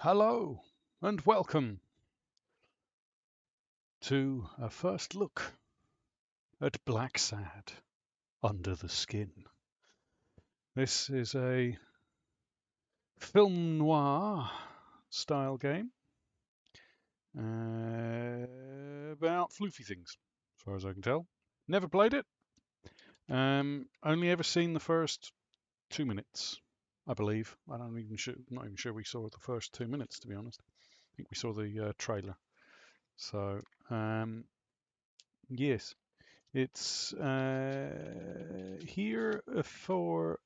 Hello and welcome to a first look at Blacksad, Under the Skin. This is a film noir style game about floofy things, as far as I can tell. Never played it. Only ever seen the first 2 minutes, I believe. Not even sure we saw the first 2 minutes, to be honest. I think we saw the trailer. So, yes. It's here for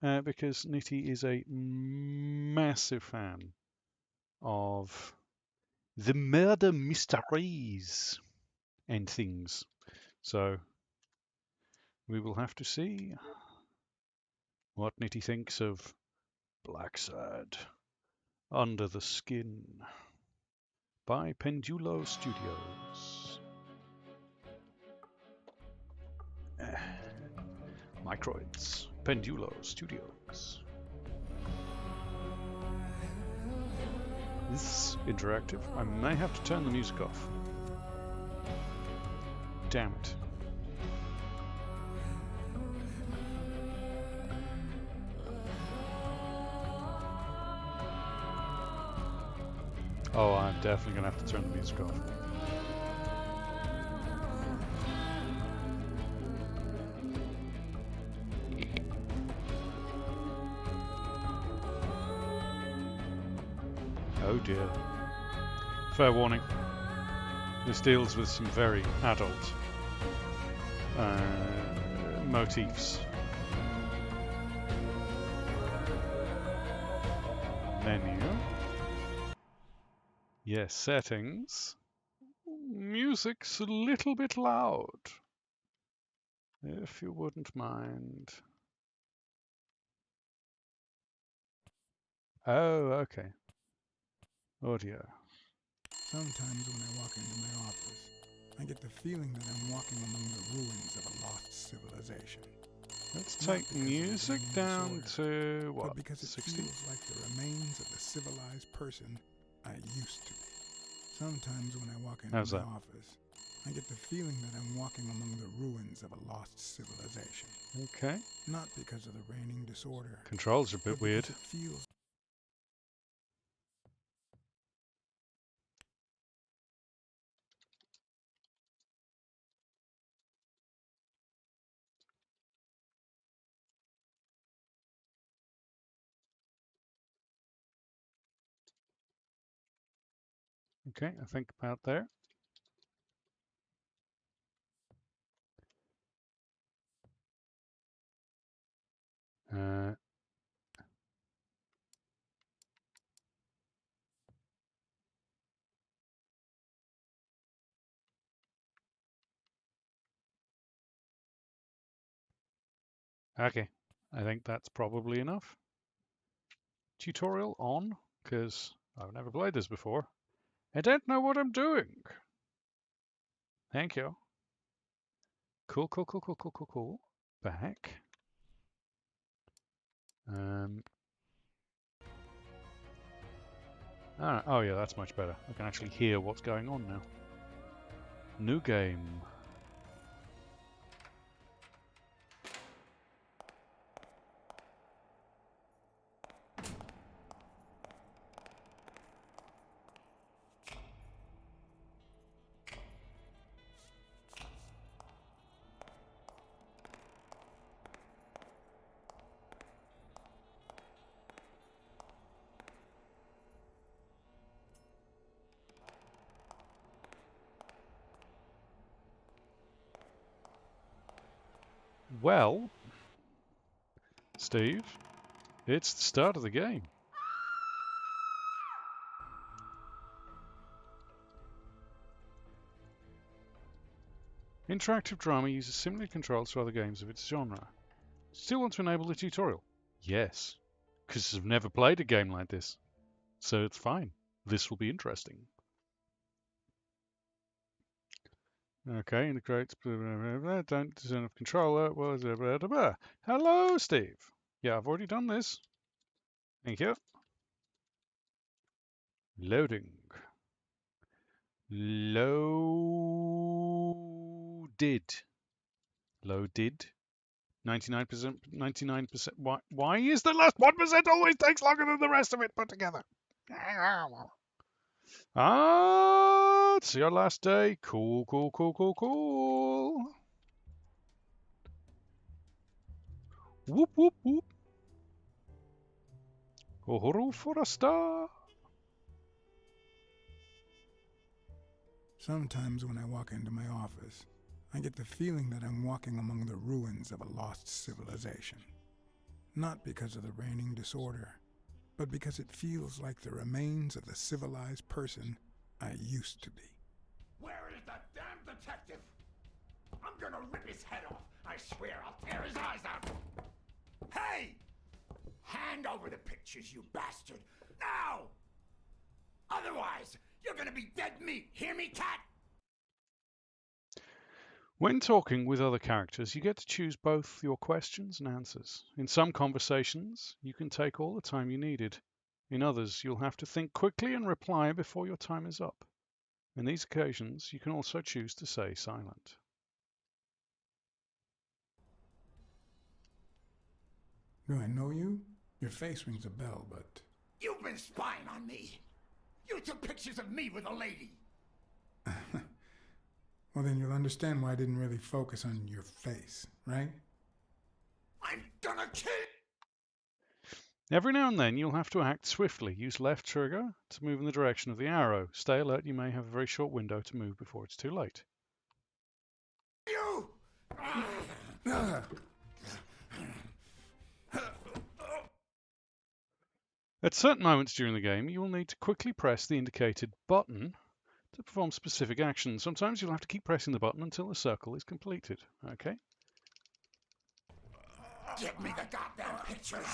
because Nitty is a massive fan of the murder mysteries and things. So we will have to see what Nitty thinks of Blacksad, Under the Skin by Pendulo Studios. Microids, Pendulo Studios. This is interactive. I may have to turn the music off. Damn it. Oh, I'm definitely going to have to turn the music off. Oh dear. Fair warning. This deals with some very adult motifs. Menu. Yes, settings. Music's a little bit loud. If you wouldn't mind. Oh, okay. Audio. Sometimes when I walk into my office, I get the feeling that I'm walking among the ruins of a lost civilization. Let's take music down to, what, but because it 60? feels like the remains of the civilized person I used to be. Sometimes when I walk into my office, I get the feeling that I'm walking among the ruins of a lost civilization. Okay. Not because of the reigning disorder. Controls are a bit weird. It feels Okay, I think about there. Okay, I think that's probably enough. Tutorial on, because I've never played this before. I don't know what I'm doing. Thank you. Cool. Back. Oh yeah, that's much better. I can actually hear what's going on now. New game. Well, Steve, it's the start of the game. Interactive drama uses similar controls to other games of its genre. Still want to enable the tutorial? Yes, because I've never played a game like this. So it's fine. This will be interesting. Okay, integrates, don't discern of controller. Hello, Steve. Yeah, I've already done this. Thank you. Loading. Loaded. Loaded. 99%. 99%. Why is the last 1% always takes longer than the rest of it put together? Ah, it's your last day. Cool, cool, cool, cool, cool. Whoop, whoop, whoop. Uhuru for a star. Sometimes when I walk into my office, I get the feeling that I'm walking among the ruins of a lost civilization. Not because of the reigning disorder, but because it feels like the remains of the civilized person I used to be. Where is that damn detective? I'm gonna rip his head off. I swear I'll tear his eyes out. Hey! Hand over the pictures, you bastard. Now! Otherwise, you're gonna be dead meat. Hear me, cat? When talking with other characters, you get to choose both your questions and answers. In some conversations, you can take all the time you needed. In others, you'll have to think quickly and reply before your time is up. In these occasions, you can also choose to stay silent. Do I know you? Your face rings a bell, but... You've been spying on me. You took pictures of me with a lady. Well, then you'll understand why I didn't really focus on your face, right? I'm gonna kill... Every now and then, you'll have to act swiftly. Use left trigger to move in the direction of the arrow. Stay alert, you may have a very short window to move before it's too late. You! At certain moments during the game, you will need to quickly press the indicated button to perform specific actions. Sometimes you'll have to keep pressing the button until the circle is completed. Okay? Give me the goddamn pictures!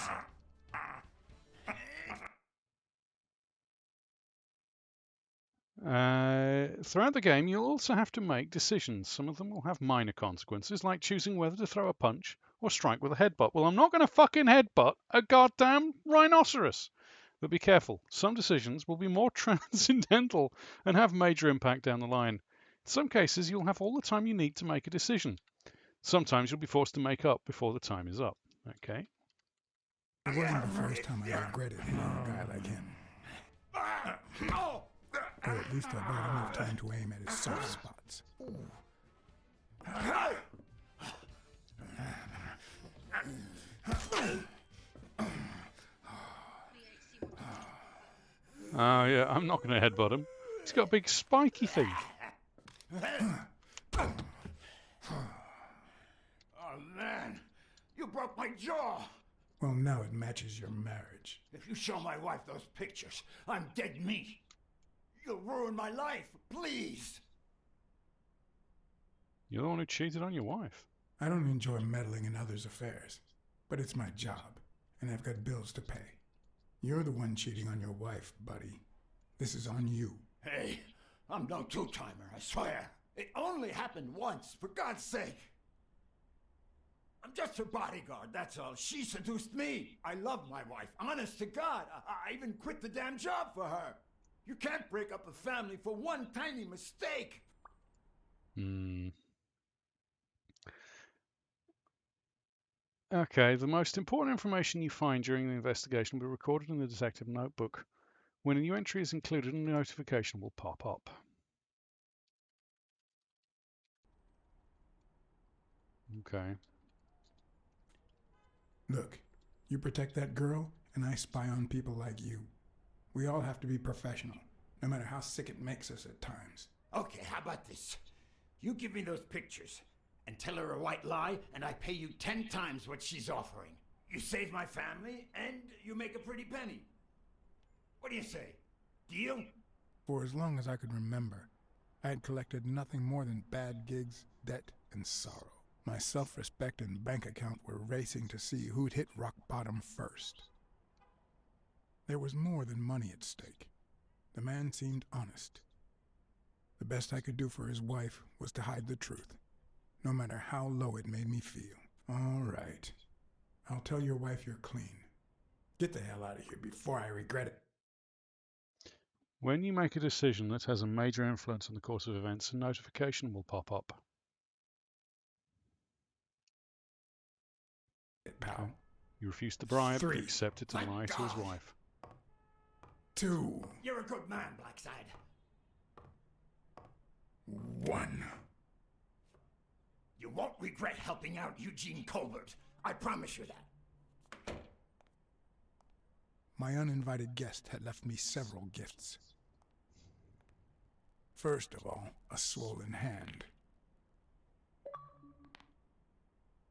Throughout the game, you'll also have to make decisions. Some of them will have minor consequences, like choosing whether to throw a punch or strike with a headbutt. Well, I'm not going to fucking headbutt a goddamn rhinoceros. But be careful. Some decisions will be more transcendental and have major impact down the line. In some cases, you'll have all the time you need to make a decision. Sometimes you'll be forced to make up before the time is up. Okay? It wasn't the first time I regretted hitting a guy like him. Or at least I bought enough time to aim at his soft spots. Oh, yeah, I'm not going to headbutt him. He's got a big spiky thing. Oh, man. You broke my jaw. Well, now it matches your marriage. If you show my wife those pictures, I'm dead meat. You'll ruin my life. Please. You're the one who cheated on your wife. I don't enjoy meddling in others' affairs, but it's my job, and I've got bills to pay. You're the one cheating on your wife, buddy. This is on you. Hey, I'm no two-timer, I swear. It only happened once, for God's sake. I'm just her bodyguard, that's all. She seduced me. I love my wife, honest to God. I even quit the damn job for her. You can't break up a family for one tiny mistake. Okay, the most important information you find during the investigation will be recorded in the detective notebook. When a new entry is included, a notification will pop up. Okay. Look, you protect that girl, and I spy on people like you. We all have to be professional, no matter how sick it makes us at times. Okay, how about this? You give me those pictures and tell her a white lie, and I pay you 10 times what she's offering. You save my family, and you make a pretty penny. What do you say? Deal? For as long as I could remember, I had collected nothing more than bad gigs, debt, and sorrow. My self-respect and bank account were racing to see who'd hit rock bottom first. There was more than money at stake. The man seemed honest. The best I could do for his wife was to hide the truth, no matter how low it made me feel. All right. I'll tell your wife you're clean. Get the hell out of here before I regret it. When you make a decision that has a major influence on the course of events, a notification will pop up. Pal. Okay. You refuse the bribe, but 3. accepted to Thank lie to his God. wife. 2. You're a good man, Blacksad. 1. You won't regret helping out Eugene Colbert. I promise you that. My uninvited guest had left me several gifts. First of all, a swollen hand.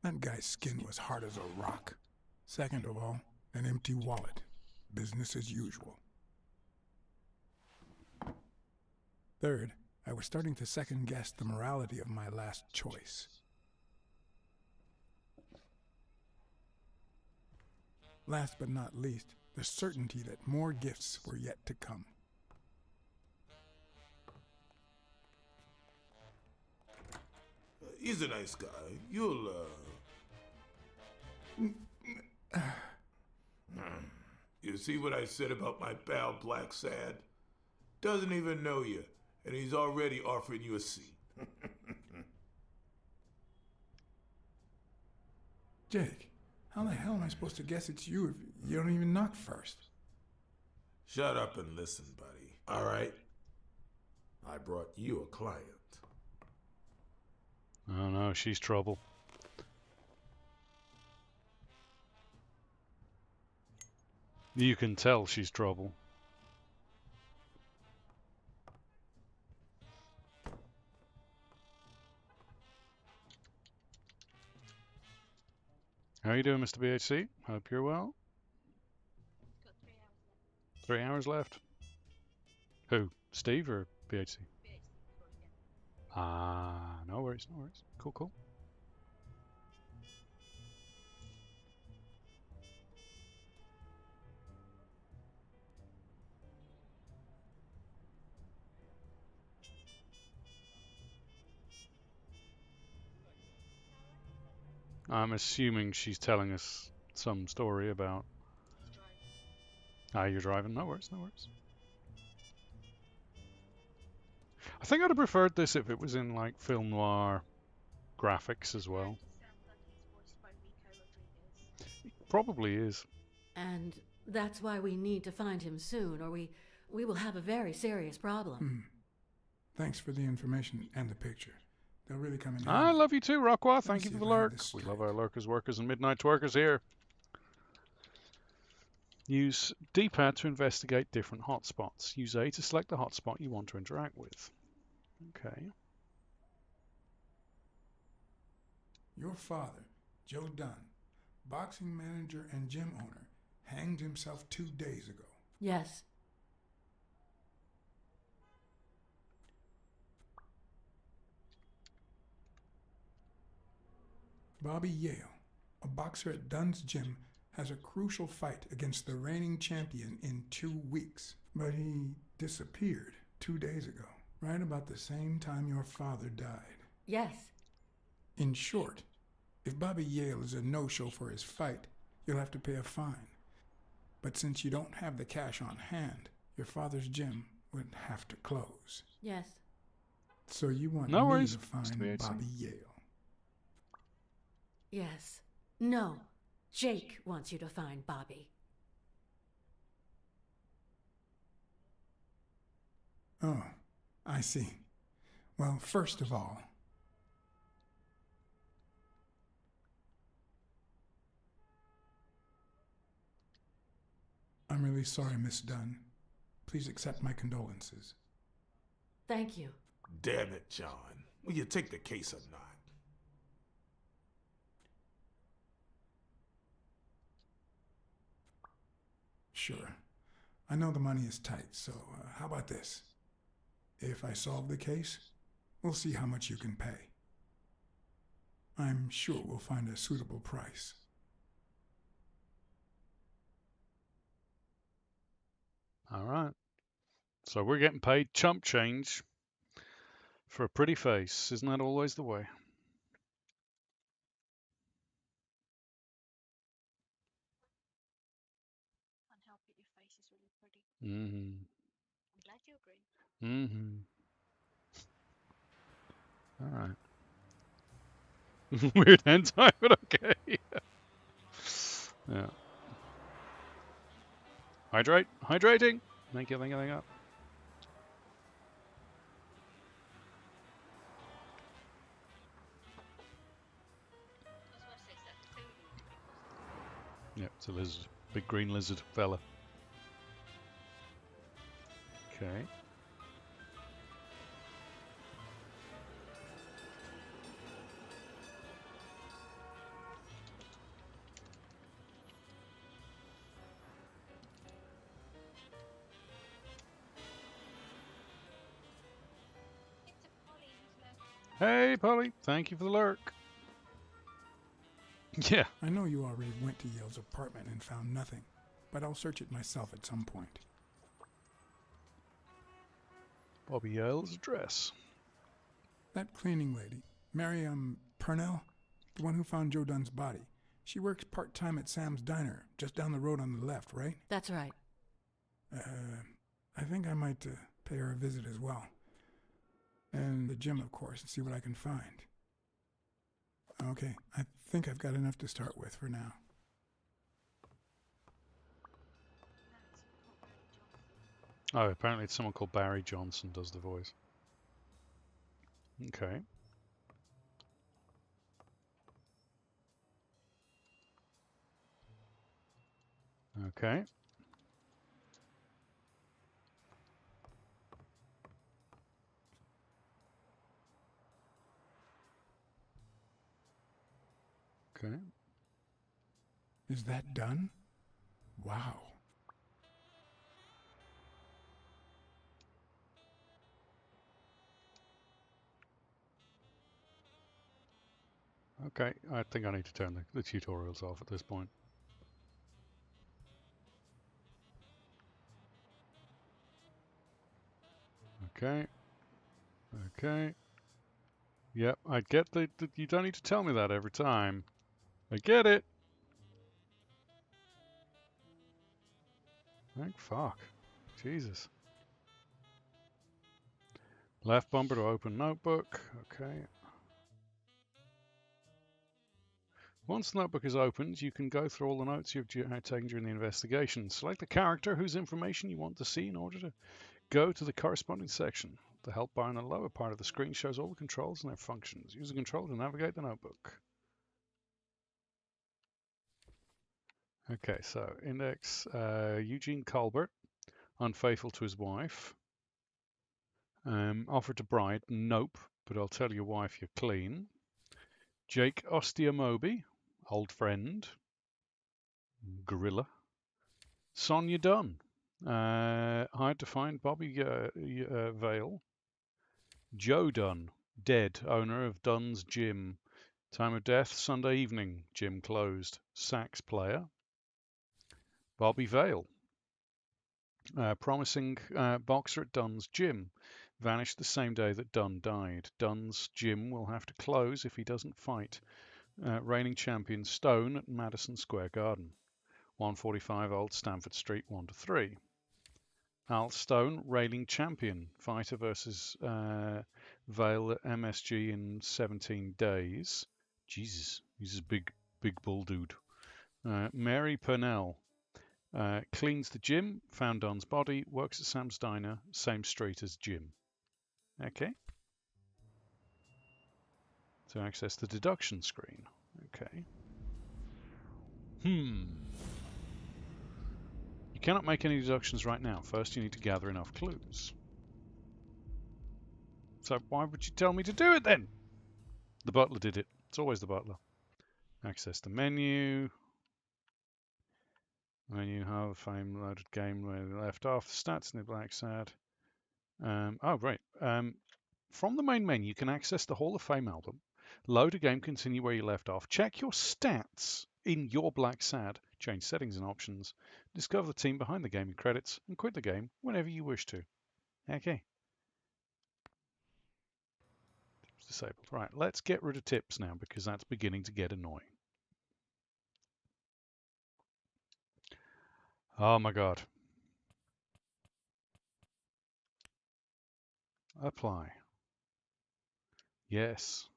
That guy's skin was hard as a rock. Second of all, an empty wallet. Business as usual. Third, I was starting to second-guess the morality of my last choice. Last but not least, the certainty that more gifts were yet to come. He's a nice guy. You'll, You see what I said about my pal Blacksad? Doesn't even know you, and he's already offering you a seat. Jake, how the hell am I supposed to guess it's you if you don't even knock first? Shut up and listen, buddy. All right? I brought you a client. Oh no, she's trouble. You can tell she's trouble. How you doing, Mr. BHC? Hope you're well. Got 3 hours left. 3 hours left. Who? Steve or BHC? BHC before again. Ah, no worries, no worries. Cool, cool. I'm assuming she's telling us some story about. He's driving. Ah, you're driving. No worries, no worries. I think I'd have preferred this if it was in like film noir graphics as well. It sounds like he's voiced by Rico Rodriguez. Probably is. And that's why we need to find him soon, or we will have a very serious problem. Thanks for the information and the picture. They'll really come in I handy. love you too, Rockwell. me Thank you see for if the I have lurk. this We straight. love our lurkers, workers, and midnight twerkers here. Use D-pad to investigate different hotspots. Use A to select the hotspot you want to interact with. Okay. Your father, Joe Dunn, boxing manager and gym owner, hanged himself 2 days ago. Yes. Bobby Yale, a boxer at Dunn's gym, has a crucial fight against the reigning champion in 2 weeks. But he disappeared 2 days ago, right about the same time your father died. Yes. In short, if Bobby Yale is a no-show for his fight, you'll have to pay a fine. But since you don't have the cash on hand, your father's gym would have to close. Yes. So you want No me worries, to find Mr. BHC. Bobby Yale. Yes. No. Jake wants you to find Bobby. Oh, I see. Well, first of all, I'm really sorry, Miss Dunn. Please accept my condolences. Thank you. Damn it, John. Will you take the case or not? Sure. I know the money is tight, so how about this? If I solve the case, we'll see how much you can pay. I'm sure we'll find a suitable price. All right. So we're getting paid chump change for a pretty face. Isn't that always the way? Can't help it, your face is really pretty. Mm-hmm. I'm glad teal green. Mm-hmm. All right. Weird hentai, but okay. Yeah. Hydrate. Hydrating. Thank you, thank you, thank you. That's what I say, it's that Cthulhu thing. Yeah, it's a lizard. Big green lizard fella. Okay. It's a Polly who's left. Hey, Polly. Thank you for the lurk. Yeah. I know you already went to Yale's apartment and found nothing, but I'll search it myself at some point. Bobby Yale's address. That cleaning lady, Mary, Purnell, the one who found Joe Dunn's body. She works part-time at Sam's Diner, just down the road on the left, right? That's right. I think I might pay her a visit as well. And the gym, of course, and see what I can find. Okay, I think I've got enough to start with for now. That's not Barry Johnson. Oh, apparently it's someone called Barry Johnson does the voice. Okay. Okay. Okay. Is that done? Wow. Okay. I think I need to turn the tutorials off at this point. Okay. Okay. Yep, I get the you don't need to tell me that every time. I get it. Thank fuck. Jesus. Left bumper to open notebook. Okay. Once the notebook is opened, you can go through all the notes you've taken during the investigation. Select the character whose information you want to see in order to go to the corresponding section. The help bar in the lower part of the screen shows all the controls and their functions. Use the control to navigate the notebook. Okay, so index Eugene Colbert, unfaithful to his wife. Offered to bride, nope, but I'll tell your wife you're clean. Jake Ostiamobi, old friend, gorilla. Sonia Dunn, hired to find Bobby Vale. Joe Dunn, dead, owner of Dunn's Gym. Time of death, Sunday evening, gym closed. Sax player. Bobby Vale, promising boxer at Dunn's Gym. Vanished the same day that Dunn died. Dunn's Gym will have to close if he doesn't fight. Reigning champion Stone at Madison Square Garden. 145 Old Stamford Street, 1-3. Al Stone, reigning champion. Fighter versus Vale at MSG in 17 days. Jesus, he's a big bull dude. Mary Purnell. Cleans the gym, found Don's body, works at Sam's Diner, same street as Jim. Okay. To access the deduction screen. Okay. You cannot make any deductions right now. First, you need to gather enough clues. So why would you tell me to do it then? The butler did it. It's always the butler. Access the menu. Menu, have fame, loaded game where we left off. Stats in the Blacksad. Oh, right. From the main menu, you can access the Hall of Fame album, load a game, continue where you left off, check your stats in your Blacksad, change settings and options, discover the team behind the game in credits, and quit the game whenever you wish to. Okay. It's disabled. Right, let's get rid of tips now because that's beginning to get annoying. Oh my god. Apply. Yes.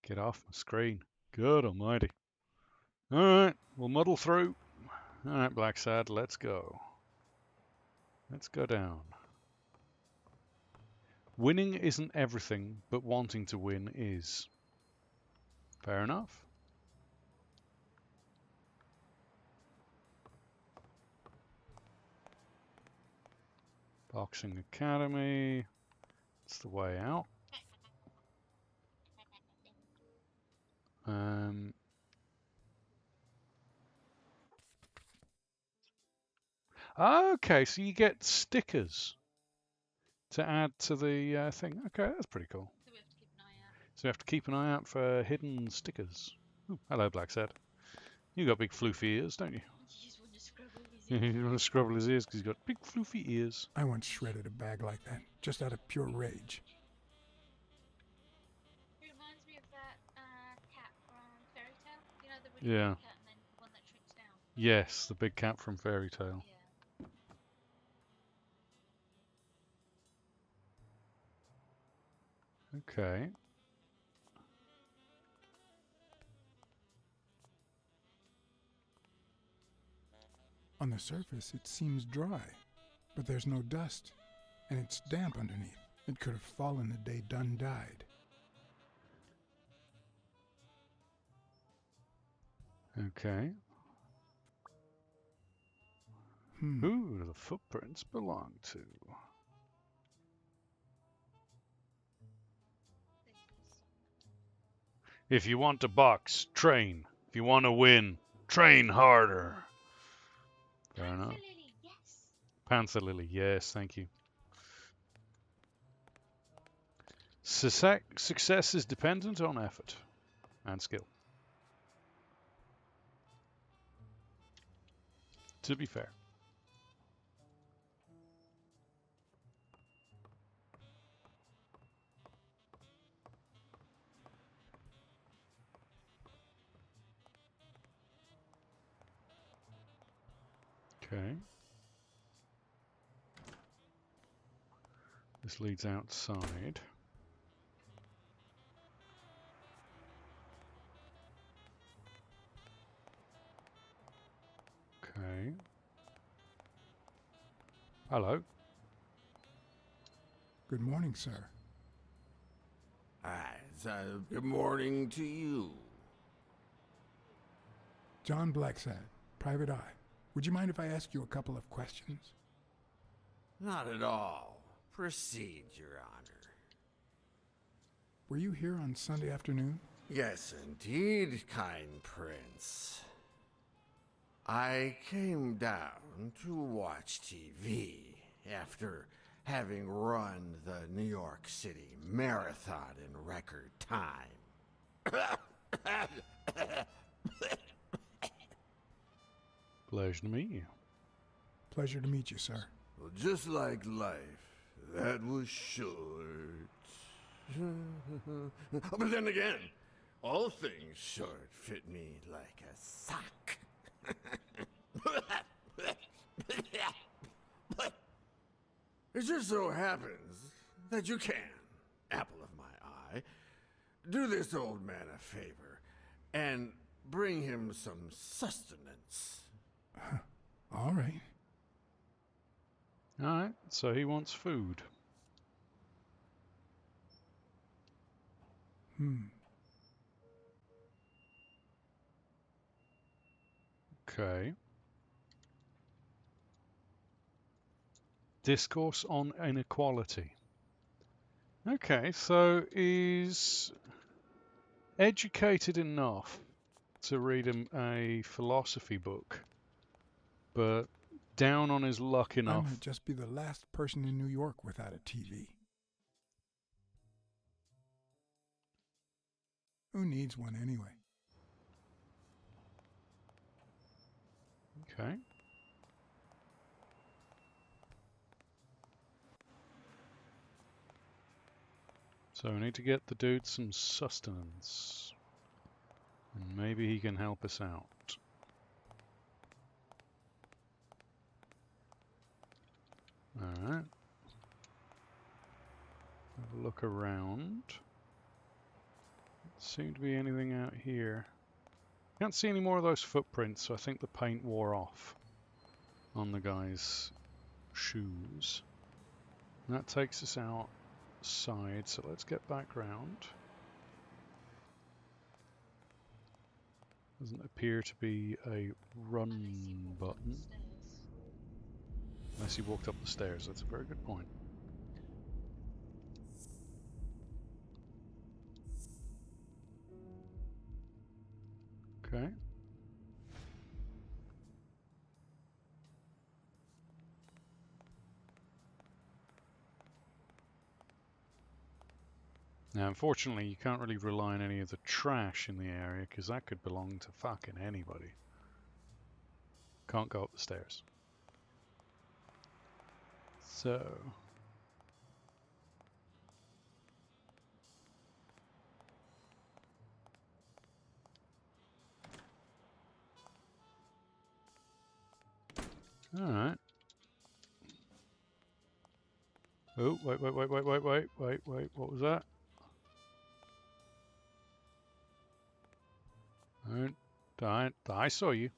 Get off my screen. Good almighty. Alright, we'll muddle through. Alright, Blacksad, let's go. Let's go down. Winning isn't everything, but wanting to win is. Fair enough. Boxing Academy. It's the way out. Okay, so you get stickers to add to the thing. Okay, that's pretty cool. So we have to keep an eye out. So you have to keep an eye out for hidden stickers. Ooh, hello, Blacksad. You got big floofy ears, don't you? You just want to scrub all his You want to scrubble his ears because he's got big floofy ears. I once shredded a bag like that, just out of pure rage. It reminds me of that cat from Fairy Tale. You know, the really Yeah. big cat and then one that shrinks down. Yes, the big cat from Fairy Tale. Yeah. Okay. On the surface, it seems dry, but there's no dust, and it's damp underneath. It could have fallen the day Dunn died. Okay. Who do the footprints belong to? If you want to box, train. If you want to win, train harder. Fair enough. Panther Lily, yes. Panther Lily, yes, thank you. Success is dependent on effort and skill. To be fair. Okay. This leads outside. Okay. Hello. Good morning, sir. Good morning to you. John Blacksad, Private Eye. Would you mind if I ask you a couple of questions? Not at all. Proceed, Your Honor. Were you here on Sunday afternoon? Yes, indeed, kind prince. I came down to watch TV after having run the New York City Marathon in record time. Pleasure to meet you. Pleasure to meet you, sir. Well, just like life, that was short. But then again, all things short fit me like a sock. It just so happens that you can, apple of my eye, do this old man a favor and bring him some sustenance. All right. Alright, so he wants food. Okay. Discourse on inequality. Okay, so he's educated enough to read a philosophy book, but down on his luck I enough. might just be the last person in New York without a TV. Who needs one anyway? Okay. So we need to get the dude some sustenance. And maybe he can help us out. Alright. look around. Seem to be anything out here. Can't see any more of those footprints, so I think the paint wore off on the guy's shoes. And that takes us outside, so let's get back round. Doesn't appear to be a run button. Unless he walked up the stairs, that's a very good point. Okay. Now, unfortunately, you can't really rely on any of the trash in the area, because that could belong to fucking anybody. Can't go up the stairs. So... Alright. Oh, wait, what was that? I saw you.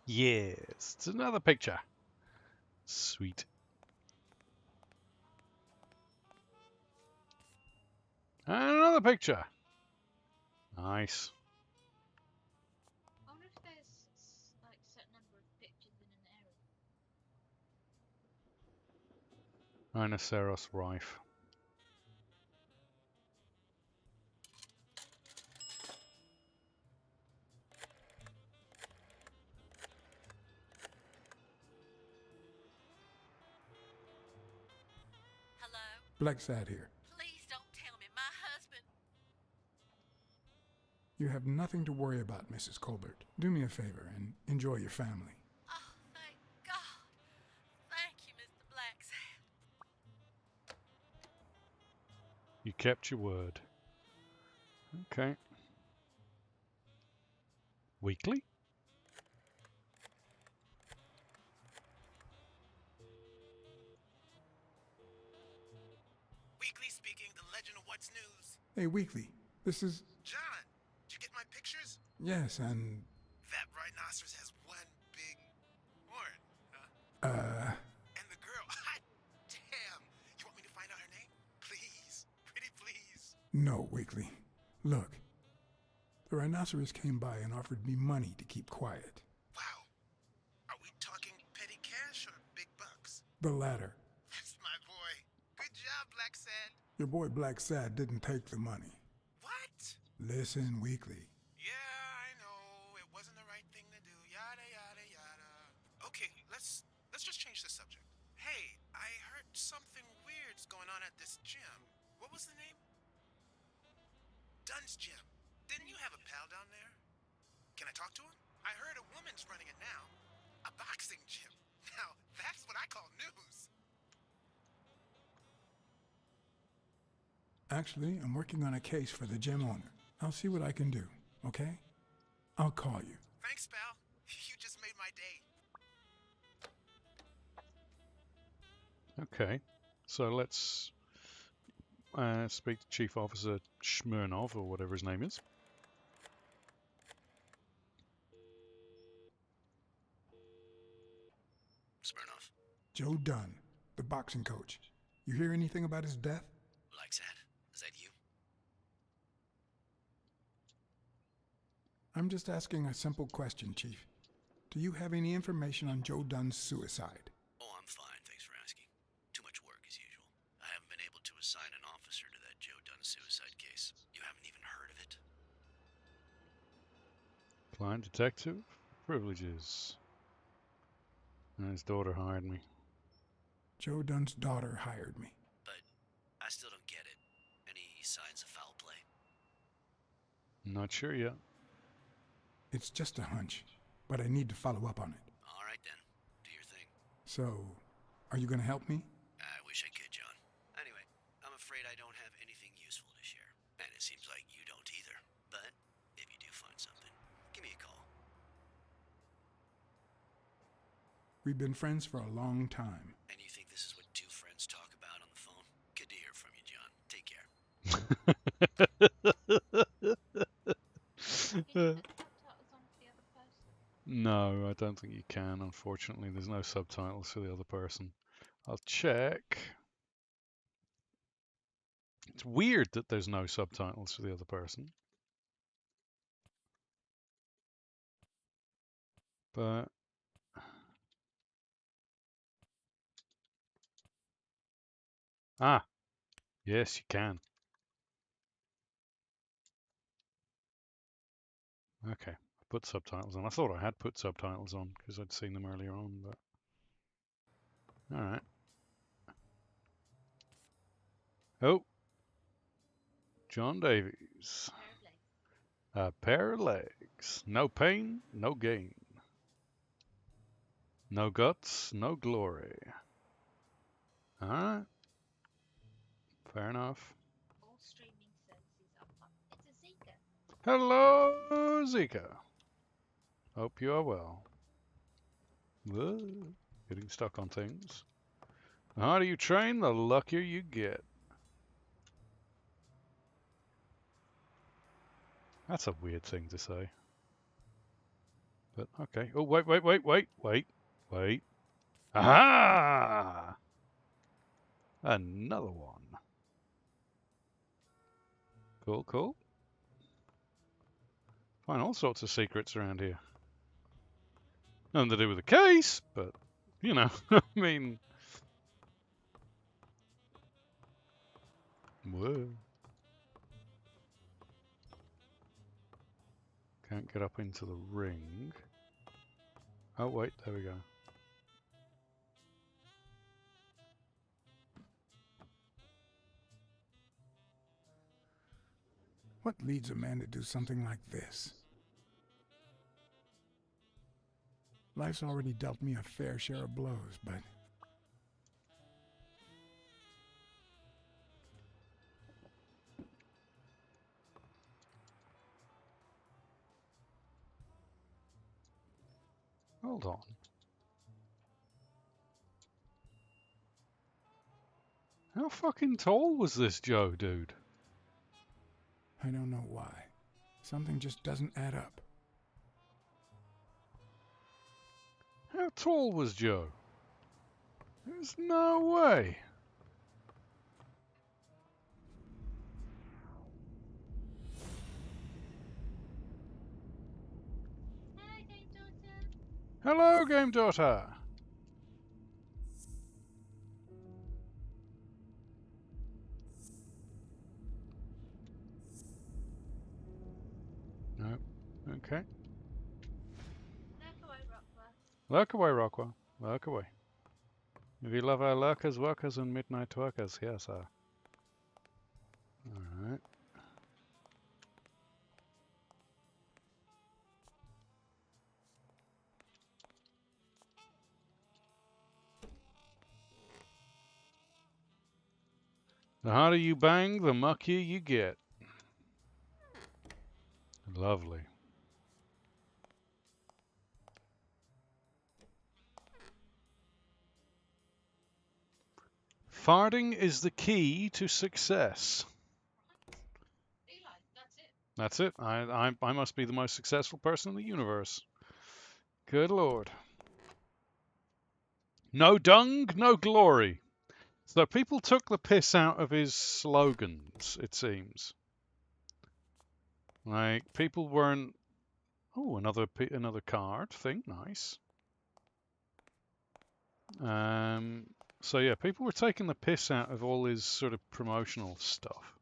Yes, it's another picture. Sweet. And another picture. Nice. I wonder if there's like a certain number of pictures in an area. Rhinoceros rife. Hello? Blacksad here. Please don't tell me my husband. You have nothing to worry about, Mrs. Colbert. Do me a favor and enjoy your family. Oh, thank God. Thank you, Mr. Blacksad. You kept your word. Okay. Weekly? Weekly speaking, the legend of what's news. Hey, Weekly, this is... John, did you get my pictures? Yes, and... That rhinoceros has one big horn, huh? And the girl, hot damn. You want me to find out her name? Please, pretty please. No, Weekly. Look, the rhinoceros came by and offered me money to keep quiet. Wow. Are we talking petty cash or big bucks? The latter. That's my boy. Good job, Blacksad. Your boy Blacksad didn't take the money. What? Listen, Weekly. Yeah, I know. It wasn't the right thing to do. Yada, yada, yada. Okay, let's just change the subject. Hey, I heard something weird's going on at this gym. What was the name? Dunn's Gym. Didn't you have a pal down there? Can I talk to him? I heard a woman's running it now. A boxing gym. Now, that's what I call news. Actually, I'm working on a case for the gym owner. I'll see what I can do, okay? I'll call you. Thanks, pal. You just made my day. Okay. So let's speak to Chief Officer Smirnov, or whatever his name is. Smirnoff. Joe Dunn, the boxing coach. You hear anything about his death? Blacksad, is that you? I'm just asking a simple question, Chief. Do you have any information on Joe Dunn's suicide? Oh, I'm fine, thanks for asking. Too much work as usual. I haven't been able to assign an officer to that Joe Dunn suicide case. You haven't even heard of it? Client detective privileges. And his daughter hired me. Joe Dunn's daughter hired me. But I still don't get it. Any signs of foul play? Not sure yet. It's just a hunch, but I need to follow up on it. All right then, do your thing. So, are you going to help me? I wish I could, John. Anyway, I'm afraid I don't have anything useful to share. And it seems like you don't either. But if you do find something, give me a call. We've been friends for a long time. And you think this is what two friends talk about on the phone? Good to hear from you, John. Take care. Can you put subtitles on for the other person? No, I don't think you can, unfortunately. There's no subtitles for the other person. I'll check. It's weird that there's no subtitles for the other person. But yes, you can. Okay, I put subtitles on. I thought I had put subtitles on because I'd seen them earlier on, but all right. Oh, John Davies. Pair of legs. A pair of legs. No pain, no gain. No guts, no glory. All right. Fair enough. All streaming services are fun. It's a Zika. Hello, Zika. Hope you are well. Whoa, getting stuck on things. The harder you train, the luckier you get. That's a weird thing to say. But okay. Oh, wait. Aha! Another one. Cool. Find all sorts of secrets around here. Nothing to do with the case, but, you know, I mean... Whoa. Can't get up into the ring. Oh, wait, there we go. What leads a man to do something like this? Life's already dealt me a fair share of blows, but... Hold on. How fucking tall was this Joe, dude? I don't know why. Something just doesn't add up. How tall was Joe? There's no way. Hi, game daughter. Hello, game daughter. No. Okay. Lurk away, Rockwell. Lurk away, Rockwell. Lurk away. We love our lurkers, workers, and midnight workers. Yes, sir. Alright. The harder you bang, the muckier you get. Lovely. Farting is the key to success. Eli, that's it. That's it. I must be the most successful person in the universe. Good Lord. No dung, no glory. So people took the piss out of his slogans, it seems. Like, people weren't... Oh, another card thing. Nice. So yeah, people were taking the piss out of all his sort of promotional stuff.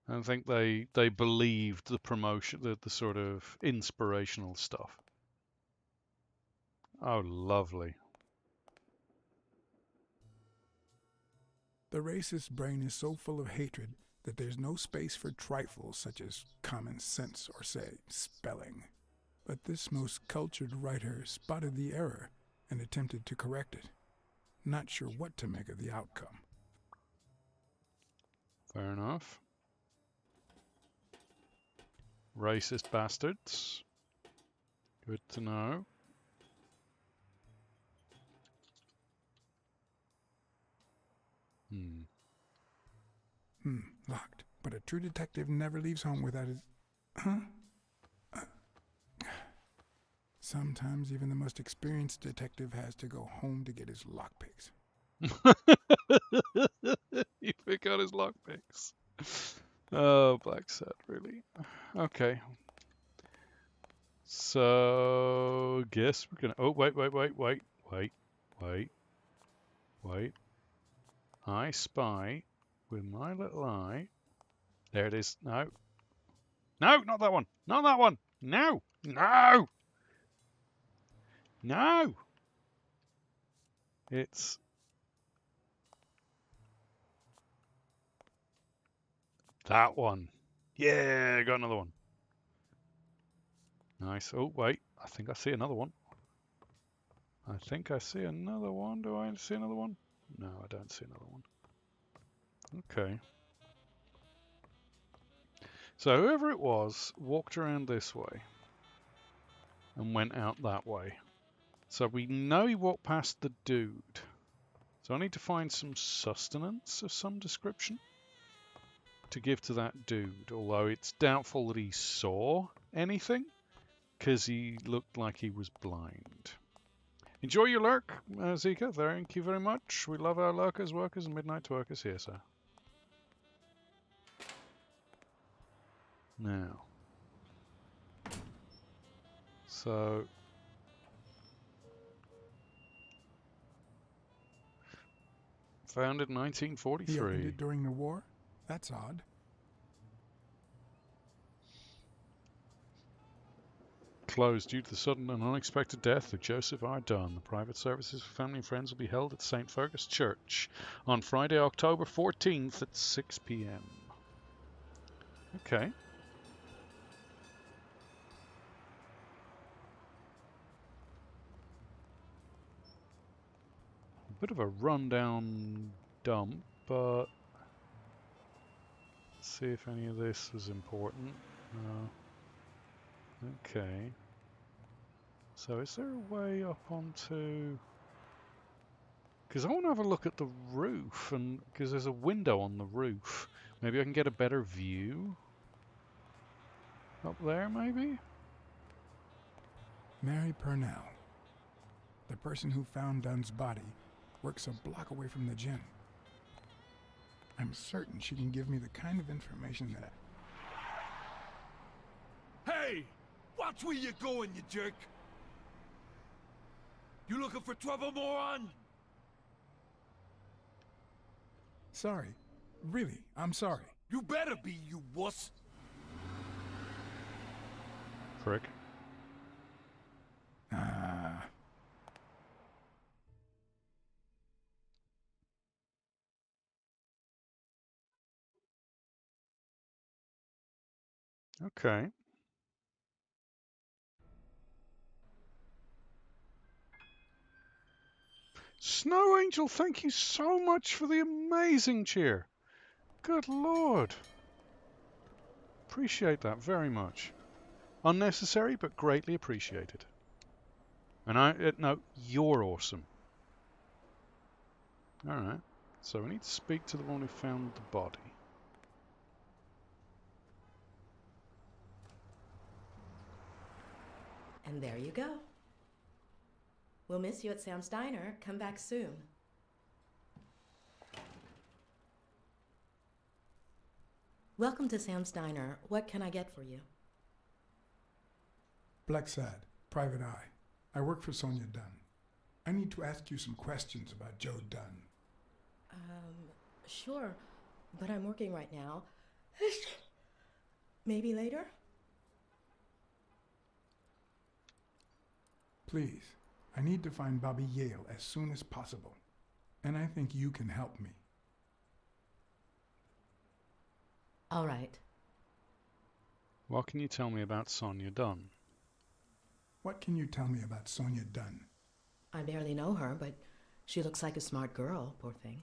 I think they believed the promotion, the sort of inspirational stuff. Oh, lovely. The racist brain is so full of hatred that there's no space for trifles such as common sense or, say, spelling. But this most cultured writer spotted the error and attempted to correct it. Not sure what to make of the outcome. Fair enough. Racist bastards. Good to know. Locked. But a true detective never leaves home without his... Huh? Sometimes even the most experienced detective has to go home to get his lockpicks. He forgot his lockpicks. Oh, Blacksad, really? Okay. So, guess we're gonna... Oh, wait. I spy with my little eye. There it is. No. No, not that one. Not that one. No. No. No. It's that one. Yeah, got another one. Nice. Oh, wait. I think I see another one. I think I see another one. Do I see another one? No, I don't see another one. Okay. So whoever it was walked around this way and went out that way. So we know he walked past the dude. So I need to find some sustenance of some description to give to that dude, although it's doubtful that he saw anything because he looked like he was blind. Enjoy your lurk, Zika. Thank you very much. We love our lurkers, workers, and midnight twerkers here, sir. Now. So. Founded in He opened 1943. it during the war? That's odd. Closed due to the sudden and unexpected death of Joseph R. Dunn. The private services for family and friends will be held at St. Fergus Church on Friday, October 14th at 6 p.m. Okay. A bit of a rundown dump, but let's see if any of this is important. Okay. So is there a way up onto... Because I want to have a look at the roof, and because there's a window on the roof. Maybe I can get a better view up there, maybe? Mary Purnell, the person who found Dunn's body, works a block away from the gym. I'm certain she can give me the kind of information that Hey! Watch where you're going, you jerk! You looking for trouble, moron? Sorry. Really, I'm sorry. You better be, you wuss! Frick. Okay. Snow Angel, thank you so much for the amazing cheer. Good Lord. Appreciate that very much. Unnecessary, but greatly appreciated. And no, you're awesome. Alright. So we need to speak to the one who found the body. And there you go. We'll miss you at Sam's Diner. Come back soon. Welcome to Sam's Diner. What can I get for you? Blacksad, Private Eye. I work for Sonia Dunn. I need to ask you some questions about Joe Dunn. Sure, but I'm working right now. Maybe later? Please, I need to find Bobby Yale as soon as possible. And I think you can help me. All right. What can you tell me about Sonia Dunn? What can you tell me about Sonia Dunn? I barely know her, but she looks like a smart girl, poor thing.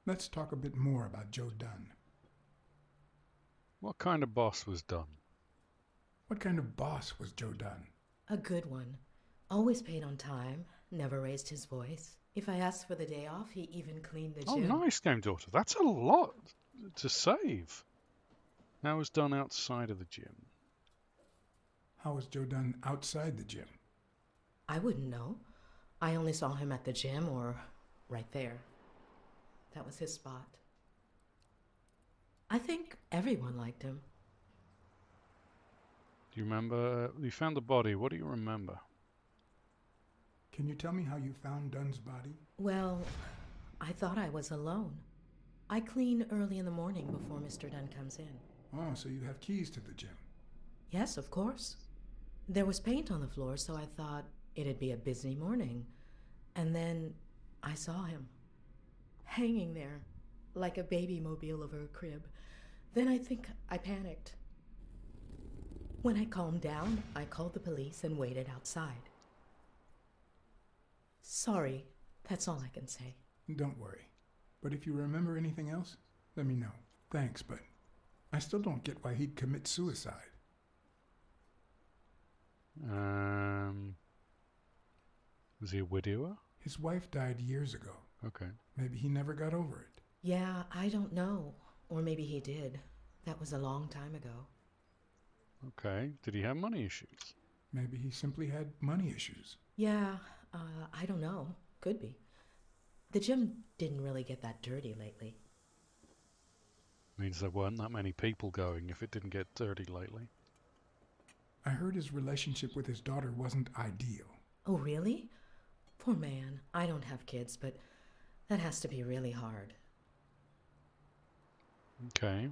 Let's talk a bit more about Joe Dunn. What kind of boss was Dunn? What kind of boss was Joe Dunn? A good one. Always paid on time, never raised his voice. If I asked for the day off, he even cleaned the Oh, gym. nice, game daughter. That's a lot to save. That was done outside of the gym. How was Joe done outside the gym? I wouldn't know. I only saw him at the gym or right there. That was his spot. I think everyone liked him. Do you remember? You found the body. What do you remember? Can you tell me how you found Dunn's body? Well, I thought I was alone. I clean early in the morning before Mr. Dunn comes in. Oh, so you have keys to the gym. Yes, of course. There was paint on the floor, so I thought it'd be a busy morning. And then I saw him, hanging there, like a baby mobile over a crib. Then I think I panicked. When I calmed down, I called the police and waited outside. Sorry, that's all I can say. Don't worry. But if you remember anything else, let me know. Thanks, but I still don't get why he'd commit suicide. Was he a widower? His wife died years ago. Okay. Maybe he never got over it. Yeah, I don't know. Or maybe he did. That was a long time ago. Okay. Did he have money issues? Maybe he simply had money issues. Yeah, I don't know. Could be. The gym didn't really get that dirty lately. Means there weren't that many people going if it didn't get dirty lately. I heard his relationship with his daughter wasn't ideal. Oh, really? Poor man. I don't have kids, but that has to be really hard. Okay.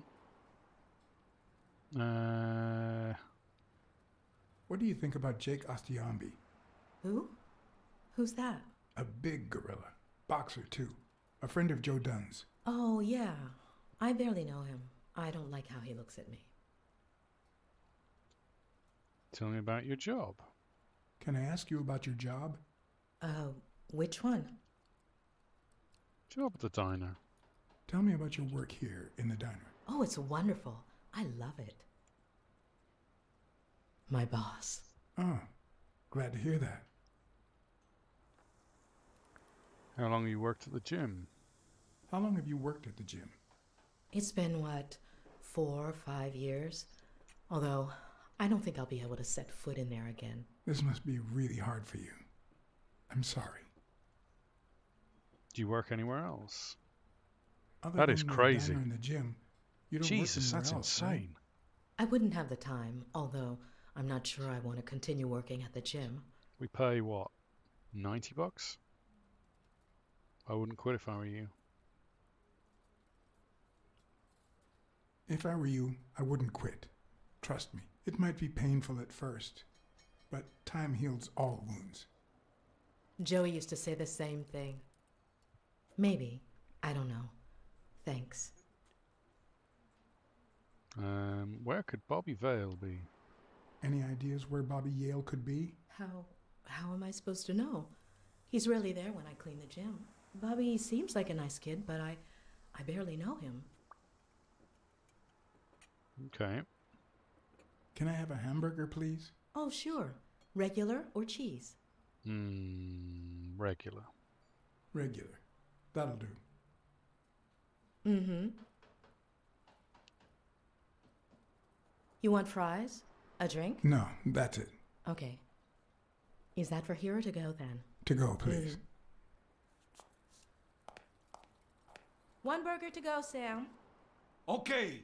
What do you think about Jake Ostiambi? Who? Who's that? A big gorilla. Boxer, too. A friend of Joe Dunn's. Oh, yeah. I barely know him. I don't like how he looks at me. Tell me about your job. Can I ask you about your job? Which one? Job at the diner. Tell me about your work here in the diner. Oh, it's wonderful. I love it. My boss. Oh, glad to hear that. How long have you worked at the gym? How long have you worked at the gym? It's been, 4 or 5 years? Although, I don't think I'll be able to set foot in there again. This must be really hard for you. I'm sorry. Do you work anywhere else? Other That than is the crazy. diner and the gym, you don't Jesus, work that's anywhere else, right? insane. I wouldn't have the time, although I'm not sure I want to continue working at the gym. We pay what? $90? I wouldn't quit if I were you. If I were you, I wouldn't quit. Trust me, it might be painful at first, but time heals all wounds. Joey used to say the same thing. Maybe. I don't know. Thanks. Where could Bobby Vale be? Any ideas where Bobby Yale could be? How am I supposed to know? He's rarely there when I clean the gym. Bobby seems like a nice kid, but I barely know him. Okay. Can I have a hamburger, please? Oh, sure. Regular or cheese? Regular. Regular. That'll do. Mm-hmm. You want fries? A drink? No, that's it. Okay. Is that for here or to go then? To go, please. One burger to go, Sam. Okay.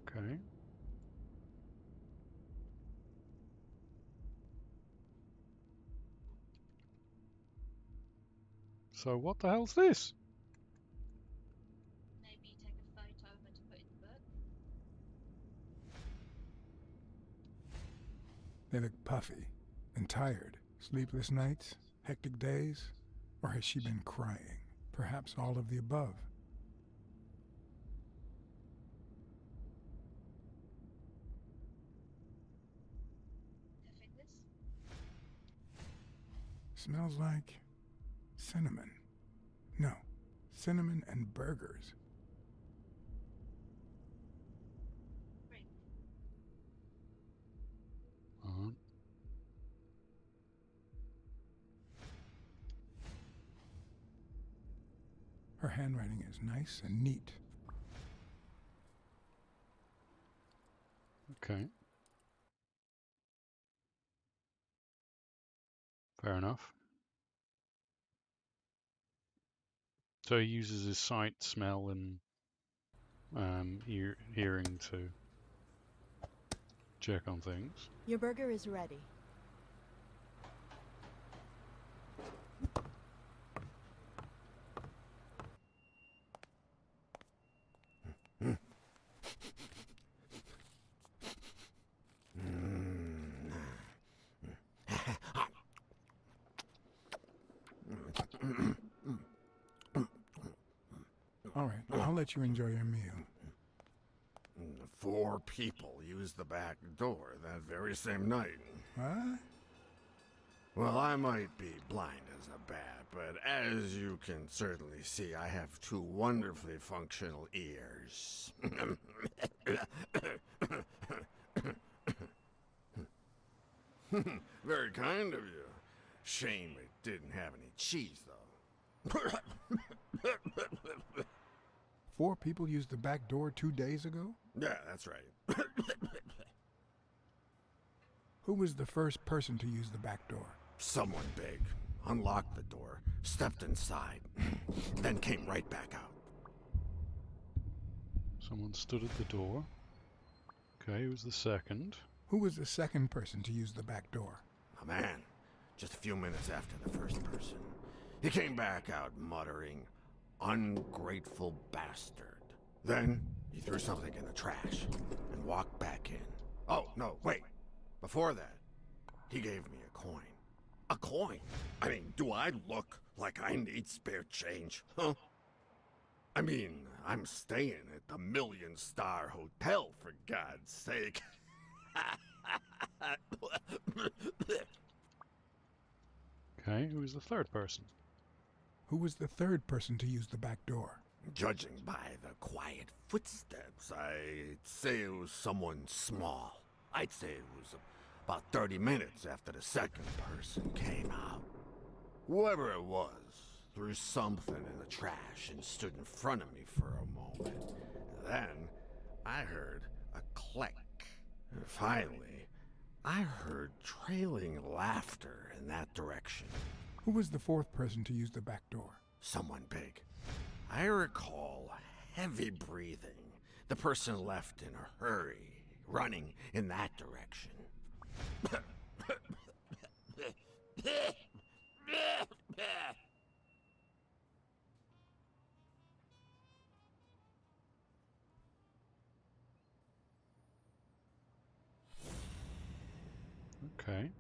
Okay. So what the hell's this? Maybe take a photo of her to put in the book. They look puffy and tired. Sleepless nights? Hectic days? Or has she been crying? Perhaps all of the above. Her fingers? Smells like cinnamon. No, cinnamon and burgers. Ring. Her handwriting is nice and neat. Okay. Fair enough. So he uses his sight, smell, and hearing to check on things. Your burger is ready. All right, I'll let you enjoy your meal. 4 people used the back door that very same night. What? Well, I might be blind as a bat, but as you can certainly see, I have 2 wonderfully functional ears. Very kind of you. Shame it didn't have any cheese, though. 4 people used the back door 2 days ago? Yeah, that's right. Who was the first person to use the back door? Someone big. Unlocked the door, stepped inside, then came right back out. Someone stood at the door. Okay, who was the second? Who was the second person to use the back door? A man, just a few minutes after the first person. He came back out muttering, "Ungrateful bastard." Then he threw something in the trash and walked back in. Oh, no, wait. Before that, he gave me a coin. A coin? I mean, do I look like I need spare change, huh? I mean, I'm staying at the million-star hotel, for God's sake. Okay, who was the third person? Who was the third person to use the back door? Judging by the quiet footsteps, I'd say it was someone small. I'd say it was about 30 minutes after the second person came out. Whoever it was threw something in the trash and stood in front of me for a moment. Then I heard a click. And finally, I heard trailing laughter in that direction. Who was the fourth person to use the back door? Someone big. I recall heavy breathing. The person left in a hurry, running in that direction. Okay.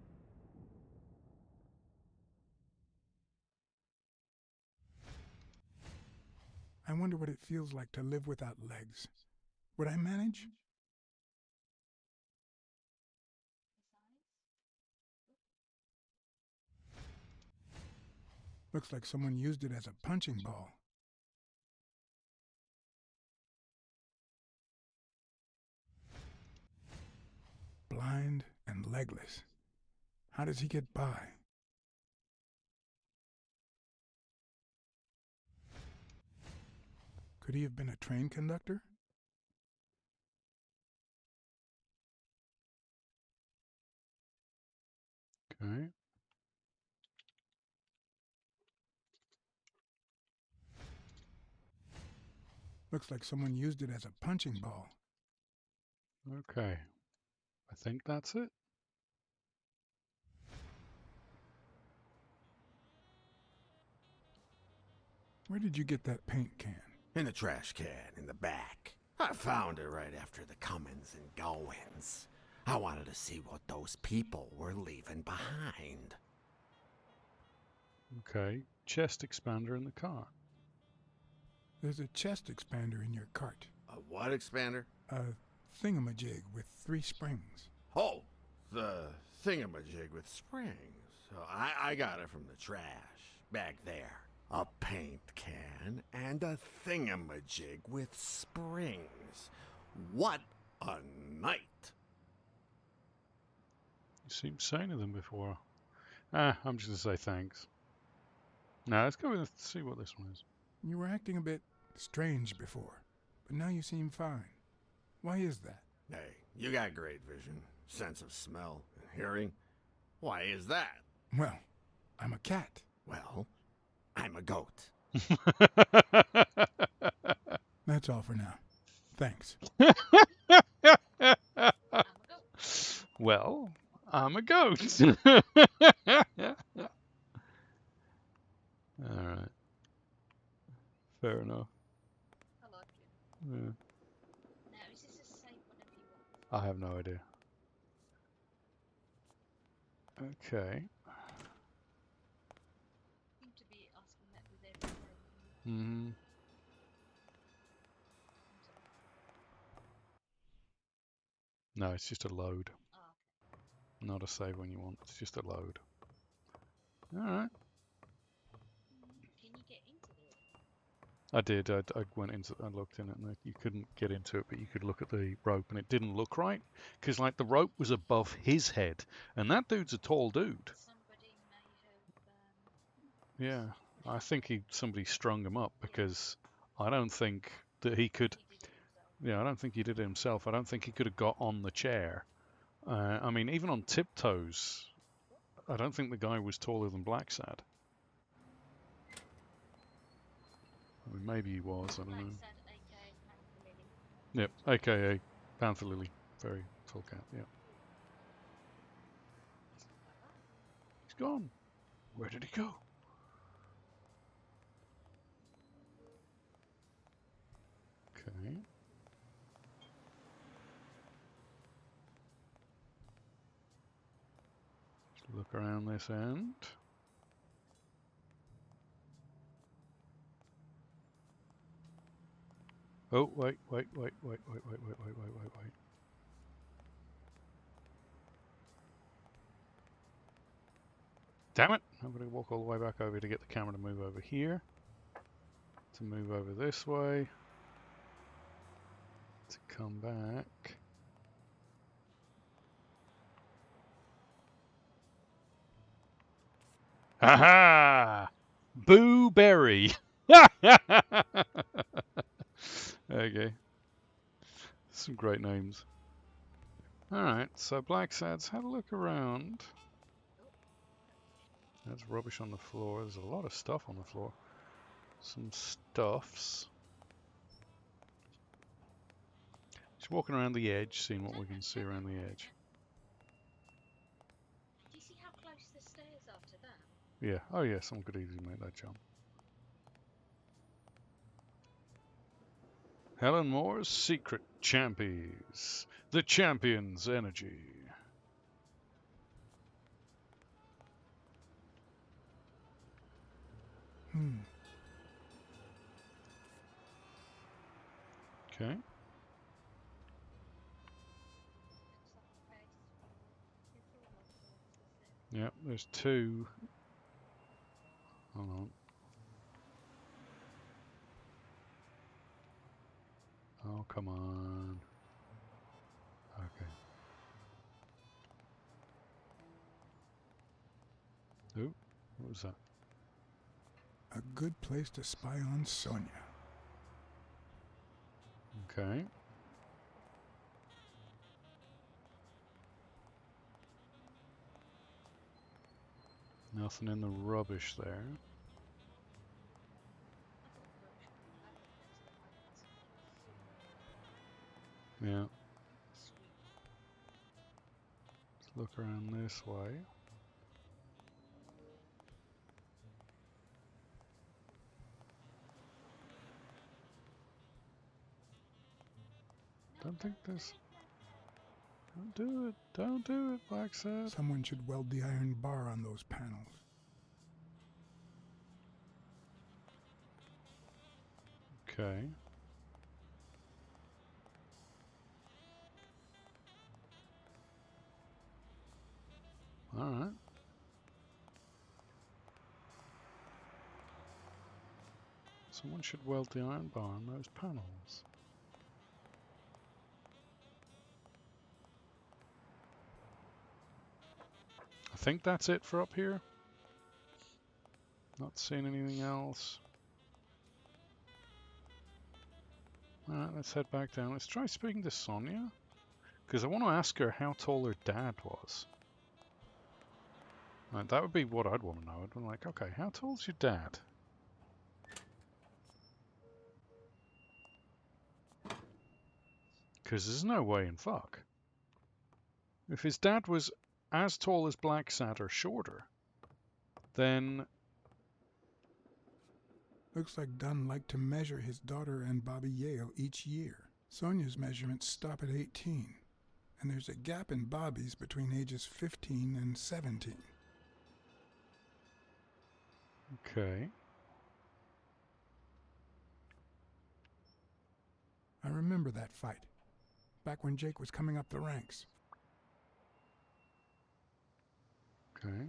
I wonder what it feels like to live without legs. Would I manage? Looks like someone used it as a punching ball. Blind and legless. How does he get by? Could he have been a train conductor? Okay. Looks like someone used it as a punching ball. Okay. I think that's it. Where did you get that paint can? In the trash can in the back. I found it right after the comings and goings. I wanted to see what those people were leaving behind. Okay. Chest expander in the car. There's a chest expander in your cart. A what expander? A thingamajig with 3 springs. Oh, the thingamajig with springs. So I got it from the trash, back there. A paint can and a thingamajig with springs. What a night! You seem sane of them before. I'm just going to say thanks. Now, let's go and see what this one is. You were acting a bit strange before, but now you seem fine. Why is that? Hey, you got great vision, sense of smell, and hearing. Why is that? Well, I'm a cat. Well, I'm a goat. That's all for now. Thanks. Well, I'm a goat. Alright. Fair enough. I like it. Yeah. Now, is this a safe whenever you want? I have no idea. Okay. Seem to be asking that with every game. Hmm. No, it's just a load. Oh, Not a save when you want. It's just a load. Alright. can you get into it? I did. I went into. I looked in it, and you couldn't get into it, but you could look at the rope, and it didn't look right because, like, the rope was above his head, and that dude's a tall dude. Somebody may have. Yeah, I think somebody strung him up because I don't think that he could. He did it himself. Yeah, I don't think he did it himself. I don't think he could have got on the chair. I mean, even on tiptoes, I don't think the guy was taller than Blacksad. I mean, maybe he was. I don't know. Blacksad, aka Panther Lily. Yep, aka Panther Lily. Very tall cat, yeah. He's gone. Where did he go? Okay. Just look around this end. Oh, wait. Damn it! I'm going to walk all the way back over to get the camera to move over here. To move over this way. To come back. Aha! Boo Berry! Okay. Some great names. Alright, so Blacksad's had a look around. There's rubbish on the floor. There's a lot of stuff on the floor. Some stuffs. Just walking around the edge, seeing what we can see around the edge. Do you see how close the stairs are to that? Yeah. Oh yeah, someone could easily make that jump. Helen Moore's Secret Champions. The Champion's Energy. Okay. Yep, there's two. Hold on. Oh, come on. Okay. Ooh, what was that? A good place to spy on Sonia. Okay. Nothing in the rubbish there. Yeah. Let's look around this way. Don't think this. Don't do it. Don't do it, Blacksad. Someone should weld the iron bar on those panels. Okay. Alright. Someone should weld the iron bar on those panels. I think that's it for up here. Not seeing anything else. Alright, let's head back down. Let's try speaking to Sonia. Because I want to ask her how tall her dad was. Right, that would be what I'd want to know. I'd be like, okay, how tall's your dad? Because there's no way in fuck. If his dad was as tall as Blacksad or shorter, then... Looks like Dunn liked to measure his daughter and Bobby Yale each year. Sonia's measurements stop at 18, and there's a gap in Bobby's between ages 15 and 17. Okay. I remember that fight, back when Jake was coming up the ranks. Okay.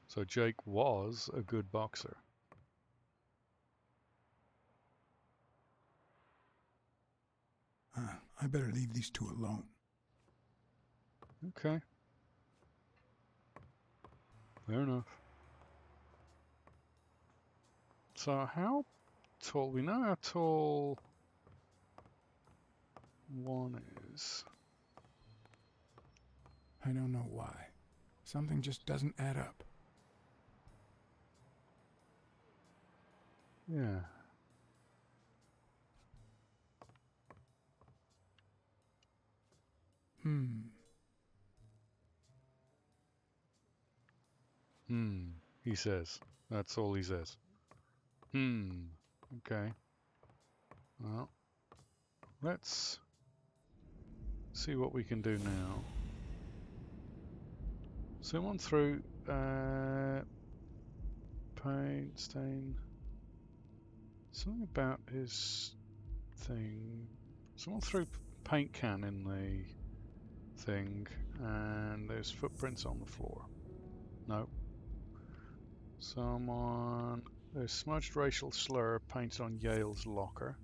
So Jake was a good boxer. I better leave these two alone. Okay. Fair enough. So how tall... We know how tall one is. I don't know why. Something just doesn't add up. Yeah. He says. That's all he says. Okay. Well, let's see what we can do now. Someone threw paint stain. Something about his thing. Someone threw paint can in the thing, and there's footprints on the floor. No. Someone... There's smudged racial slur painted on Yale's locker.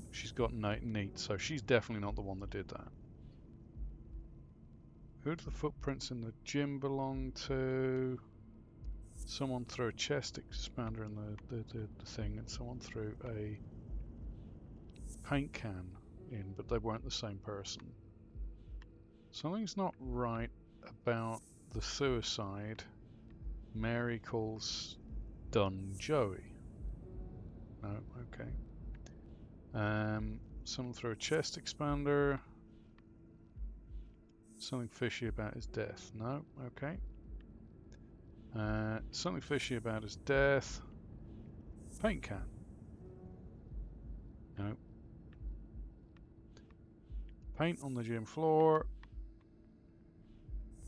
She's got neat, so she's definitely not the one that did that. Who do the footprints in the gym belong to? Someone threw a chest expander in the thing, and someone threw a paint can in, but they weren't the same person. Something's not right about the suicide Mary calls Dunn Joey. No, okay. Someone threw a chest expander. Something fishy about his death. No, okay. Something fishy about his death. Paint can. No. Paint on the gym floor.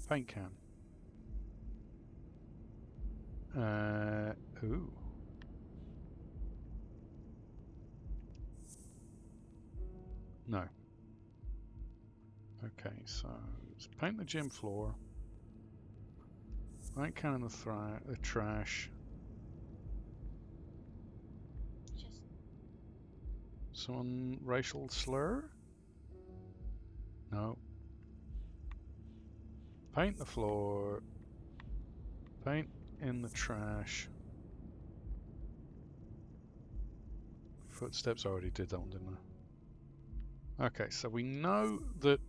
Paint can. Ooh. No. Okay, so let's paint the gym floor. Paint can in the trash. Just Someone racial slur? No. Paint the floor. Paint in the trash. Footsteps, I already did that one, didn't I? Okay, so we know that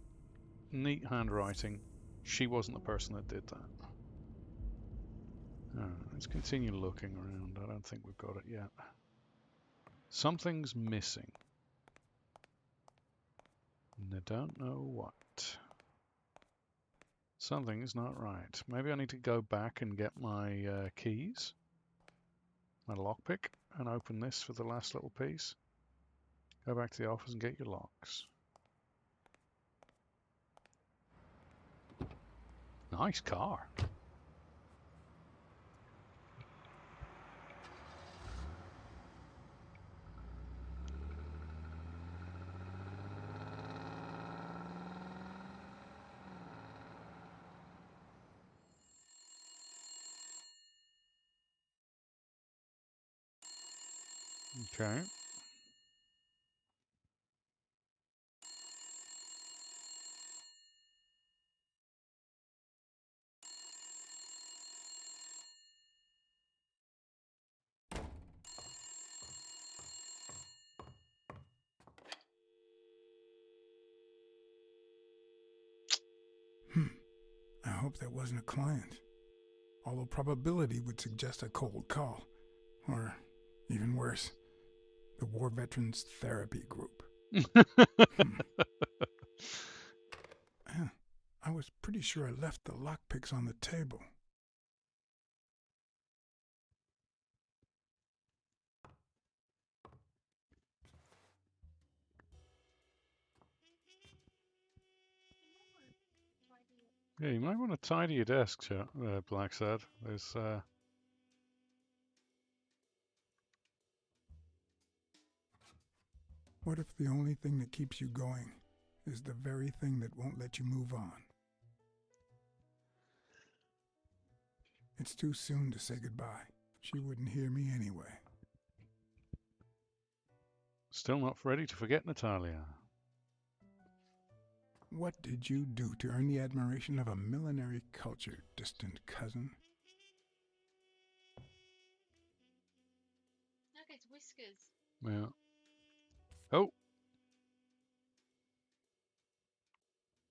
neat handwriting, she wasn't the person that did that. Let's continue looking around. I don't think we've got it yet. Something's missing. And I don't know what. Something's not right. Maybe I need to go back and get my keys, my lockpick, and open this for the last little piece. Go back to the office and get your locks. Nice car. Okay. hope that wasn't a client. Although probability would suggest a cold call. Or, even worse, the War Veterans Therapy Group. I was pretty sure I left the lockpicks on the table. Yeah, you might want to tidy your desk, Blacksad. There's What if the only thing that keeps you going is the very thing that won't let you move on? It's too soon to say goodbye. She wouldn't hear me anyway. still not ready to forget Natalia. What did you do to earn the admiration of a millinery culture, distant cousin? Look, it's whiskers. Yeah. Oh.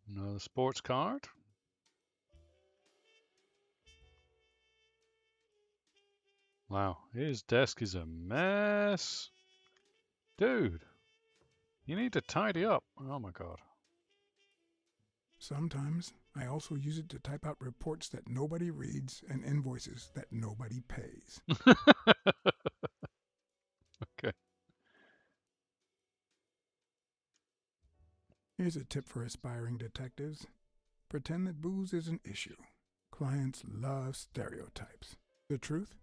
Another sports card. Wow, his desk is a mess. Dude, you need to tidy up. Oh my god. Sometimes I also use it to type out reports that nobody reads and invoices that nobody pays. Okay. Here's a tip for aspiring detectives. Pretend that booze is an issue. Clients love stereotypes. The truth?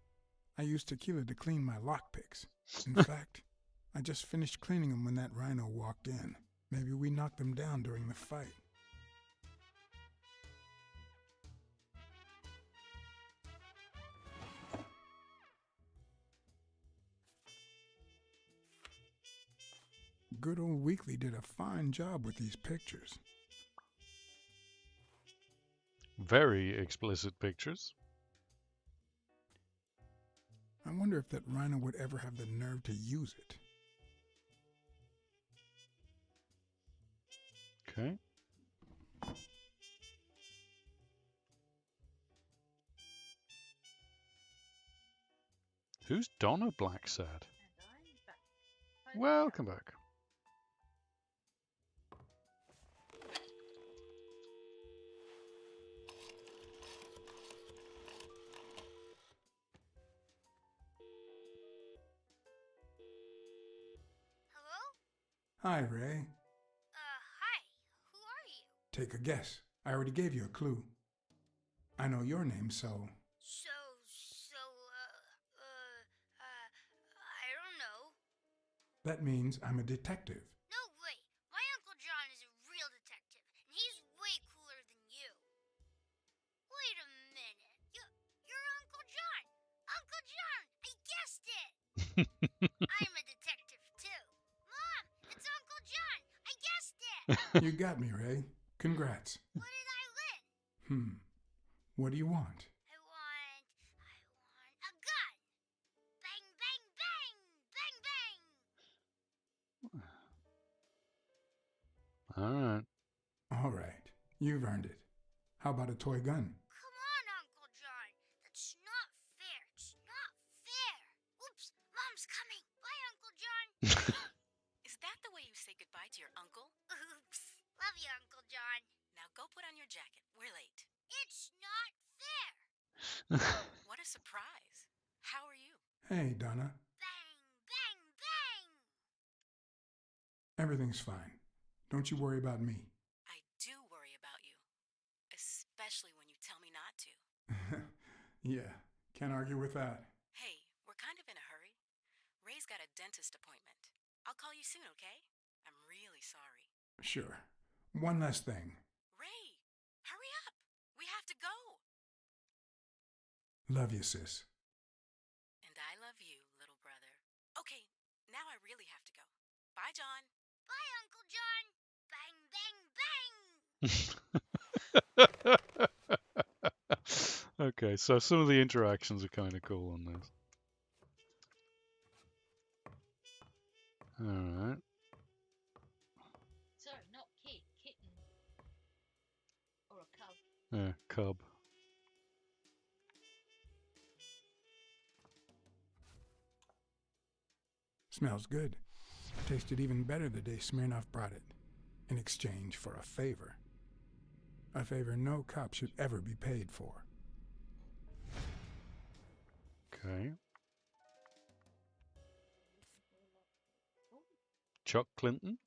I use tequila to clean my lockpicks. In fact, I just finished cleaning them when that rhino walked in. Maybe we knocked them down during the fight. Good old Weekly did a fine job with these pictures. Very explicit pictures. I wonder if that rhino would ever have the nerve to use it. Okay. Who's Donna Blacksad? Welcome back. Hello? Hi, Ray. Hi. Who are you? Take a guess. I already gave you a clue. I know your name, so... I don't know. That means I'm a detective. No way. My Uncle John is a real detective, and he's way cooler than you. Wait a minute. You're Uncle John. Uncle John, I guessed it. I'm a detective, too. Mom, it's Uncle John. I guessed it. You got me, Ray. Congrats. What did I win? What do you want? I want a gun. Bang, bang, bang. Bang, bang. All right. All right. You've earned it. How about a toy gun? Come on, Uncle John. That's not fair. It's not fair. Oops, Mom's coming. Bye, Uncle John. Is that the way you say goodbye to your uncle? Oops. Love you, Uncle John. Now go put on your jacket. We're late. It's not fair. What a surprise. How are you? Hey, Donna. Bang, bang, bang. Everything's fine. Don't you worry about me. I do worry about you. Especially when you tell me not to. Yeah, can't argue with that. Hey, we're kind of in a hurry. Ray's got a dentist appointment. I'll call you soon, okay? I'm really sorry. Sure. One last thing. Ray, hurry up. We have to go. Love you, sis. And I love you, little brother. Okay, now I really have to go. Bye, John. Bye, Uncle John. Bang, bang, bang. Okay, so some of the interactions are kind of cool on this. All right. Sorry, not kitten. Or a cub. Cub. Smells good. Tasted even better the day Smirnoff brought it, in exchange for a favor. A favor no cop should ever be paid for. Okay. Chuck Clinton.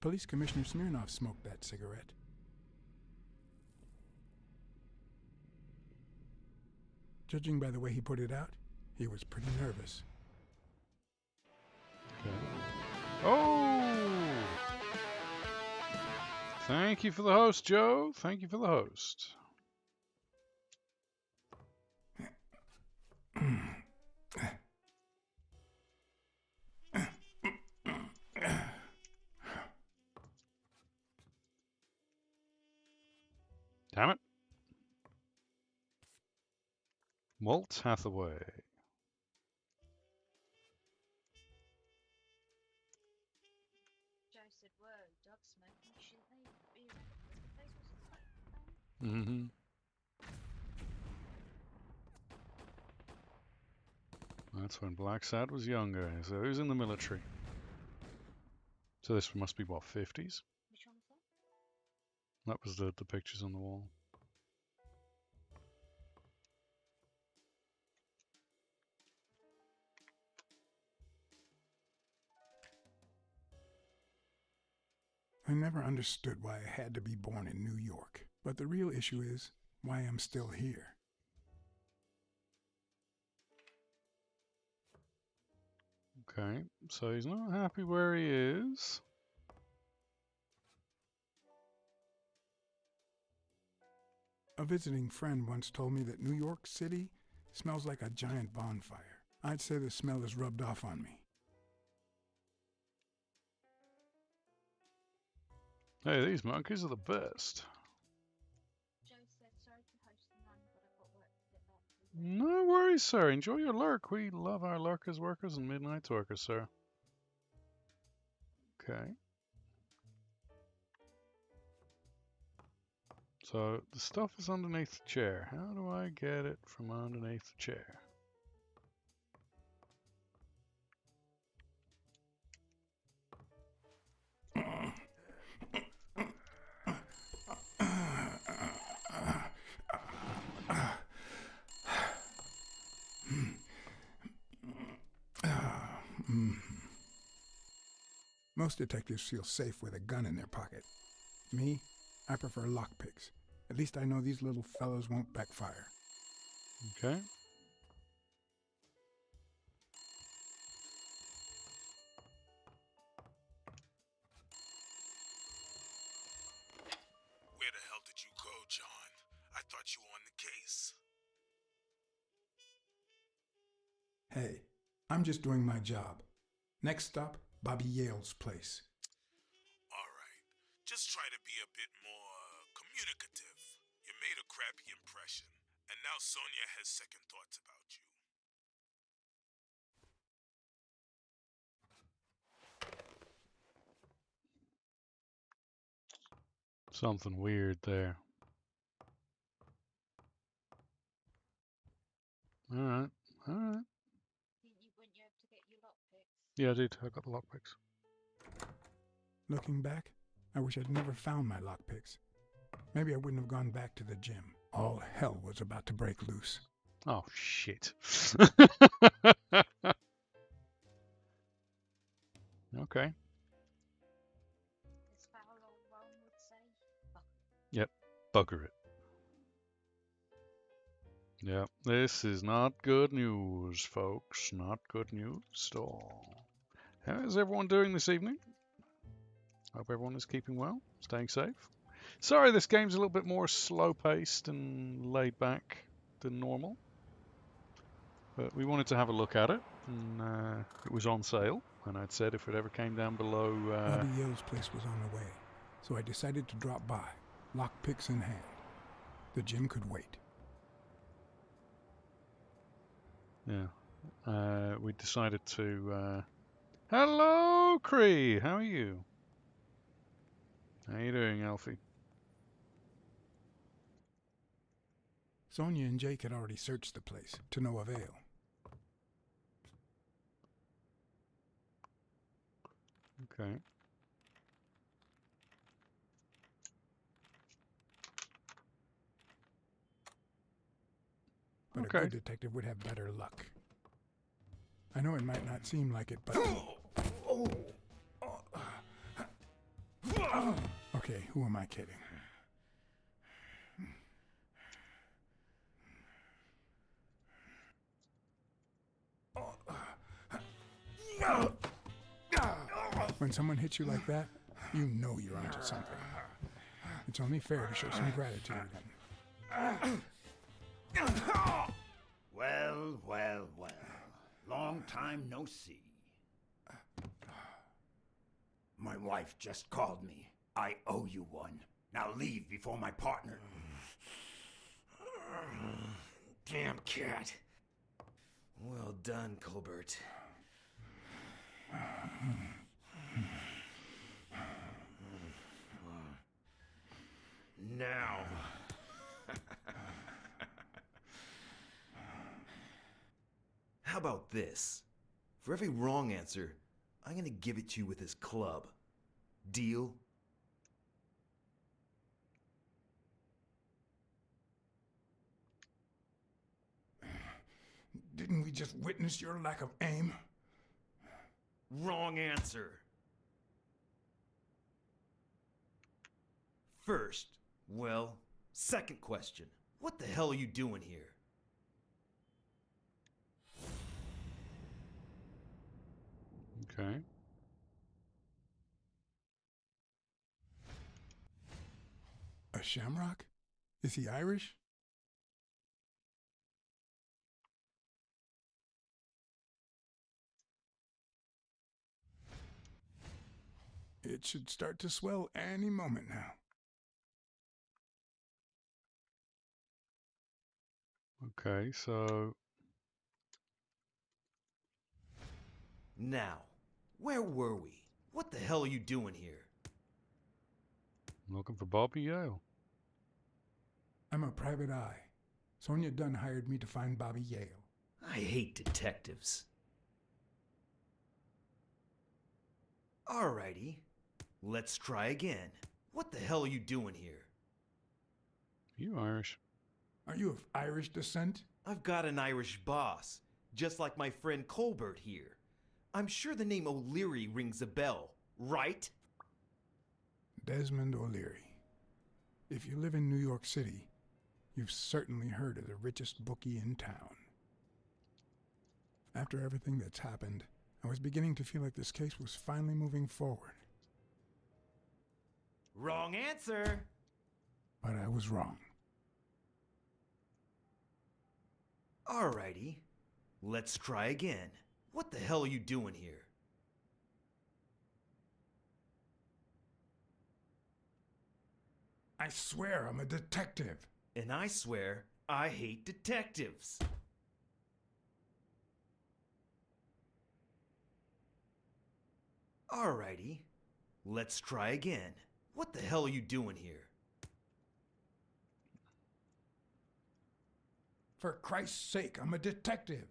Police Commissioner Smirnoff smoked that cigarette. Judging by the way he put it out, he was pretty nervous. Okay. Oh! Thank you for the host, Joe. Thank you for the host. Damn it. Walt Hathaway. Joe said, whoa, dog smoking, shouldn't they be around the place or something? Mm-hmm. That's when Blacksad was younger, so he was in the military. So this must be, what, 50s? Which one was that? That was the pictures on the wall. I never understood why I had to be born in New York, but the real issue is why I'm still here. Okay, so he's not happy where he is. A visiting friend once told me that New York City smells like a giant bonfire. I'd say the smell is rubbed off on me. Hey, these monkeys are the best. Joe said, sorry to host the man, but I've got work to get back to. No worries, sir. Enjoy your lurk. We love our lurkers, workers, and midnight workers, sir. Okay. So the stuff is underneath the chair. How do I get it from underneath the chair? Most detectives feel safe with a gun in their pocket. Me, I prefer lockpicks. At least I know these little fellows won't backfire. Okay. Where the hell did you go, John? I thought you were on the case. Hey, I'm just doing my job. Next stop, Bobby Yale's place. All right. Just try to be a bit more communicative. You made a crappy impression, and now Sonia has second thoughts about you. Something weird there. Alright, alright. Weren't you able to get your lockpicks? Yeah, I did. I got the lockpicks. Looking back, I wish I'd never found my lockpicks. Maybe I wouldn't have gone back to the gym. All hell was about to break loose. Oh, shit. Okay. As foul old Ron would say. Yep, bugger it. Yep, this is not good news, folks. Not good news at all. How is everyone doing this evening? Hope everyone is keeping well, staying safe. Sorry, this game's a little bit more slow-paced and laid back than normal. But we wanted to have a look at it, and it was on sale. And I'd said if it ever came down below... Bobby Yale's place was on the way, so I decided to drop by, lockpicks in hand. The gym could wait. Yeah. We decided to... Hello, Cree! How are you? How you doing, Alfie? Sonia and Jake had already searched the place, to no avail. Okay. But a good detective would have better luck. I know it might not seem like it, but... Okay, who am I kidding? When someone hits you like that, you know you're onto something. It's only fair to show some gratitude. Well, well, well. Long time no see. My wife just called me. I owe you one. Now leave before my partner... Damn cat. Well done, Colbert. Now. How about this? For every wrong answer, I'm gonna give it to you with this club. Deal? Didn't we just witness your lack of aim? Wrong answer. First, well, second question. What the hell are you doing here? Okay. A shamrock? Is he Irish? It should start to swell any moment now. Okay, so... Now, where were we? What the hell are you doing here? I'm looking for Bobby Yale. I'm a private eye. Sonia Dunn hired me to find Bobby Yale. I hate detectives. Alrighty, let's try again. What the hell are you doing here? You Irish? Are you of Irish descent? I've got an Irish boss, just like my friend Colbert here. I'm sure the name O'Leary rings a bell, right? Desmond O'Leary. If you live in New York City, you've certainly heard of the richest bookie in town. After everything that's happened, I was beginning to feel like this case was finally moving forward. Wrong answer! But I was wrong. Alrighty, let's try again. What the hell are you doing here? I swear I'm a detective. And I swear I hate detectives. Alrighty, let's try again. What the hell are you doing here? For Christ's sake, I'm a detective.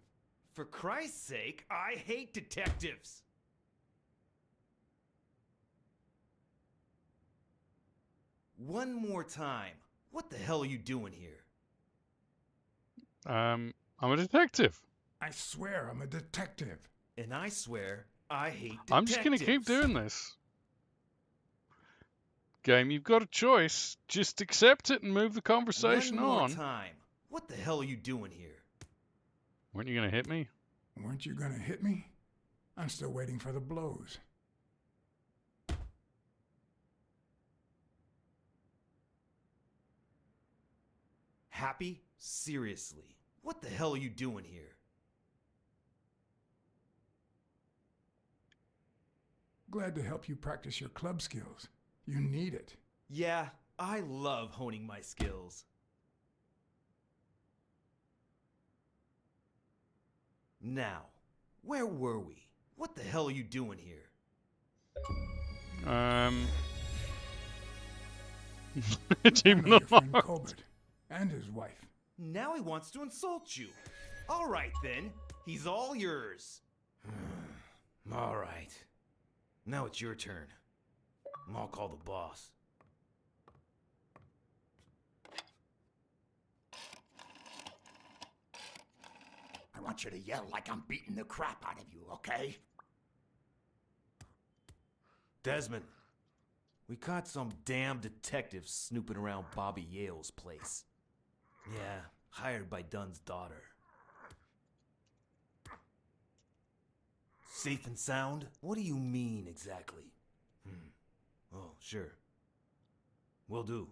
For Christ's sake, I hate detectives. One more time. What the hell are you doing here? I'm a detective. I swear I'm a detective. And I swear I hate detectives. I'm just going to keep doing this. Game, you've got a choice. Just accept it and move the conversation One more on. time. What the hell are you doing here? Weren't you going to hit me? Weren't you going to hit me? I'm still waiting for the blows. Happy? Seriously. What the hell are you doing here? Glad to help you practice your club skills. You need it. Yeah, I love honing my skills. Now, where were we? What the hell are you doing here? I know your friend Colbert and his wife. Now he wants to insult you. All right, then. He's all yours. All right. Now it's your turn. I'll call the boss. I want you to yell like I'm beating the crap out of you, okay? Desmond, we caught some damn detective snooping around Bobby Yale's place. Yeah, hired by Dunn's daughter. Safe and sound? What do you mean exactly? Oh, sure. Will do.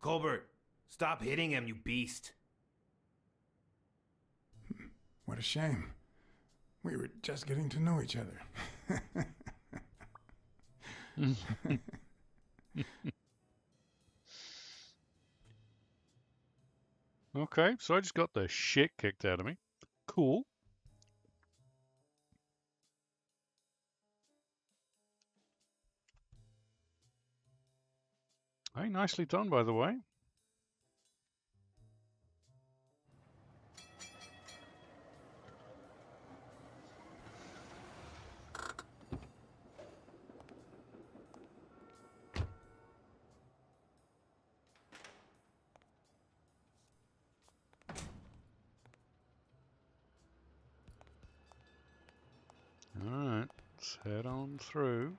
Colbert, stop hitting him, you beast. What a shame. We were just getting to know each other. Okay, so I just got the shit kicked out of me. Cool. Hey, nicely done, by the way. Alright, let's head on through.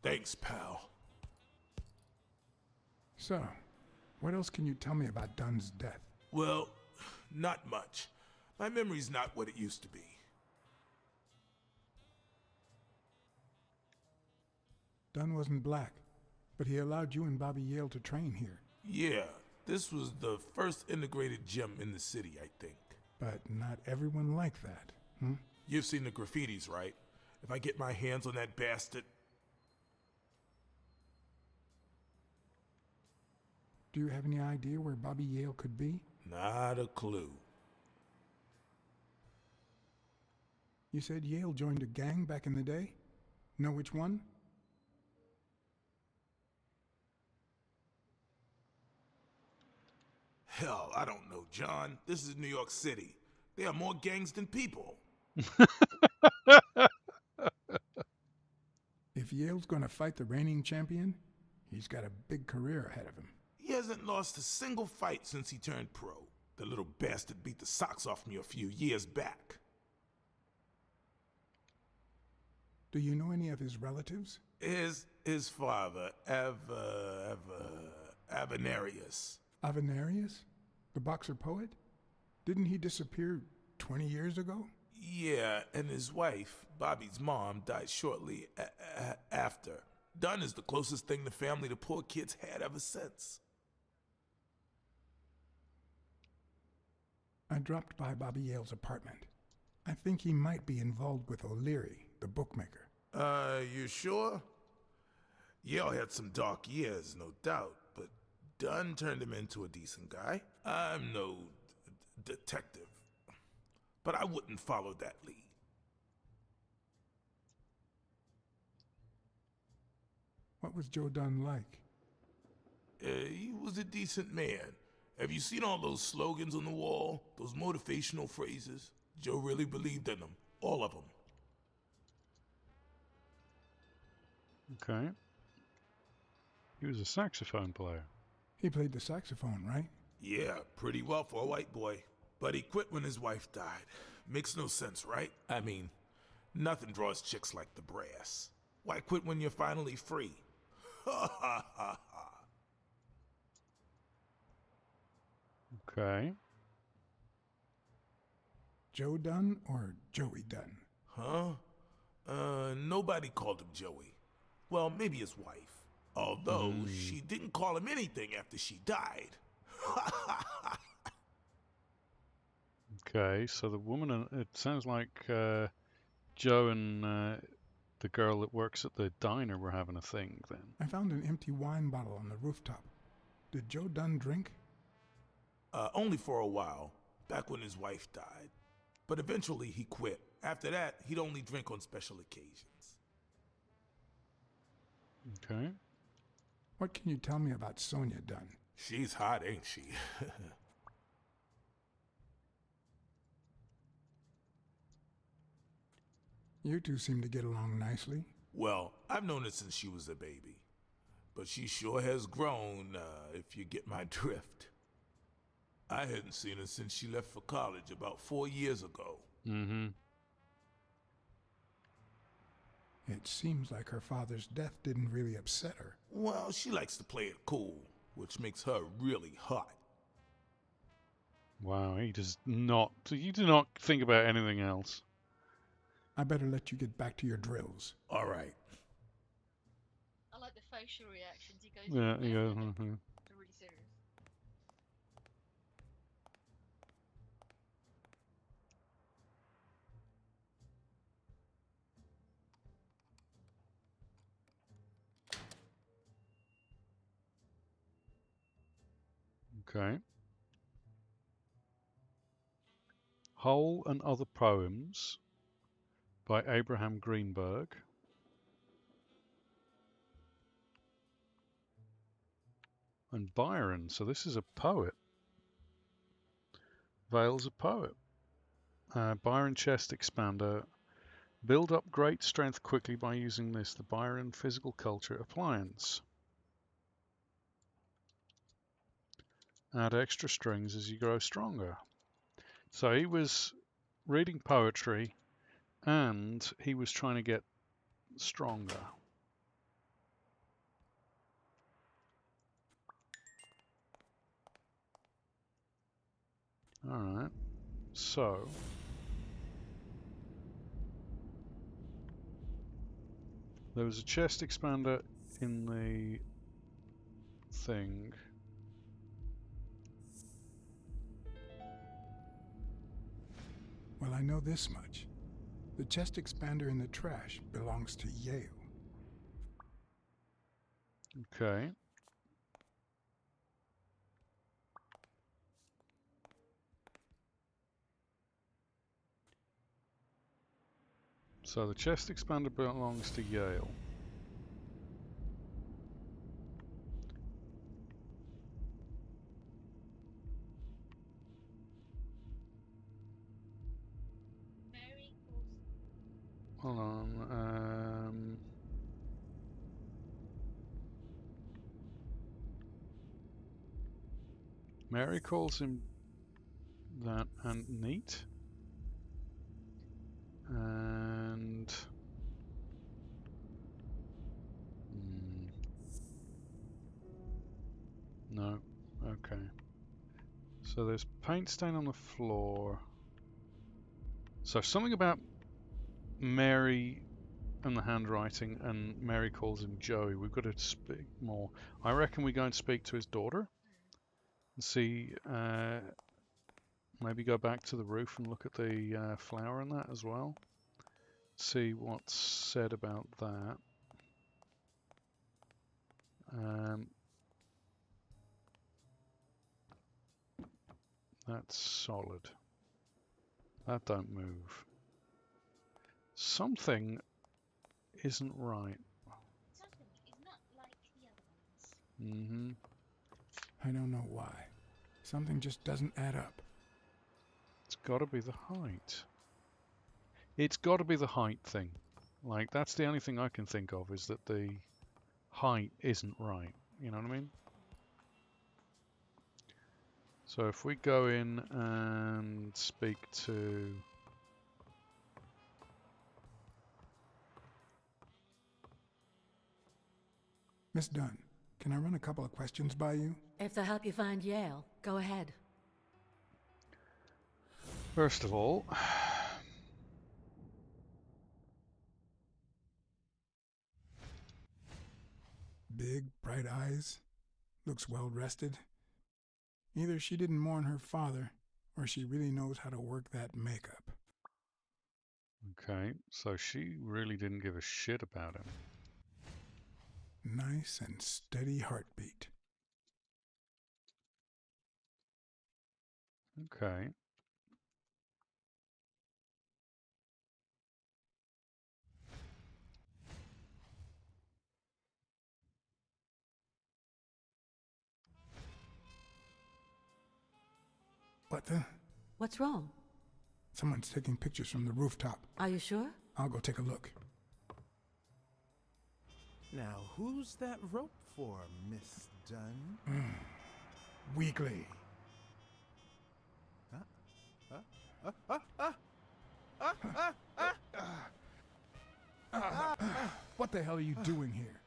Thanks, pal. So, what else can you tell me about Dunn's death? Well, not much. My memory's not what it used to be. Dunn wasn't black, but he allowed you and Bobby Yale to train here. Yeah, this was the first integrated gym in the city, I think. But not everyone liked that, hmm? You've seen the graffitis, right? If I get my hands on that bastard... Do you have any idea where Bobby Yale could be? Not a clue. You said Yale joined a gang back in the day? Know which one? Hell, I don't know, John. This is New York City. There are more gangs than people. If Yale's gonna fight the reigning champion, he's got a big career ahead of him. He hasn't lost a single fight since he turned pro. The little bastard beat the socks off me a few years back. Do you know any of his relatives? His father, Avenarius. Avenarius? The boxer poet? Didn't he disappear 20 years ago? Yeah, and his wife, Bobby's mom, died shortly after. Dunn is the closest thing the family the poor kids had ever since. I dropped by Bobby Yale's apartment. I think he might be involved with O'Leary, the bookmaker. You sure? Yale had some dark years, no doubt, but Dunn turned him into a decent guy. I'm no detective, but I wouldn't follow that lead. What was Joe Dunn like? He was a decent man. Have you seen all those slogans on the wall? Those motivational phrases? Joe really believed in them. All of them. Okay. He was a saxophone player. He played the saxophone, right? Yeah, pretty well for a white boy. But he quit when his wife died. Makes no sense, right? I mean, nothing draws chicks like the brass. Why quit when you're finally free? Ha ha ha ha. Okay. Joe Dunn or Joey Dunn? Huh? Nobody called him Joey. Well, maybe his wife. Although she didn't call him anything after she died. Okay, so the woman, it sounds like Joe and the girl that works at the diner were having a thing then. I found an empty wine bottle on the rooftop. Did Joe Dunn drink? Only for a while, back when his wife died. But eventually he quit. After that, he'd only drink on special occasions. Okay. What can you tell me about Sonia Dunn? She's hot, ain't she? You two seem to get along nicely. Well, I've known her since she was a baby. But she sure has grown, if you get my drift. I hadn't seen her since she left for college about 4 years ago. Mm-hmm. It seems like her father's death didn't really upset her. Well, she likes to play it cool, which makes her really hot. Wow, he does not. You do not think about anything else. I better let you get back to your drills. All right. I like the facial reactions. He goes. Yeah, yeah. They're really serious. Okay. Whole and Other Poems by Abraham Greenberg. And Byron, so this is a poet. Vale's a poet. Byron chest expander. Build up great strength quickly by using this, the Byron physical culture appliance. Add extra strings as you grow stronger. So he was reading poetry and he was trying to get stronger. All right. So there was a chest expander in the thing. Well, I know this much. The chest expander in the trash belongs to Yale. Okay. So the chest expander belongs to Yale. Hold on. Mary calls him that and neat. And no. Okay. So there's paint stain on the floor. So something about Mary and the handwriting, and Mary calls him Joey. We've got to speak more. I reckon we go and speak to his daughter and see. Maybe go back to the roof and look at the flower and that as well. See what's said about that. That's solid. That don't move. Something isn't right. Something is not like the other ones. Mm-hmm. I don't know why. Something just doesn't add up. It's got to be the height. It's got to be the height thing. Like, that's the only thing I can think of, is that the height isn't right. You know what I mean? So if we go in and speak to... Miss Dunn, can I run a couple of questions by you? If they'll help you find Yale, go ahead. First of all... Big, bright eyes. Looks well rested. Either she didn't mourn her father, or she really knows how to work that makeup. Okay, so she really didn't give a shit about him. Nice and steady heartbeat. Okay. What the? What's wrong? Someone's taking pictures from the rooftop. Are you sure? I'll go take a look. Now, who's that rope for, Miss Dunn? Weekly. What the hell are you doing here?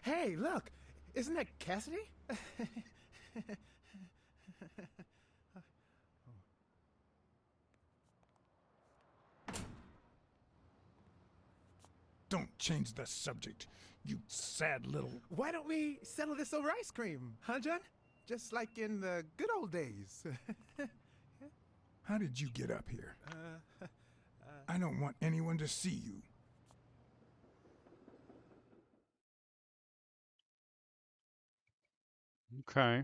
Hey, look! Isn't that Cassidy? Don't change the subject, you sad little... Why don't we settle this over ice cream, huh, John? Just like in the good old days. How did you get up here? I don't want anyone to see you. Okay.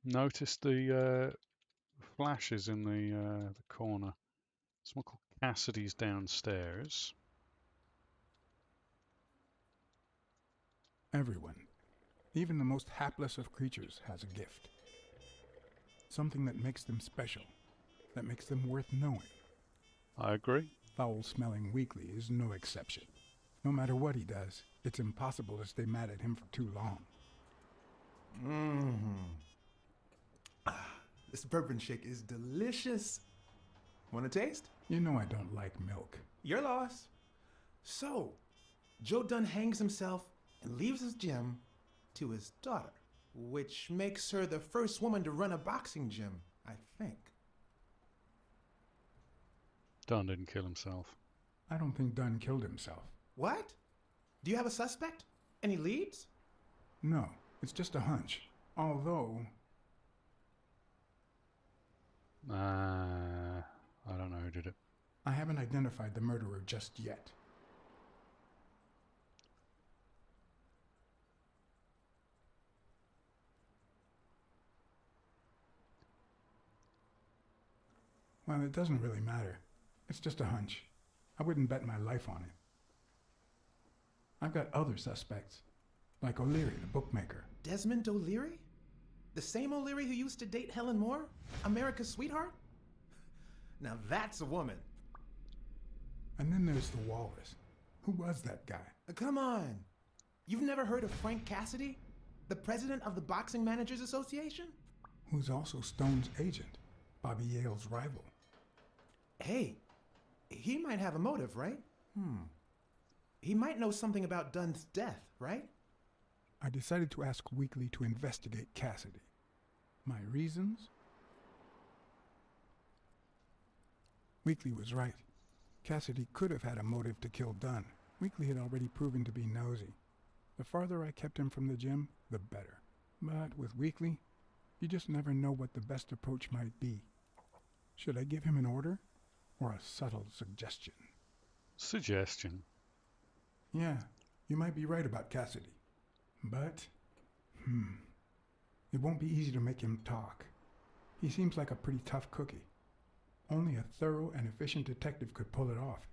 Notice the flashes in the corner. Someone called Cassidy's downstairs. Everyone, even the most hapless of creatures, has a gift. Something that makes them special, that makes them worth knowing. I agree. Foul-smelling Weekly is no exception. No matter what he does, it's impossible to stay mad at him for too long. This bourbon shake is delicious. Want a taste? You know I don't like milk. Your loss. So, Joe Dunn hangs himself and leaves his gym to his daughter, which makes her the first woman to run a boxing gym, I think. Dunn didn't kill himself. I don't think Dunn killed himself. What? Do you have a suspect? Any leads? No, it's just a hunch. Although... I don't know who did it. I haven't identified the murderer just yet. Well, it doesn't really matter. It's just a hunch. I wouldn't bet my life on it. I've got other suspects, like O'Leary, the bookmaker. Desmond O'Leary? The same O'Leary who used to date Helen Moore? America's sweetheart? Now that's a woman. And then there's the Walrus. Who was that guy? Come on. You've never heard of Frank Cassidy? The president of the Boxing Managers Association? Who's also Stone's agent, Bobby Yale's rival. Hey, he might have a motive, right? He might know something about Dunn's death, right? I decided to ask Weekly to investigate Cassidy. My reasons? Weekly was right. Cassidy could have had a motive to kill Dunn. Weekly had already proven to be nosy. The farther I kept him from the gym, the better. But with Weekly, you just never know what the best approach might be. Should I give him an order or a subtle suggestion? Suggestion. Yeah, you might be right about Cassidy. But, it won't be easy to make him talk. He seems like a pretty tough cookie. Only a thorough and efficient detective could pull it off.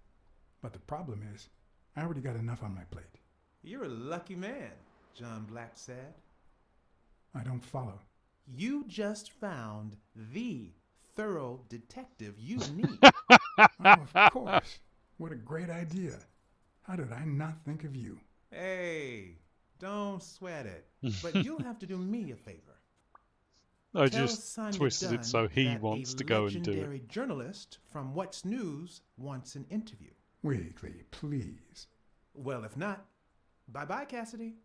But the problem is, I already got enough on my plate. You're a lucky man, John Blacksad. I don't follow. You just found the thorough detective you need. Oh, of course. What a great idea. How did I not think of you? Hey, don't sweat it. But you'll have to do me a favor. I Tell just Sonia twisted Dunn it so he that wants a to go and do it. legendary journalist from What's News wants an interview. Weekly, please. Well, if not, bye-bye, Cassidy.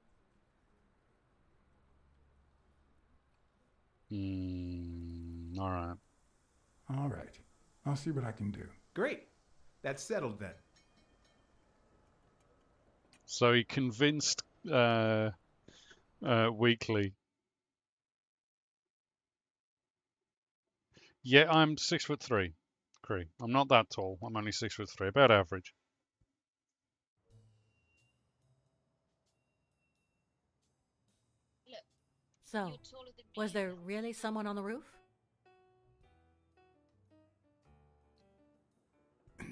All right. All right. I'll see what I can do. Great. That's settled then. So he convinced Weekly. Yeah, I'm 6'3", Cree. I'm not that tall. I'm only 6'3", about average. Look, So, you're taller than me. was there really someone on the roof?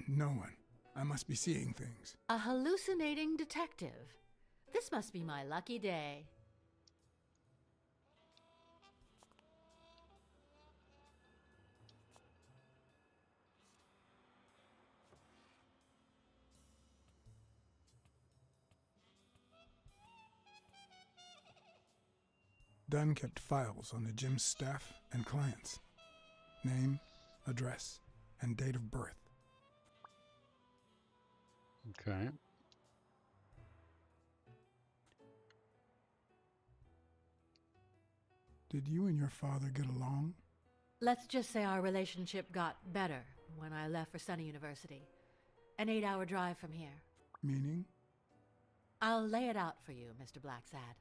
No one. I must be seeing things. A hallucinating detective. This must be my lucky day. Dunn kept files on the gym's staff and clients. Name, address, and date of birth. Okay. Did you and your father get along? Let's just say our relationship got better when I left for Sunny University. An 8-hour drive from here. Meaning? I'll lay it out for you, Mr. Blacksad.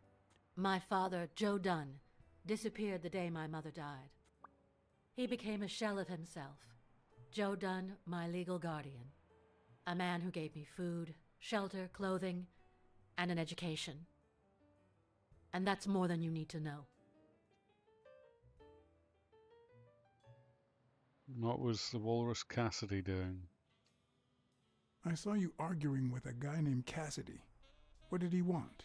My father, Joe Dunn, disappeared the day my mother died. He became a shell of himself. Joe Dunn, my legal guardian. A man who gave me food, shelter, clothing, and an education. And that's more than you need to know. What was the Walrus Cassidy doing? I saw you arguing with a guy named Cassidy. What did he want?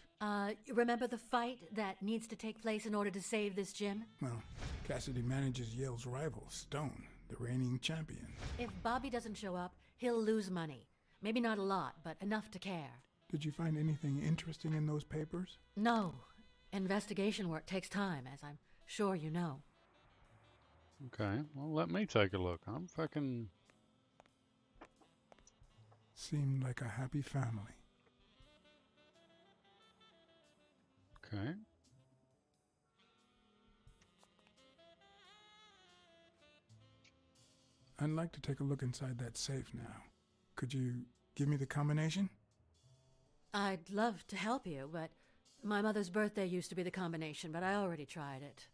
Remember the fight that needs to take place in order to save this gym? Well, Cassidy manages Yale's rival, Stone, the reigning champion. If Bobby doesn't show up, he'll lose money. Maybe not a lot, but enough to care. Did you find anything interesting in those papers? No. Investigation work takes time, as I'm sure you know. Okay, well, let me take a look. I'm fucking... Seemed like a happy family. Okay. I'd like to take a look inside that safe now. Could you give me the combination? I'd love to help you, but my mother's birthday used to be the combination, but I already tried it.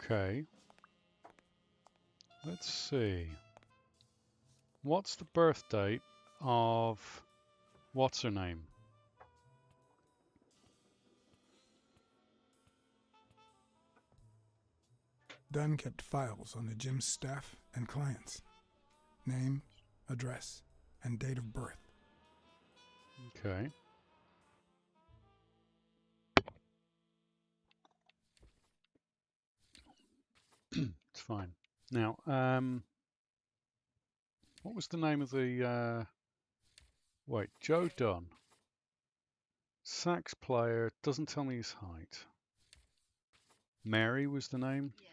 Okay. Let's see. What's the birth date of... What's her name? Dunn kept files on the gym's staff and clients. Name, address, and date of birth. Okay. It's fine. Now, what was the name of the... Wait, Joe Dunn. Sax player, doesn't tell me his height. Mary was the name? Yeah.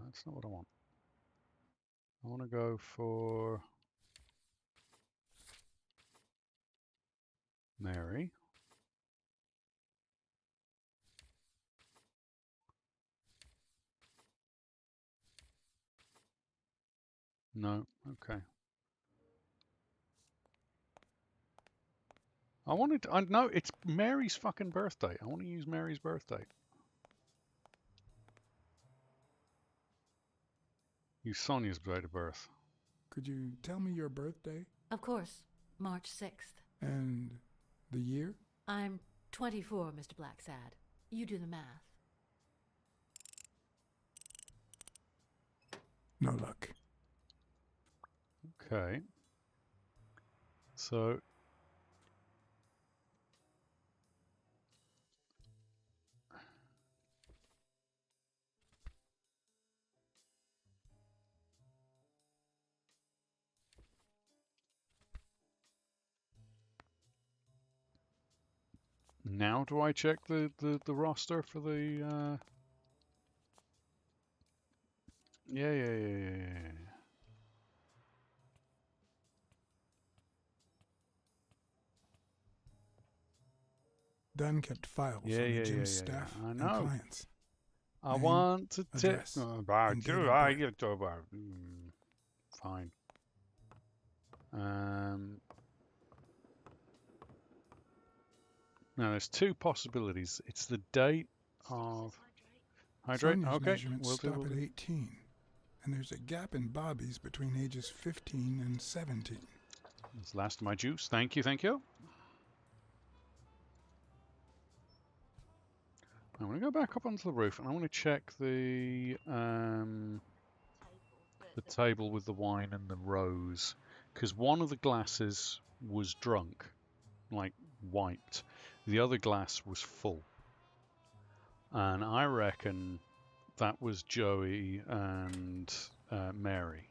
That's not what I want. I want to go for Mary. No, okay. I know it's Mary's fucking birthday. I want to use Mary's birthday. Use Sonia's date of birth. Could you tell me your birthday? Of course, March 6th. And the year? I'm 24, Mr. Blacksad. You do the math. No luck. Okay. So... Now do I check the roster for the... Yeah. Dunn kept files on the gym's staff I and know. clients. I Name, want to check... address, and date of birth. Fine. Now there's two possibilities. It's the date of... Hydrate? Sonia's Okay. measurements We'll stop do. at 18, and there's a gap in Bobby's between ages 15 and 17. That's the last of my juice. Thank you, thank you. I'm going to go back up onto the roof and I want to check the table with the wine and the rose, because one of the glasses was drunk, like wiped. The other glass was full, and I reckon that was Joey and Mary.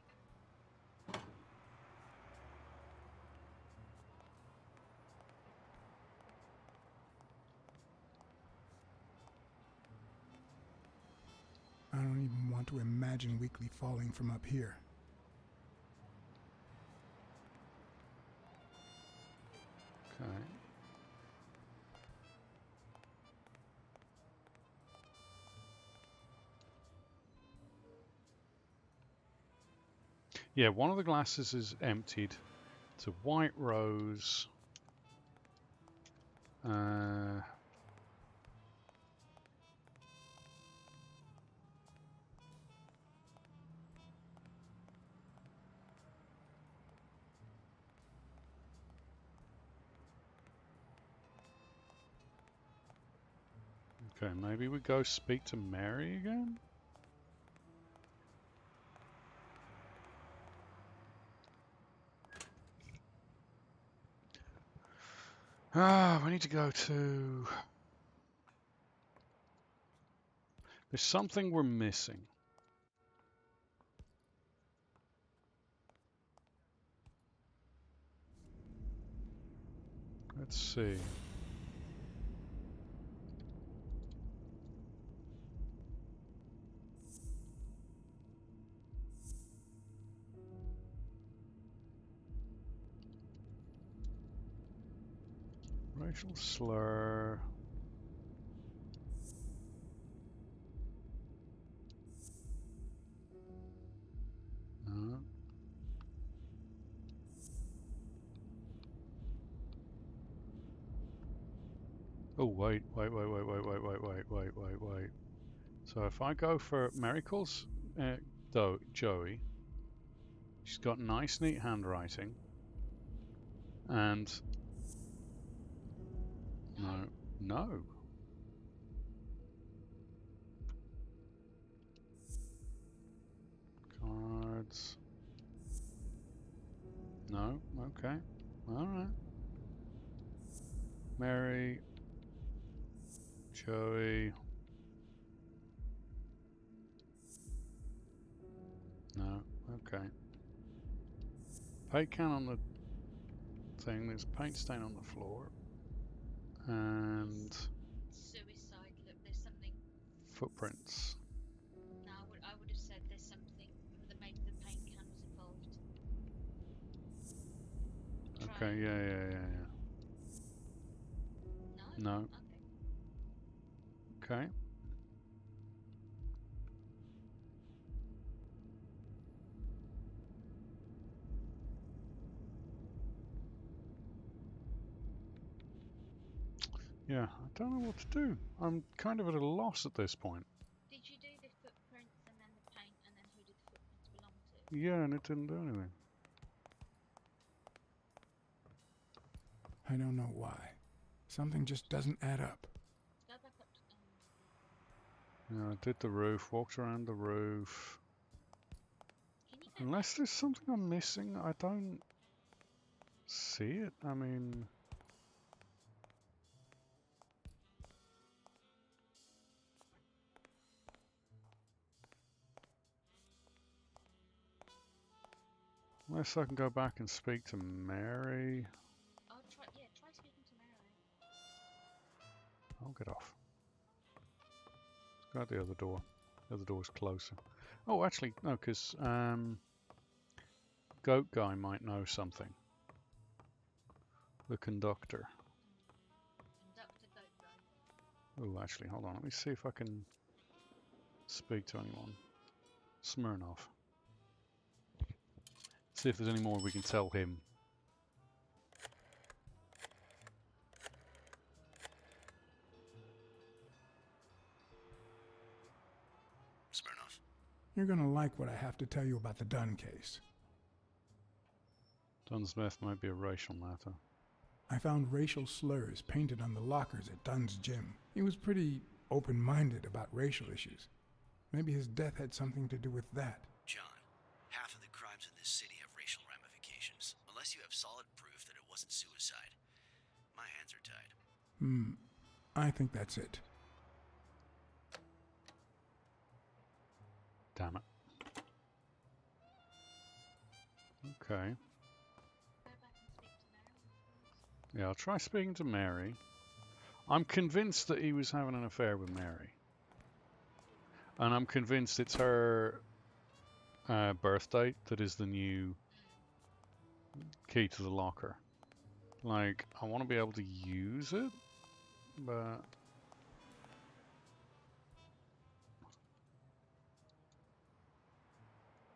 I don't even want to imagine Weekly falling from up here. Okay. Yeah, one of the glasses is emptied. It's a white rose. Okay, maybe we go speak to Mary again? We need to go to... There's something we're missing. Let's see. Racial slur. No. Oh, wait. So if I go for Miracle's Joey, she's got nice, neat handwriting. And... No. Cards. No. Okay. Alright. Mary. Joey. No. Okay. Paint can on the thing. There's paint stain on the floor. And... Suicide, look, there's something. Footprints. No, I would have said there's something that maybe the paint can was involved. Okay, yeah. No. Okay. Yeah, I don't know what to do. I'm kind of at a loss at this point. Did you do the footprints and then the paint and then who did the footprints belong to? Yeah, and it didn't do anything. I don't know why. Something just doesn't add up. Go back up to... Yeah, I did the roof, walked around the roof. Unless there's something I'm missing, I don't see it. I mean... Unless I can go back and speak to Mary. Oh, try speaking to Mary. I'll get off. Let's go out the other door. The other door's closer. Oh, actually, no, because Goat Guy might know something. The conductor. Conductor Goat Guy. Oh, actually, hold on. Let me see if I can speak to anyone. Smirnoff. See if there's any more we can tell him. Smirnoff. You're gonna like what I have to tell you about the Dunn case. Dunsmith might be a racial matter. I found racial slurs painted on the lockers at Dunn's gym. He was pretty open-minded about racial issues. Maybe his death had something to do with that. John, half of the crimes in this city have racial ramifications, unless you have solid proof that it wasn't suicide. My hands are tied. I think that's it. Damn it. Okay. Go back and speak to Mary, please. Yeah, I'll try speaking to Mary. I'm convinced that he was having an affair with Mary. And I'm convinced it's her birth date that is the new key to the locker. Like, I want to be able to use it, but...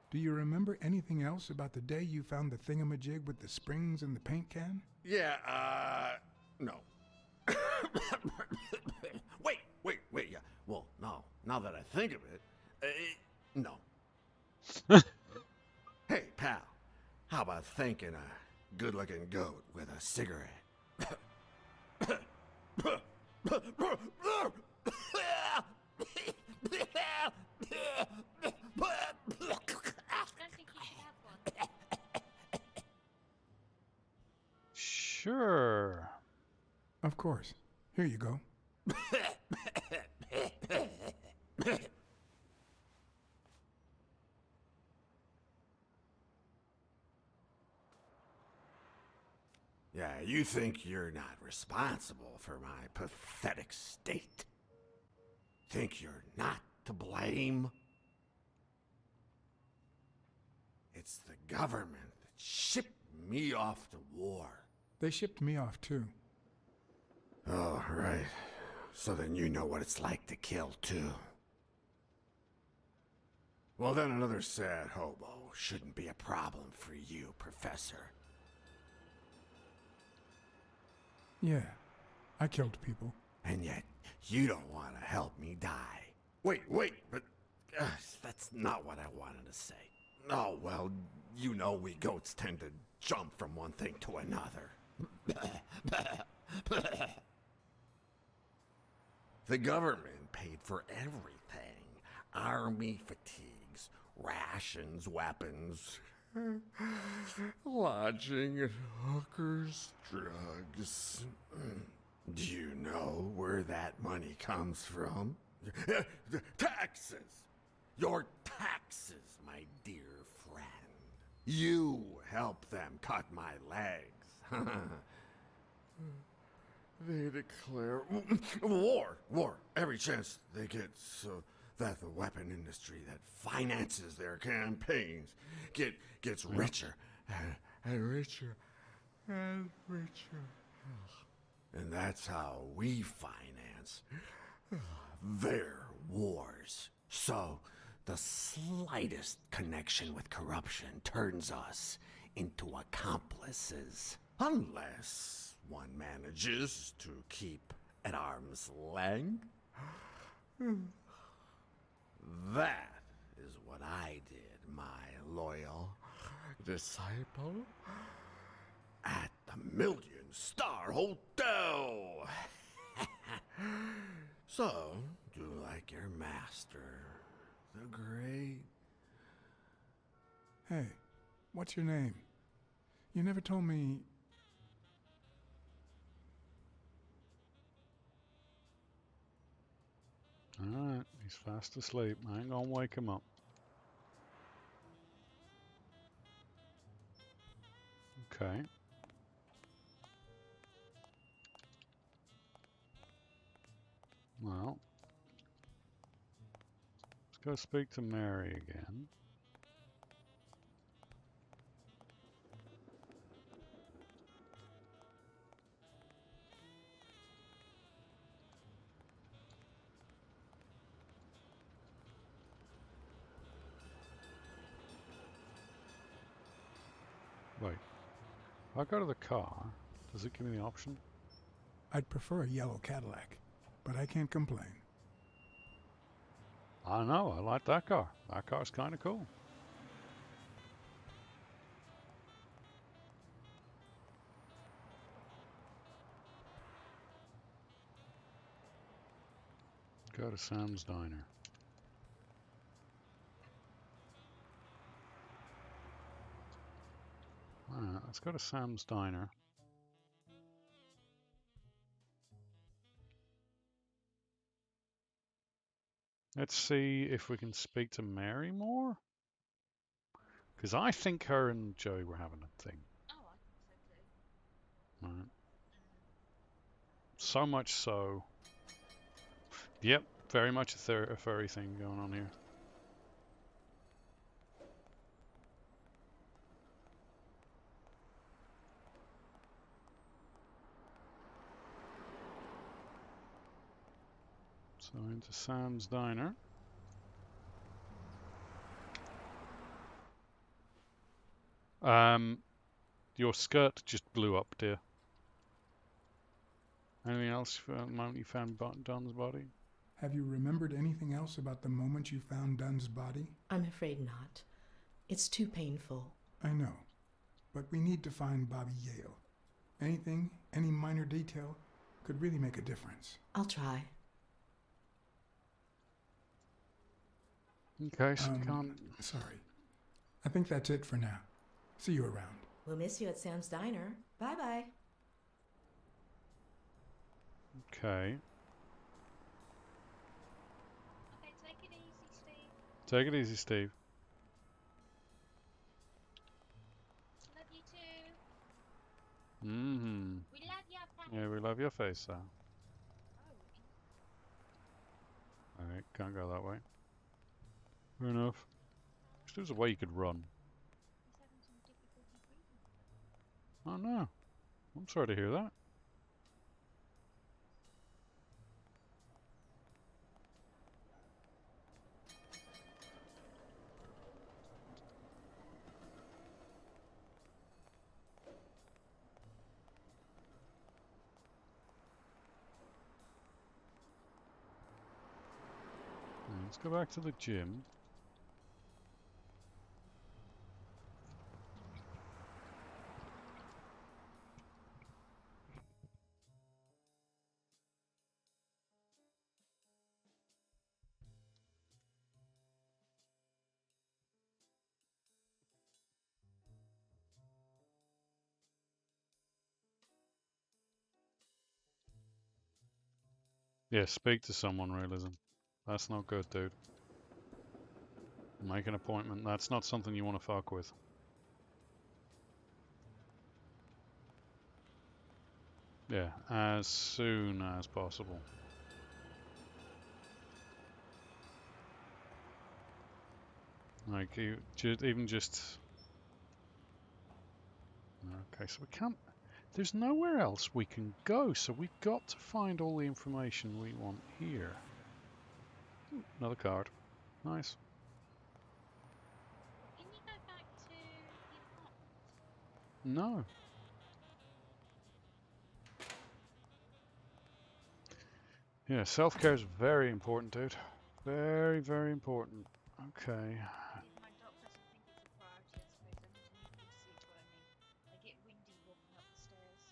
Do you remember anything else about the day you found the thingamajig with the springs and the paint can? Yeah, no. Wait, yeah. Well, no. Now that I think of it, no. Hey, pal, how about thanking a good-looking goat with a cigarette? I don't think you should have one. Sure. Of course. Here you go. Yeah, you think you're not responsible for my pathetic state? Think you're not to blame? It's the government that shipped me off to war. They shipped me off, too. Oh, right. So then you know what it's like to kill, too. Well, then another sad hobo shouldn't be a problem for you, Professor. Yeah, I killed people. And yet, you don't want to help me die. Wait, but that's not what I wanted to say. Oh, well, you know we goats tend to jump from one thing to another. The government paid for everything. Army fatigues, rations, weapons, lodging at hookers, drugs. Do you know where that money comes from? Taxes! Your taxes, my dear friend. You help them cut my legs. They declare war every chance they get so that the weapon industry that finances their campaigns gets richer and richer and richer. And that's how we finance their wars. So the slightest connection with corruption turns us into accomplices. Unless one manages to keep at arm's length. That is what I did, my loyal disciple, at the Million-Star Hotel. So, do like your master, the great... Hey, what's your name? You never told me... Alright, he's fast asleep. I ain't gonna wake him up. Okay. Well, let's go speak to Mary again. Wait, if I go to the car, does it give me the option? I'd prefer a yellow Cadillac, but I can't complain. I know, I like that car. That car's kind of cool. Go to Sam's Diner. Alright, let's go to Sam's Diner. Let's see if we can speak to Mary more. Because I think her and Joey were having a thing. Oh, I think so too. Right. So much so. Yep, very much a furry thing going on here. So into Sam's Diner. Your skirt just blew up, dear. Anything else for the moment you found Don's body? Have you remembered anything else about the moment you found Dunn's body? I'm afraid not. It's too painful. I know, but we need to find Bobby Yale. Anything, any minor detail, could really make a difference. I'll try. Okay, so we can't... Sorry. I think that's it for now. See you around. We'll miss you at Sam's Diner. Bye-bye. Okay. Okay, take it easy, Steve. Take it easy, Steve. Love you too. Mm-hmm. We love your face. Yeah, we love your face, though. Oh, Alright, can't go that way. Fair enough. There's a way you could run. he's having some difficulty breathing. Oh no. I'm sorry to hear that. Let's go back to the gym. Yeah, speak to someone, Realism. That's not good, dude. Make an appointment. That's not something you want to fuck with. Yeah, as soon as possible. Like, even just... Okay, so we can't... There's nowhere else we can go, so we've got to find all the information we want here. Ooh, another card. Nice. Can you go back to the apartment? No. Yeah, self-care is very important, dude. Very, very important. Okay. My doc doesn't think it's a priority, I suppose. I need to move this seat for me. I get windy walking up the stairs.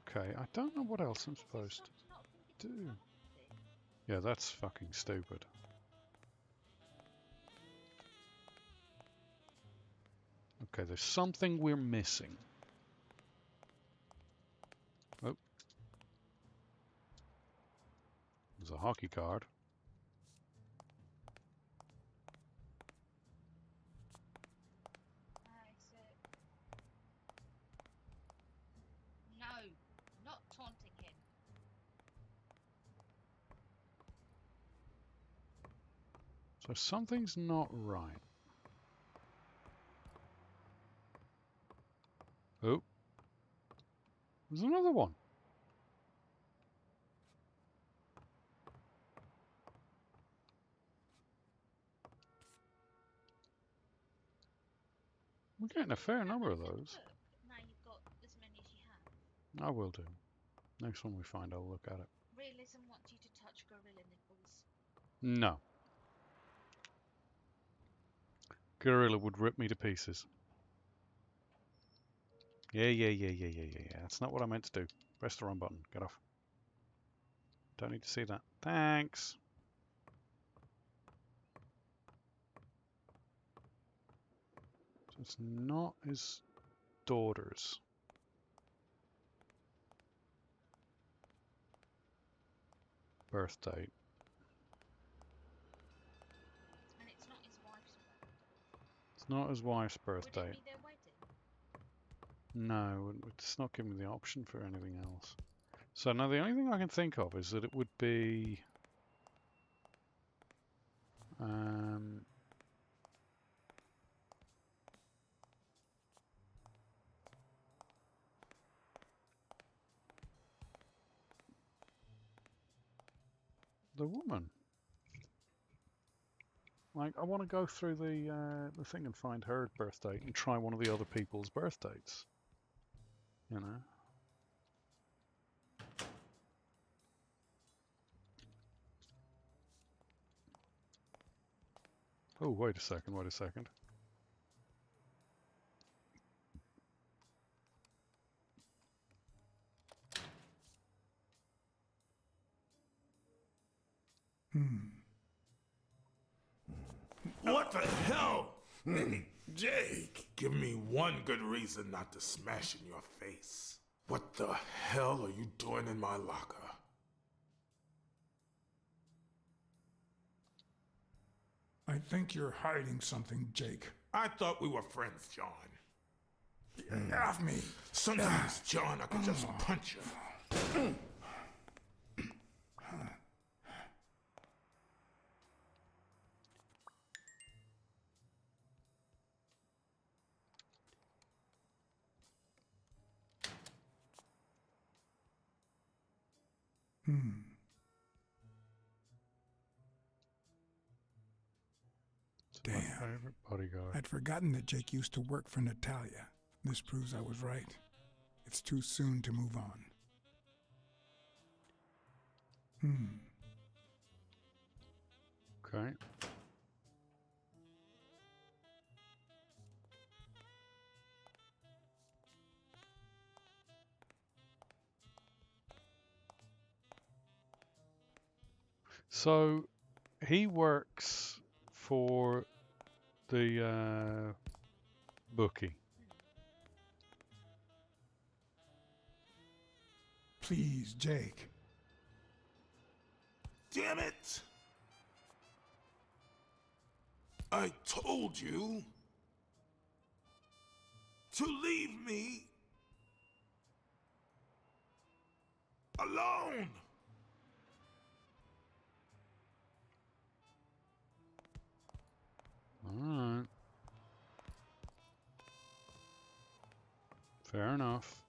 Okay, I don't know what else I'm supposed to do. Yeah, that's fucking stupid. Okay, there's something we're missing. Oh. There's a hockey card. No, not taunting him. So something's not right. Oh. There's another one. We're getting a fair number of those. Now you've got as many as you I will do. Next one we find, I'll look at it. Realism wants you to touch gorilla nipples. No. Gorilla would rip me to pieces. Yeah. That's not what I meant to do. Press the wrong button. Get off. Don't need to see that. Thanks. So it's not his daughter's. Birth date. And it's not his wife's birthday. It's not his wife's birth Would it date. be their wedding? No, it's not giving me the option for anything else. So now the only thing I can think of is that it would be the woman. Like, I want to go through the thing and find her birth date and try one of the other people's birth dates. You know. Oh, wait a second. What the hell? Hey, Jake, give me one good reason not to smash in your face. What the hell are you doing in my locker? I think you're hiding something, Jake. I thought we were friends, John. Get off me. Sometimes, John, I could just punch you. My Damn. favorite bodyguard. I'd forgotten that Jake used to work for Natalia. This proves I was right. It's too soon to move on. Okay. So he works for the bookie. Please, Jake. Damn it! I told you to leave me alone! Alright. Fair enough.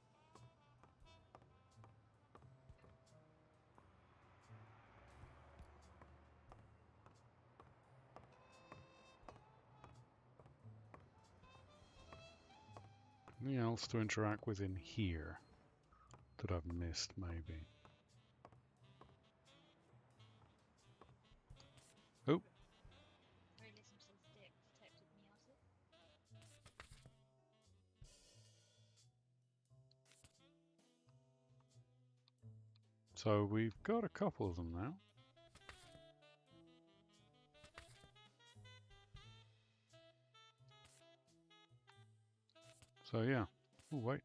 Anything else to interact with in here that I've missed, maybe? Oh. Realism says Detective Meowsy. So we've got a couple of them now. So yeah. Oh, wait.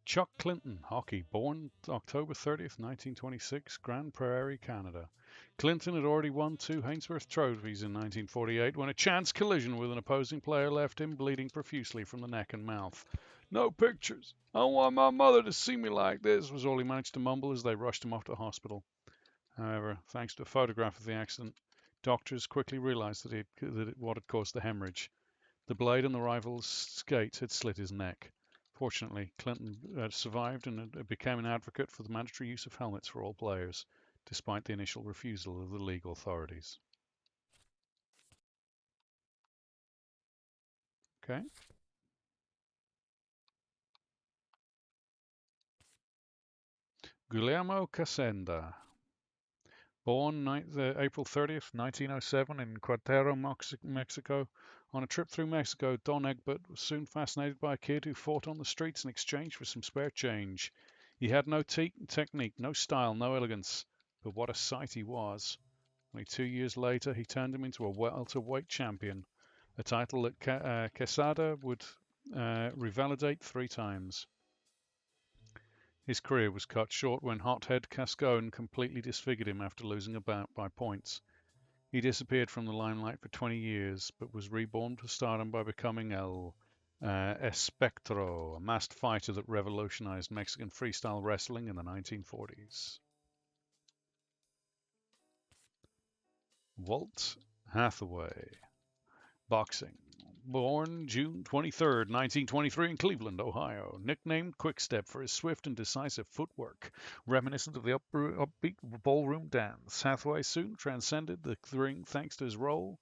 Chuck Clinton, hockey, born October 30th, 1926, Grand Prairie, Canada. Clinton had already won 2 Hainsworth trophies in 1948 when a chance collision with an opposing player left him bleeding profusely from the neck and mouth. "No pictures. I don't want my mother to see me like this," was all he managed to mumble as they rushed him off to hospital. However, thanks to a photograph of the accident, doctors quickly realized what had caused the hemorrhage. The blade in the rival's skate had slit his neck. Fortunately, Clinton survived and became an advocate for the mandatory use of helmets for all players, despite the initial refusal of the league authorities. Okay. Guillermo Casenda. Born April 30th, 1907 in Querétaro, Mexico. On a trip through Mexico, Don Egbert was soon fascinated by a kid who fought on the streets in exchange for some spare change. He had no technique, no style, no elegance, but what a sight he was. Only 2 years later, he turned him into a welterweight champion, a title that Quesada would revalidate 3 times. His career was cut short when hothead Cascone completely disfigured him after losing a bout by points. He disappeared from the limelight for 20 years, but was reborn to stardom by becoming El Espectro, a masked fighter that revolutionized Mexican freestyle wrestling in the 1940s. Walt Hathaway. Boxing. Born June 23, 1923 in Cleveland, Ohio. Nicknamed Quickstep for his swift and decisive footwork, reminiscent of the upbeat ballroom dance. Hathaway soon transcended the ring thanks to his role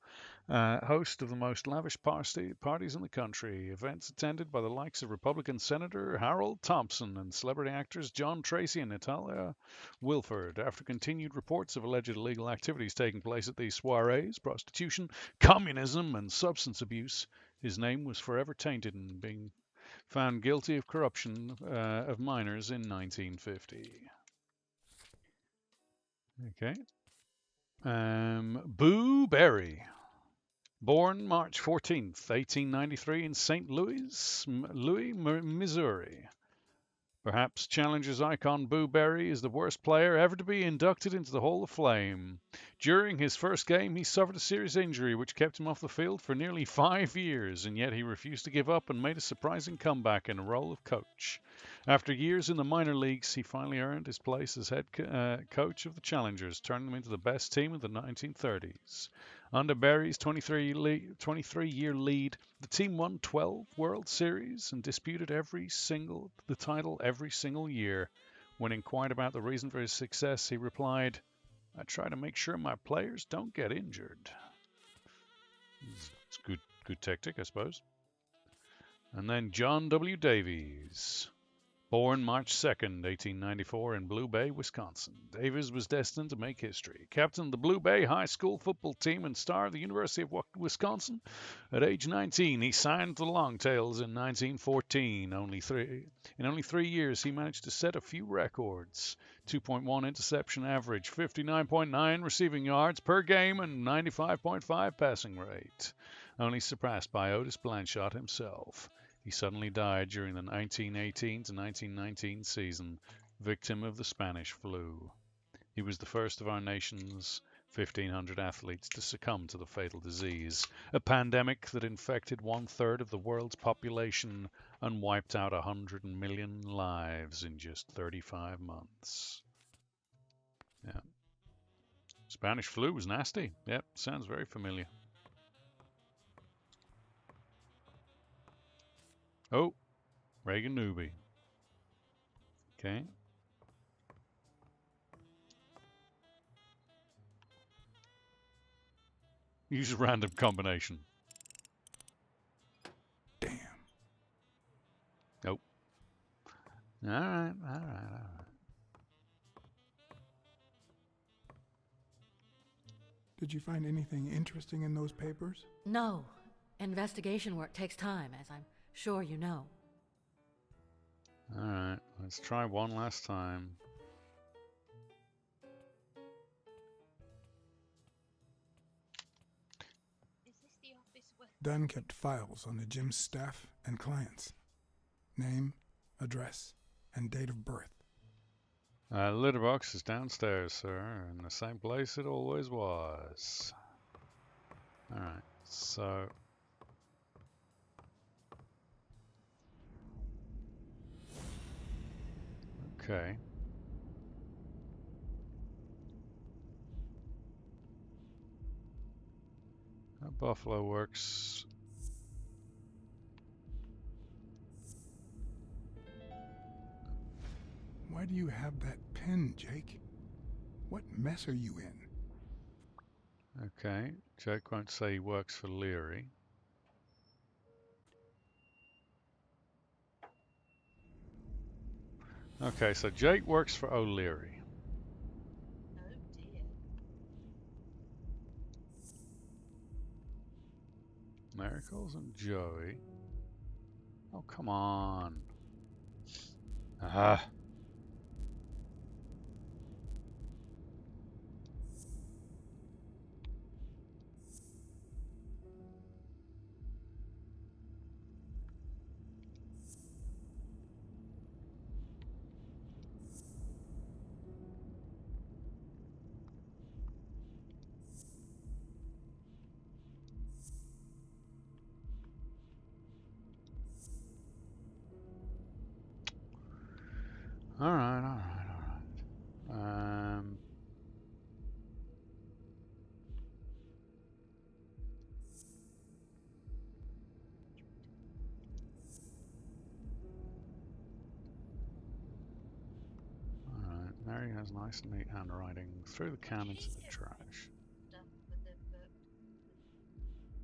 host of the most lavish parties in the country, events attended by the likes of Republican Senator Harold Thompson and celebrity actors John Tracy and Natalia Wilford. After continued reports of alleged illegal activities taking place at these soirees, prostitution, communism, and substance abuse, his name was forever tainted and being found guilty of corruption of minors in 1950. Okay. Boo Berry. Born March 14th, 1893 in St. Louis, Missouri. Perhaps Challengers icon Boo Berry is the worst player ever to be inducted into the Hall of Fame. During his first game, he suffered a serious injury which kept him off the field for nearly 5 years, and yet he refused to give up and made a surprising comeback in the role of coach. After years in the minor leagues, he finally earned his place as head coach of the Challengers, turning them into the best team of the 1930s. Under Berry's 23-year lead, the team won 12 World Series and disputed the title every single year. When inquired about the reason for his success, he replied, "I try to make sure my players don't get injured." It's good tactic, I suppose. And then John W. Davies. Born March 2nd, 1894 in Blue Bay, Wisconsin, Davies was destined to make history. Captain of the Blue Bay High School football team and star of the University of Wisconsin, at age 19, he signed the Longtails in 1914. In only 3 years, he managed to set a few records. 2.1 interception average, 59.9 receiving yards per game, and 95.5 passing rate, only surpassed by Otis Blanchard himself. He suddenly died during the 1918 to 1919 season, victim of the Spanish flu. He was the first of our nation's 1,500 athletes to succumb to the fatal disease, a pandemic that infected 1/3 of the world's population and wiped out 100 million lives in just 35 months. Yeah. Spanish flu was nasty. Yep, sounds very familiar. Oh, Reagan Newby. Okay. Use a random combination. Damn. Nope. All right. Did you find anything interesting in those papers? No. Investigation work takes time, as I'm sure you know. All right. Let's try one last time. Is this the office where... Dunn kept files on the gym's staff and clients. Name, address, and date of birth. Litter box is downstairs, sir, in the same place it always was. Alright, so... Okay. How Buffalo works... Why do you have that pen, Jake? What mess are you in? Okay, Jake won't say he works for Leary. Okay, so Jake works for O'Leary. Oh dear. Miracles and Joey. Oh, come on. Ah. Alright. Alright, Mary has nice and neat handwriting. Threw the can into the trash. Stuff with the book.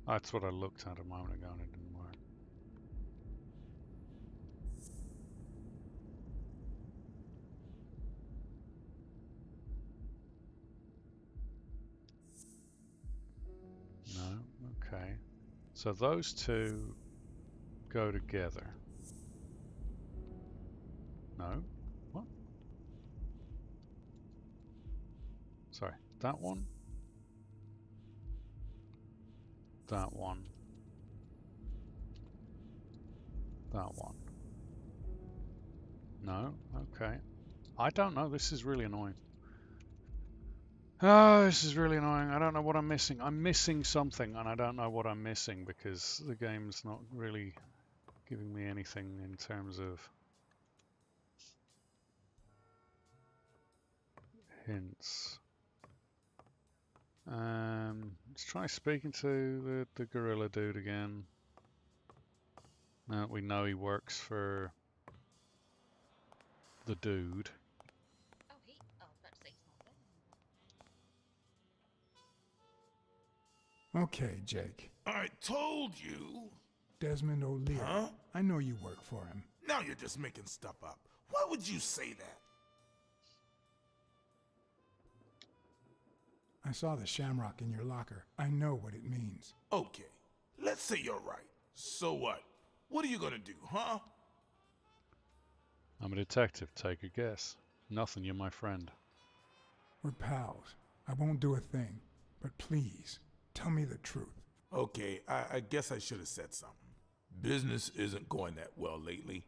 That's what I looked at a moment ago and it didn't work. No, okay. So those two go together. No? What? Sorry, that one? That one. That one. No? Okay. I don't know, this is really annoying. Oh, this is really annoying. I don't know what I'm missing. I'm missing something, and I don't know what I'm missing because the game's not really giving me anything in terms of hints. Let's try speaking to the gorilla dude again. Now that we know he works for the dude. Oh, I was about to say he's not there. Okay, Jake. I told you. Desmond O'Leary. Huh? I know you work for him. Now you're just making stuff up. Why would you say that? I saw the shamrock in your locker. I know what it means. Okay, let's say you're right. So what? What are you gonna do, huh? I'm a detective, take a guess. Nothing, you're my friend. We're pals. I won't do a thing. But please, tell me the truth. Okay, I guess I should have said something. Business isn't going that well lately.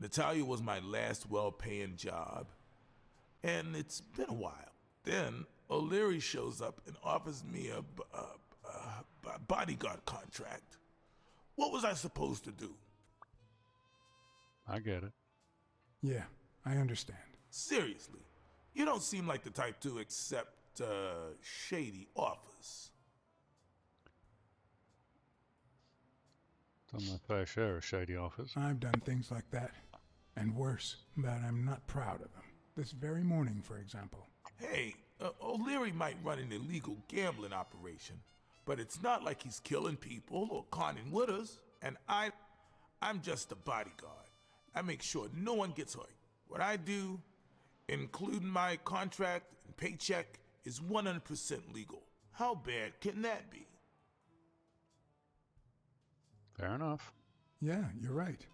Natalia was my last well-paying job, and it's been a while. Then O'Leary shows up and offers me a bodyguard contract. What was I supposed to do? I get it. Yeah, I understand. Seriously, you don't seem like the type to accept shady offers. Done my fair share of shady offers. I've done things like that, and worse, but I'm not proud of them. This very morning, for example. Hey, O'Leary might run an illegal gambling operation, but it's not like he's killing people or conning widows. And I'm just a bodyguard. I make sure no one gets hurt. What I do, including my contract and paycheck, is 100% legal. How bad can that be? Fair enough. Yeah, you're right.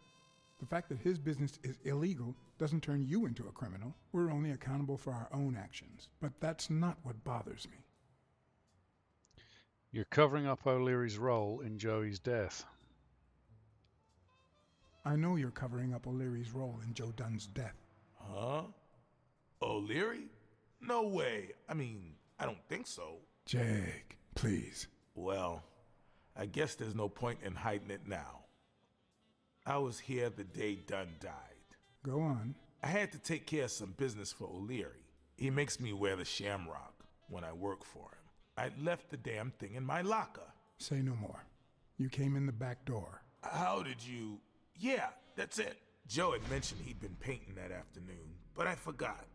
The fact that his business is illegal doesn't turn you into a criminal. We're only accountable for our own actions. But that's not what bothers me. You're covering up O'Leary's role in Joey's death. I know you're covering up O'Leary's role in Joe Dunn's death. Huh? O'Leary? No way. I mean, I don't think so. Jake, please. Well, I guess there's no point in hiding it now. I was here the day Dunn died. Go on. I had to take care of some business for O'Leary. He makes me wear the shamrock when I work for him. I left the damn thing in my locker. Say no more. You came in the back door. How did you... Yeah, that's it. Joe had mentioned he'd been painting that afternoon, but I forgot.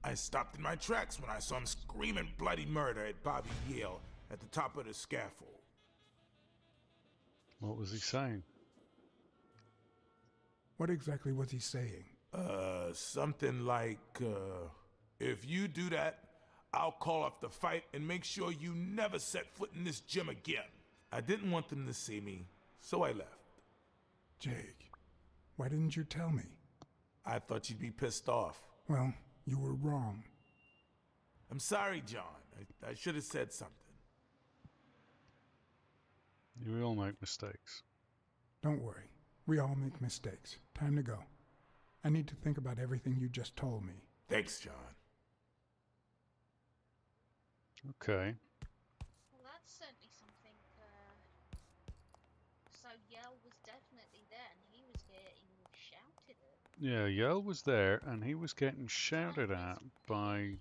I stopped in my tracks when I saw him screaming bloody murder at Bobby Yale at the top of the scaffold. What was he saying? What exactly was he saying? Something like, if you do that, I'll call off the fight and make sure you never set foot in this gym again. I didn't want them to see me, so I left. Jake, why didn't you tell me? I thought you'd be pissed off. Well, you were wrong. I'm sorry, John. I should have said something. You will make mistakes. Don't worry. We all make mistakes. Time to go. I need to think about everything you just told me. Thanks, John. Okay. Well, that's certainly something. So Yell was definitely there, and he was getting shouted at. Yeah, Yell was there, and he was getting shouted at by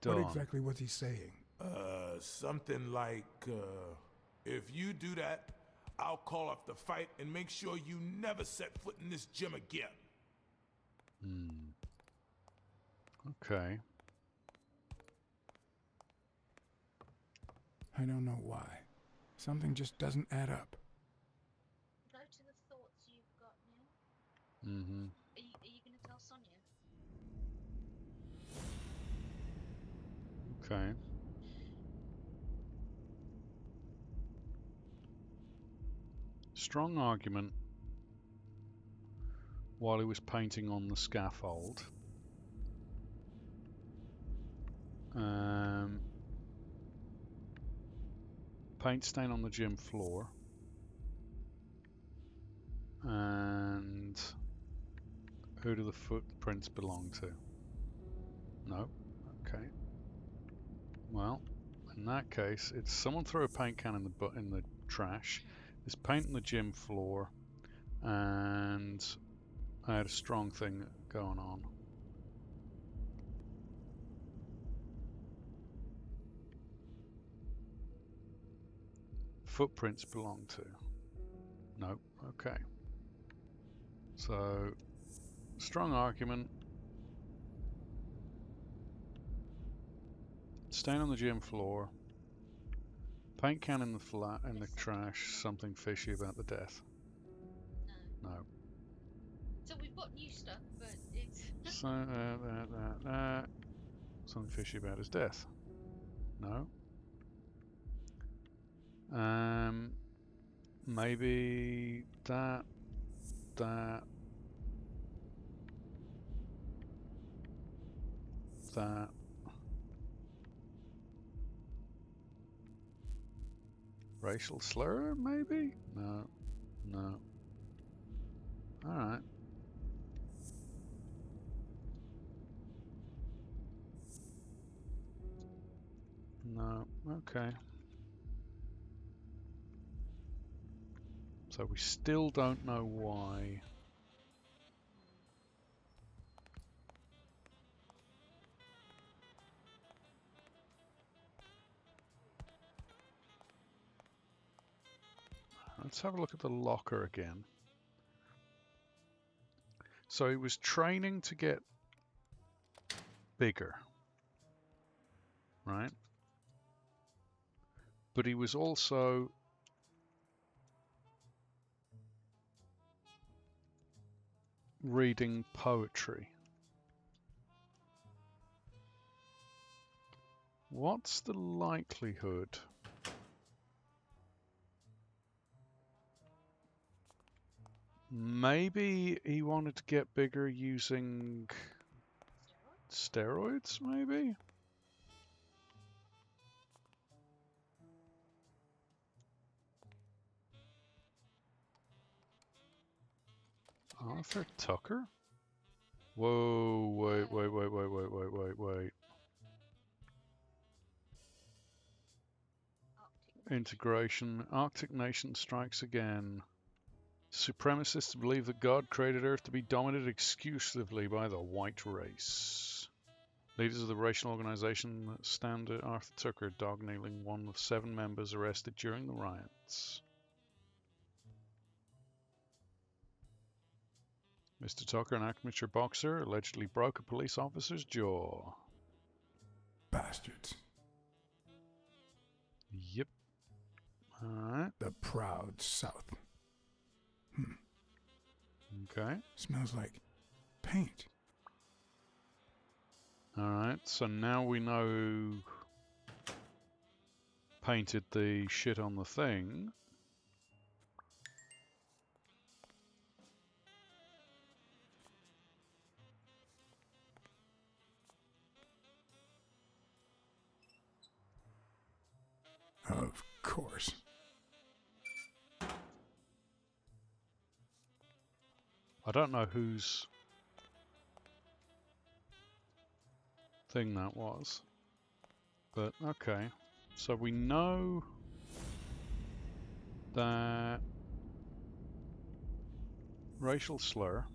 Don. What exactly was he saying? Something like, if you do that, I'll call off the fight and make sure you never set foot in this gym again. Okay. I don't know why. Something just doesn't add up. Go to the thoughts you've got now. Mm-hmm. Are you going to tell Sonia? Okay. Strong argument while he was painting on the scaffold. Paint stain on the gym floor. And who do the footprints belong to? No. Okay. Well, in that case, it's someone threw a paint can in the trash. There's paint on the gym floor, and I had a strong thing going on. Footprints belong to? No. Okay. So, strong argument. Stain on the gym floor. Paint can in the trash. Something fishy about the death. No. So we've got new stuff, but it's. Something fishy about his death. No. Maybe that. Racial slur, maybe? No. Alright. No, okay. So we still don't know why. Let's have a look at the locker again. So he was training to get bigger, right? But he was also reading poetry. What's the likelihood? Maybe he wanted to get bigger using steroids, maybe? Arthur Tucker? Whoa, wait. Integration. Arctic nation strikes again. Supremacists believe that God created Earth to be dominated exclusively by the white race. Leaders of the racial organization that stand at Arthur Tucker, dog kneeling, one of 7 members arrested during the riots. Mr. Tucker, an amateur boxer, allegedly broke a police officer's jaw. Bastards. Yep. Alright. The proud South. Okay. Smells like paint. Alright, so now we know who painted the shit on the thing. Of course. I don't know whose thing that was, but okay. So we know that racial slur.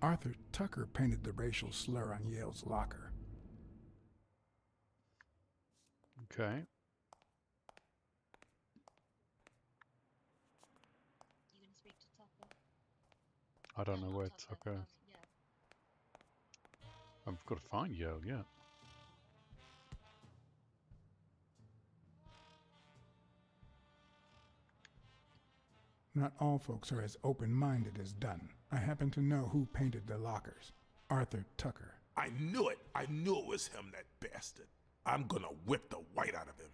Arthur Tucker painted the racial slur on Yale's locker. Okay. You gonna speak to Tucker? I don't No, know not where Tucker. Tucker. Yeah. I've got to find Yale yet. Not all folks are as open-minded as Dunn. I happen to know who painted the lockers. Arthur Tucker. I knew it. I knew it was him, that bastard. I'm gonna whip the white out of him.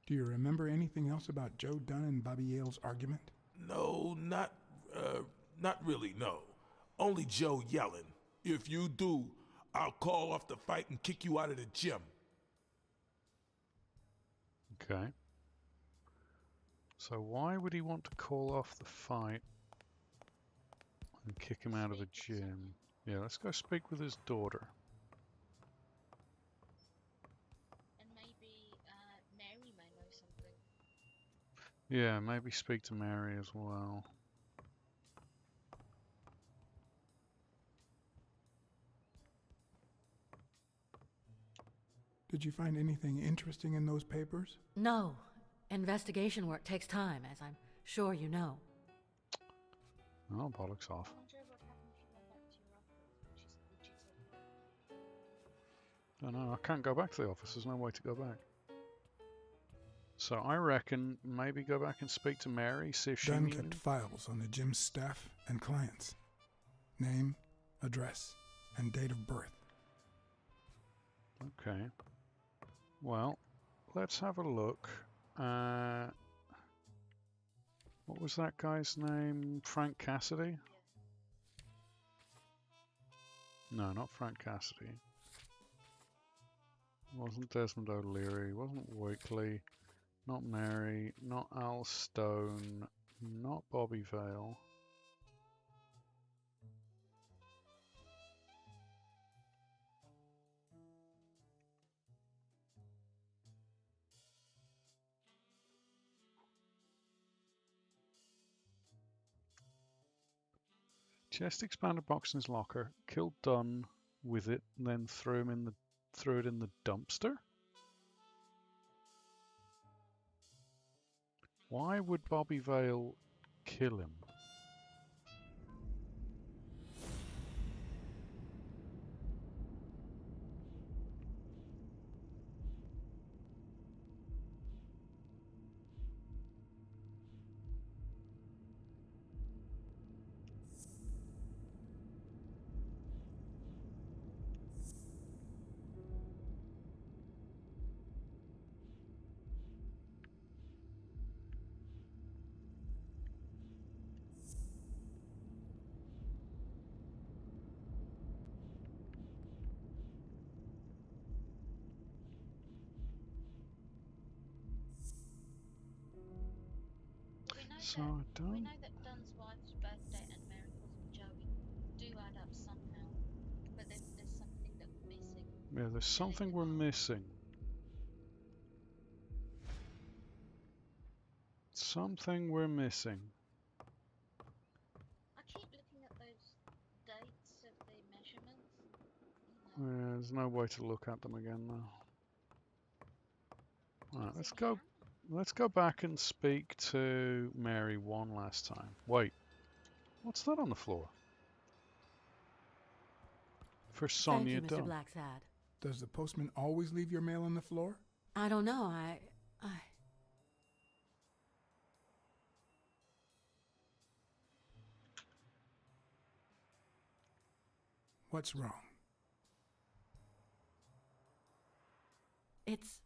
Do you remember anything else about Joe Dunn and Bobby Yale's argument? No, not really, no. Only Joe yelling. If you do, I'll call off the fight and kick you out of the gym. Okay. So why would he want to call off the fight and kick him out of the gym? Yeah, let's go speak with his daughter. And maybe Mary may know something. Yeah, maybe speak to Mary as well. Did you find anything interesting in those papers? No. Investigation work takes time, as I'm sure you know. Oh, bollocks off. I wonder what happened if you went back to your office, which is okay. I don't know, I can't go back to the office. There's no way to go back. So I reckon maybe go back and speak to Mary, see if she Dunn knew. kept files on the gym's staff and clients. Name, address, and date of birth. Okay. Well, let's have a look. What was that guy's name? Frank Cassidy? No, not Frank Cassidy. Wasn't Desmond O'Leary, wasn't Wakely, not Mary, not Al Stone, not Bobby Vale. Chest expanded box in his locker, killed Dunn with it, and then threw it in the dumpster? Why would Bobby Vale kill him? We know that Dunn's wife's birthday and Mary calls him Joey do add up somehow, but there's something that we're missing. Yeah, there's something we're missing. Something we're missing. I keep looking at those dates of the measurements. Yeah, there's no way to look at them again now. Alright, let's go back and speak to Mary one last time. Wait, what's that on the floor? For Sonia Thank you, Mr. Dunn. Blacksad. Does the postman always leave your mail on the floor? I don't know. What's wrong? It's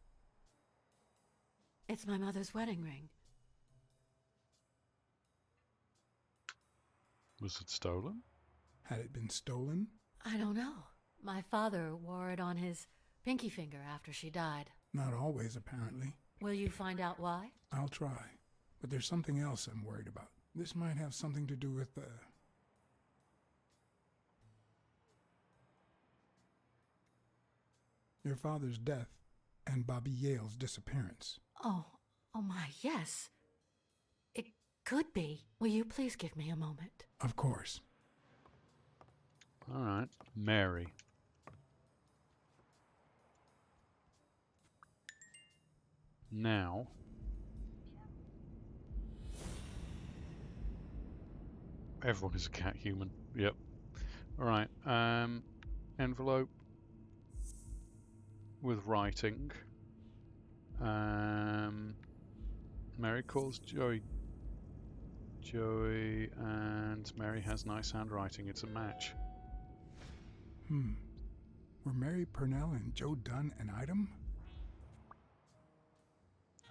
my mother's wedding ring. Was it stolen? Had it been stolen? I don't know. My father wore it on his pinky finger after she died. Not always, apparently. Will you find out why? I'll try. But there's something else I'm worried about. This might have something to do with your father's death and Bobby Yale's disappearance. Oh my, yes. It could be. Will you please give me a moment? Of course. All right. Mary. Now. Everyone is a cat human. Yep. All right. Envelope with writing. Mary calls Joey, and Mary has nice handwriting. It's a match. Were Mary Purnell and Joe Dunn an item?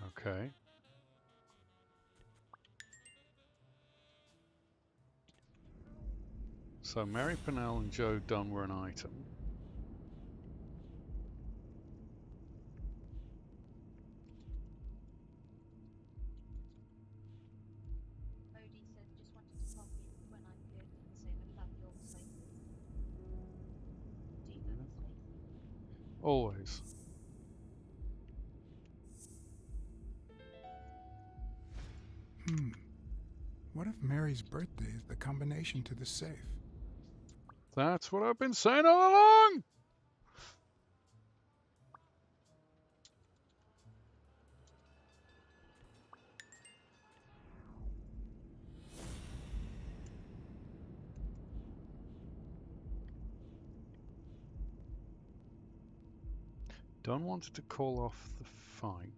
Okay. So Mary Purnell and Joe Dunn were an item. Odie said, just wanted to pop in when I could and say I love your faces. Do you love his face? Always. What if Mary's birthday is the combination to the safe? That's what I've been saying all along! Don wanted to call off the fight.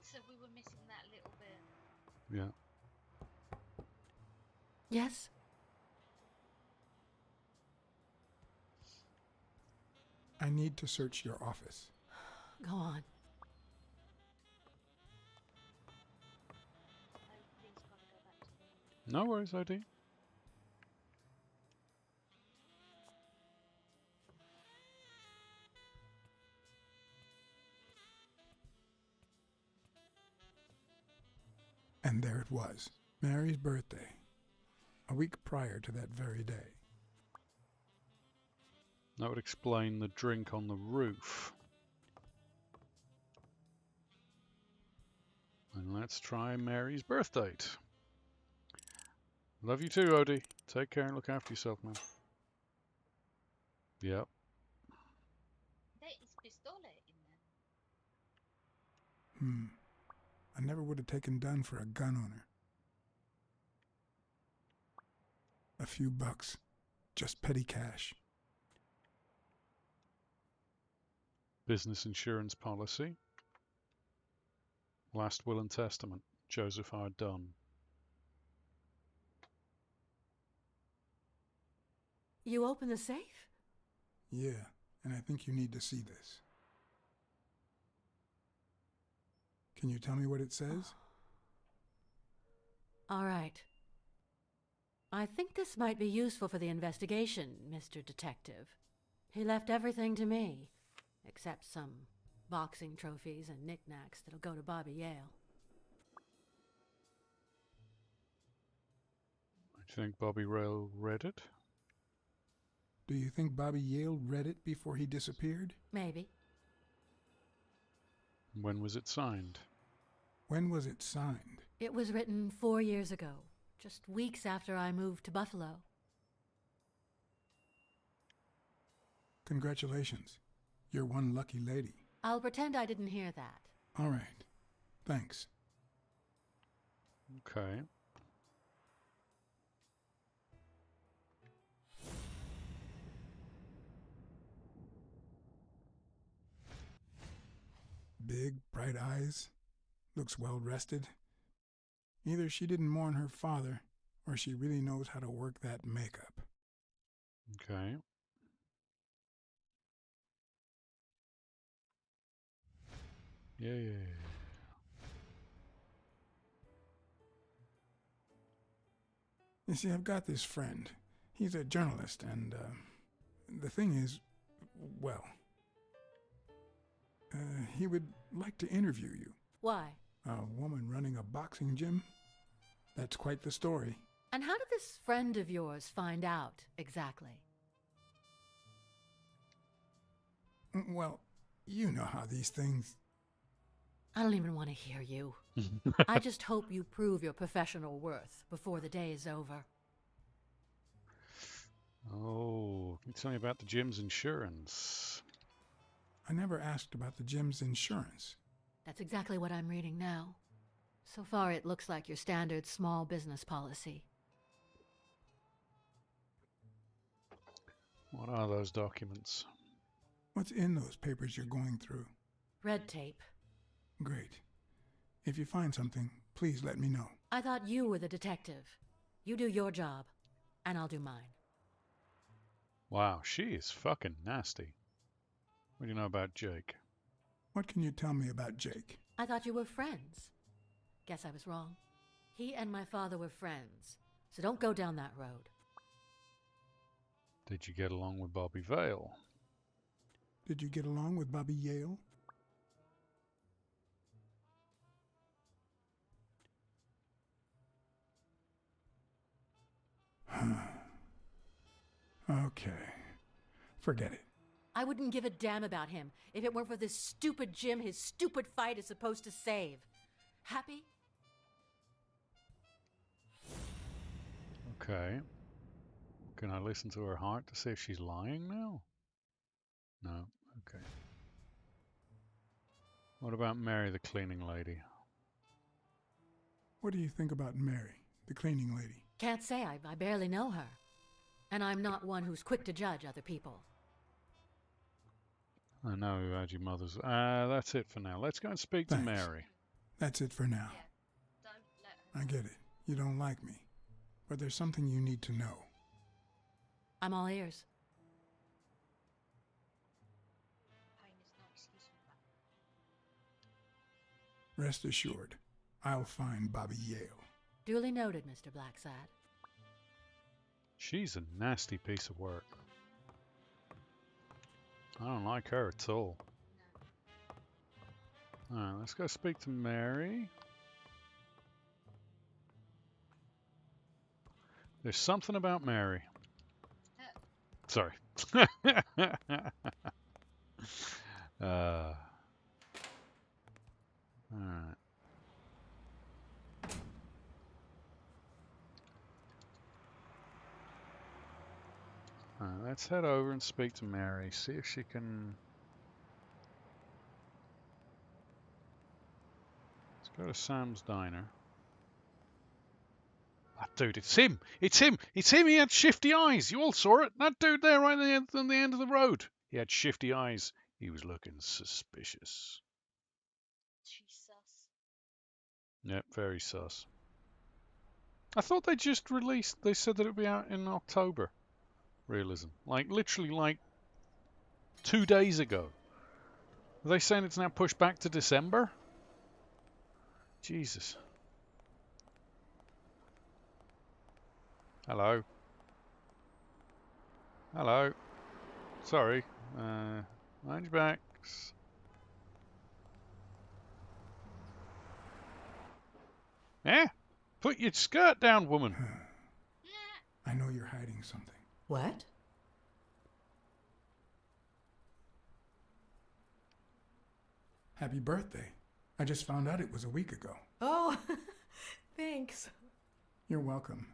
So we were missing that little bit. Yeah. Yes? I need to search your office. Go on. Odie's got to go back to the... No worries, OD. And there it was, Mary's birthday, a week prior to that very day. That would explain the drink on the roof. And let's try Mary's birth date. Love you too, Odie. Take care and look after yourself, man. Yep. There is pistole in there. I never would have taken Dunn for a gun owner. A few bucks. Just petty cash. Business insurance policy. Last will and testament. Joseph R. Dunn. You open the safe? Yeah, and I think you need to see this. Can you tell me what it says? All right. I think this might be useful for the investigation, Mr. Detective. He left everything to me, except some boxing trophies and knickknacks that'll go to Bobby Yale. Do you think Bobby Yale read it? Do you think Bobby Yale read it before he disappeared? Maybe. When was it signed? When was it signed? It was written 4 years ago, just weeks after I moved to Buffalo. Congratulations. You're one lucky lady. I'll pretend I didn't hear that. All right. Thanks. Okay. Big, bright eyes. Looks well rested. Either she didn't mourn her father, or she really knows how to work that makeup. Okay. Yeah. You see, I've got this friend. He's a journalist, and the thing is, well, he would like to interview you. Why? A woman running a boxing gym? That's quite the story. And how did this friend of yours find out, exactly? Well, you know how these things... I don't even want to hear you. I just hope you prove your professional worth before the day is over. Oh, can you tell me about the gym's insurance? I never asked about the gym's insurance. That's exactly what I'm reading now. So far, it looks like your standard small business policy. What are those documents? What's in those papers you're going through? Red tape. Great. If you find something, please let me know. I thought you were the detective. You do your job, and I'll do mine. Wow, she is fucking nasty. What do you know about Jake? What can you tell me about Jake? I thought you were friends. Guess I was wrong. He and my father were friends, so don't go down that road. Did you get along with Bobby Vale? Did you get along with Bobby Yale? Okay. Forget it. I wouldn't give a damn about him if it weren't for this stupid gym his stupid fight is supposed to save. Happy? Okay. Can I listen to her heart to see if she's lying now? No. Okay. What about Mary, the cleaning lady? What do you think about Mary, the cleaning lady? Can't say. I barely know her. And I'm not one who's quick to judge other people. I know you had your mother's. That's it for now. Let's go and speak to Mary. That's it for now. I get it. You don't like me. But there's something you need to know. I'm all ears. Rest assured, I'll find Bobby Yale. Duly noted, Mr. Blacksad. She's a nasty piece of work. I don't like her at all. Alright, let's go speak to Mary. There's something about Mary. Sorry. Alright. Let's head over and speak to Mary. See if she can... Let's go to Sam's Diner. That dude, it's him! It's him! It's him! He had shifty eyes! You all saw it! That dude there right on the end of the road! He had shifty eyes. He was looking suspicious. She's sus. Yep, very sus. I thought they just released... They said that it would be out in October. Realism. Like, literally, like, 2 days ago. Are they saying it's now pushed back to December? Jesus. Hello. Hello. Sorry. Mind your backs. Eh? Put your skirt down, woman. I know you're hiding something. What? Happy birthday. I just found out it was a week ago. Oh, thanks. You're welcome.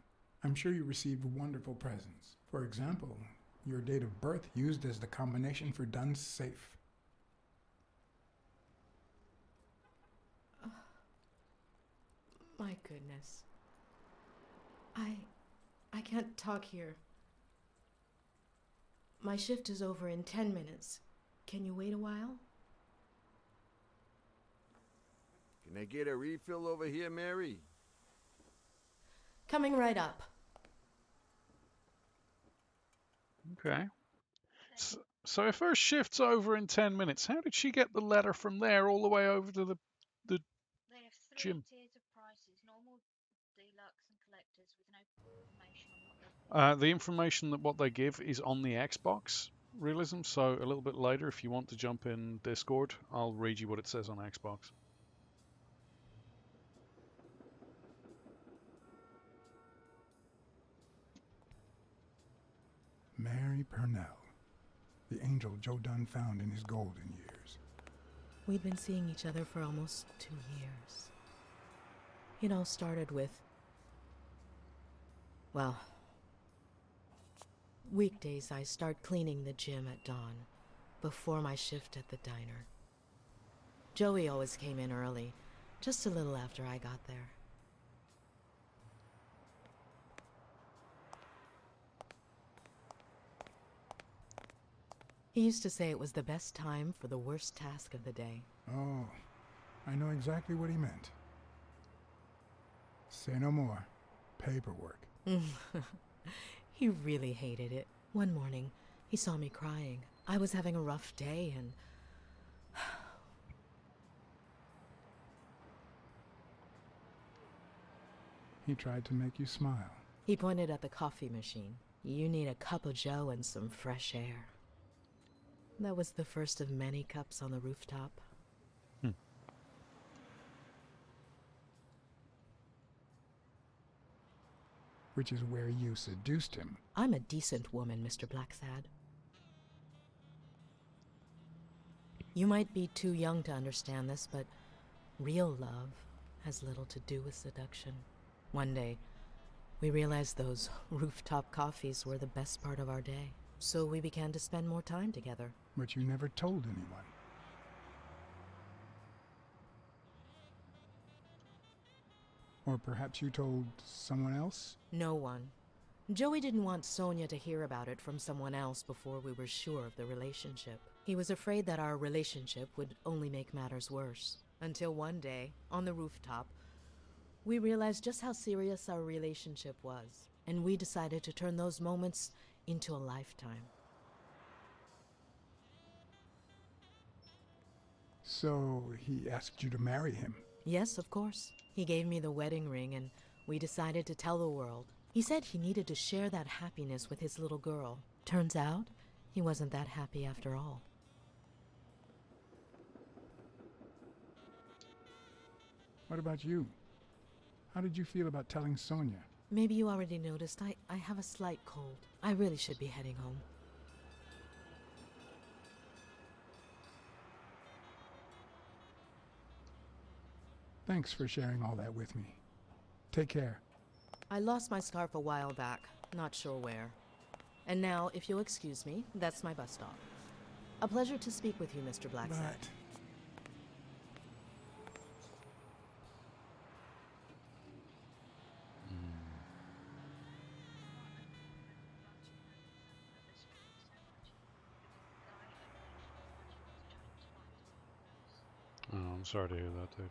I'm sure you received wonderful presents. For example, your date of birth used as the combination for Dunn's safe. My goodness. I can't talk here. My shift is over in 10 minutes. Can you wait a while? Can I get a refill over here, Mary? Coming right up. Okay. So if her shift's over in 10 minutes, how did she get the letter from there all the way over to the They have three gym? tiers of prices: normal, deluxe, and collectors, with no information on what they're. The information that what they give is on the Xbox Realism. So a little bit later, if you want to jump in Discord, I'll read you what it says on Xbox. Mary Purnell, the angel Joe Dunn found in his golden years. We'd been seeing each other for almost 2 years. It all started with, well, weekdays I start cleaning the gym at dawn, before my shift at the diner. Joey always came in early, just a little after I got there. He used to say it was the best time for the worst task of the day. Oh, I know exactly what he meant. Say no more. Paperwork. He really hated it. One morning, he saw me crying. I was having a rough day and... He tried to make you smile. He pointed at the coffee machine. You need a cup of joe and some fresh air. That was the first of many cups on the rooftop. Which is where you seduced him. I'm a decent woman, Mr. Blacksad. You might be too young to understand this, but real love has little to do with seduction. One day, we realized those rooftop coffees were the best part of our day, so we began to spend more time together. But you never told anyone. Or perhaps you told someone else? No one. Joey didn't want Sonia to hear about it from someone else before we were sure of the relationship. He was afraid that our relationship would only make matters worse. Until one day, on the rooftop, we realized just how serious our relationship was, and we decided to turn those moments into a lifetime. So he asked you to marry him? Yes, of course. He gave me the wedding ring, and we decided to tell the world. He said he needed to share that happiness with his little girl. Turns out, he wasn't that happy after all. What about you? How did you feel about telling Sonia? Maybe you already noticed I have a slight cold. I really should be heading home. Thanks for sharing all that with me. Take care. I lost my scarf a while back, not sure where. And now, if you'll excuse me, that's my bus stop. A pleasure to speak with you, Mr. Blacksad. But... Oh, I'm sorry to hear that, dude.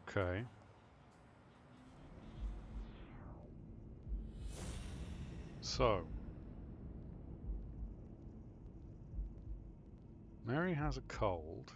Okay. So, Mary has a cold.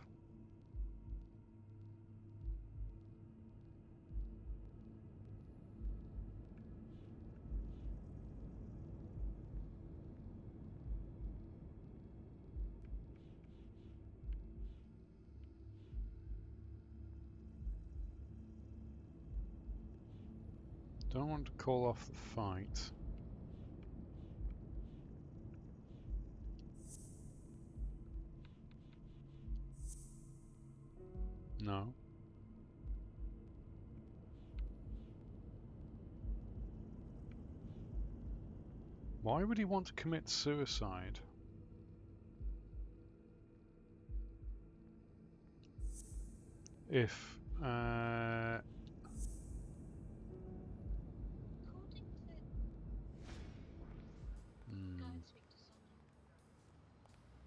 Don't want to call off the fight. No. Why would he want to commit suicide? If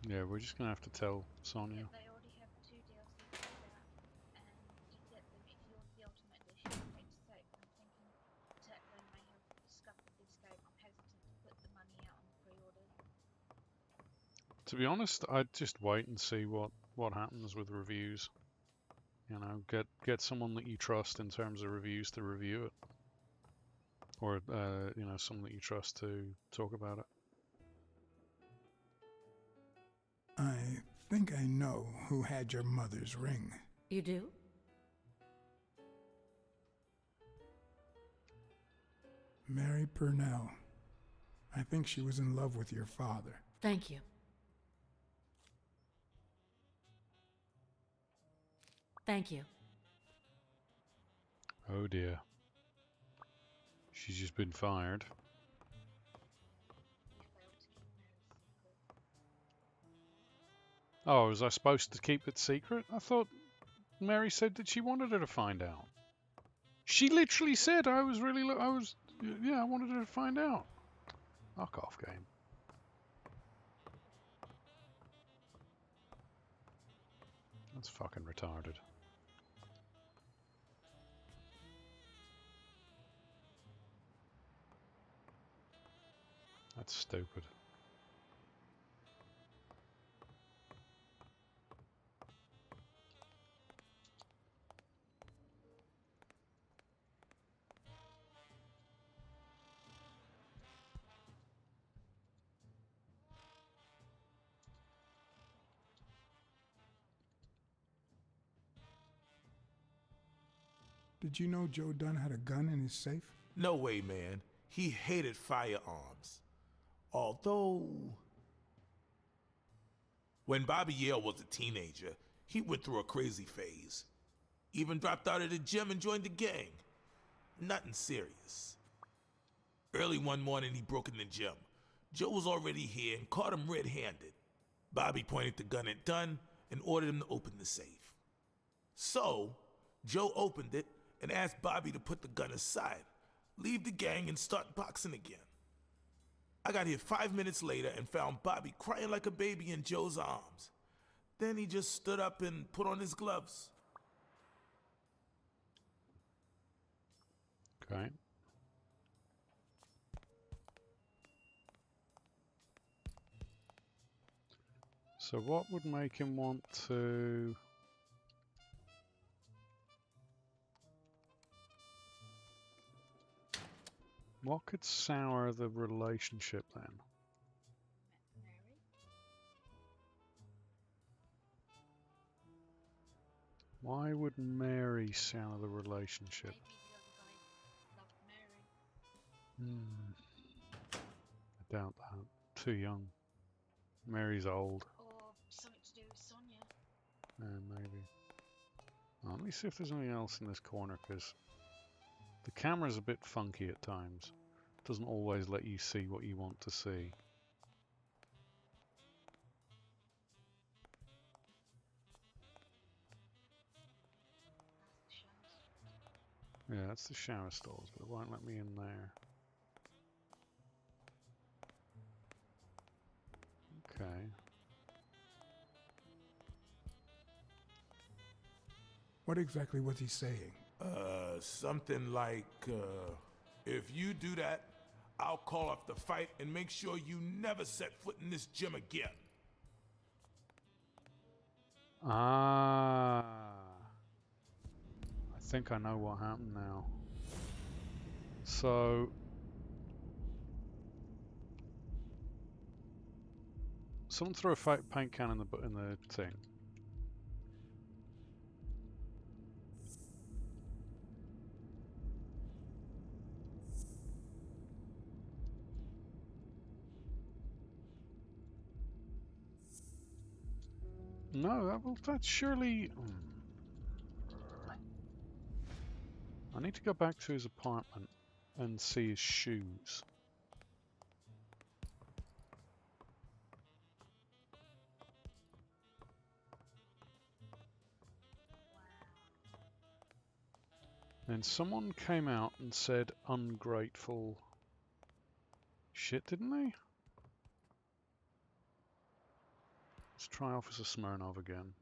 Yeah, we're just gonna have to tell Sonia. Yeah, they already have 2 DLC packs out, and you get them if you want the Ultimate Edition. I hate to say it, but I'm thinking that they may have scuppered this game. I'm hesitant to put the money out on the pre-order. To be honest, I'd just wait and see what happens with reviews. You know, get someone that you trust in terms of reviews to review it, or you know, someone that you trust to talk about it. I think I know who had your mother's ring. You do? Mary Purnell. I think she was in love with your father. Thank you. Thank you. Oh dear. She's just been fired. Oh, was I supposed to keep it secret? I thought Mary said that she wanted her to find out. She literally said I wanted her to find out. Fuck off, game. That's fucking retarded. That's stupid. Did you know Joe Dunn had a gun in his safe? No way, man. He hated firearms. Although, when Bobby Yale was a teenager, he went through a crazy phase. Even dropped out of the gym and joined the gang. Nothing serious. Early one morning, he broke in the gym. Joe was already here and caught him red-handed. Bobby pointed the gun at Dunn and ordered him to open the safe. So, Joe opened it and asked Bobby to put the gun aside, leave the gang, and start boxing again. I got here 5 minutes later and found Bobby crying like a baby in Joe's arms. Then he just stood up and put on his gloves. Okay. So what would make him want to... What could sour the relationship then? Mary? Why would Mary sour the relationship? Maybe the other guy loved Mary. I doubt that. Too young. Mary's old. Or something to do with Sonia. Maybe. Let me see if there's anything else in this corner, because the camera's a bit funky at times. It doesn't always let you see what you want to see. Yeah, that's the shower stalls, but it won't let me in there. Okay. What exactly was he saying? Something like, if you do that, I'll call off the fight and make sure you never set foot in this gym again. Ah. I think I know what happened now. So... Someone threw a paint can in the thing. No, that's surely... I need to go back to his apartment and see his shoes. And someone came out and said ungrateful shit, didn't they? Let's try Officer Smirnov again.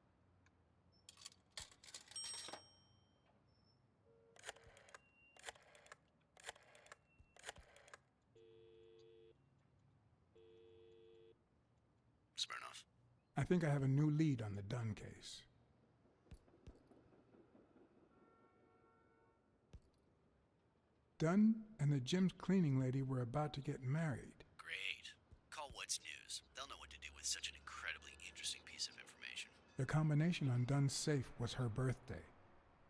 Smirnoff. I think I have a new lead on the Dunn case. Dunn and the gym's cleaning lady were about to get married. Great. Call What's News. They'll know what to do with such an incredibly interesting piece of information. The combination on Dunn's safe was her birthday.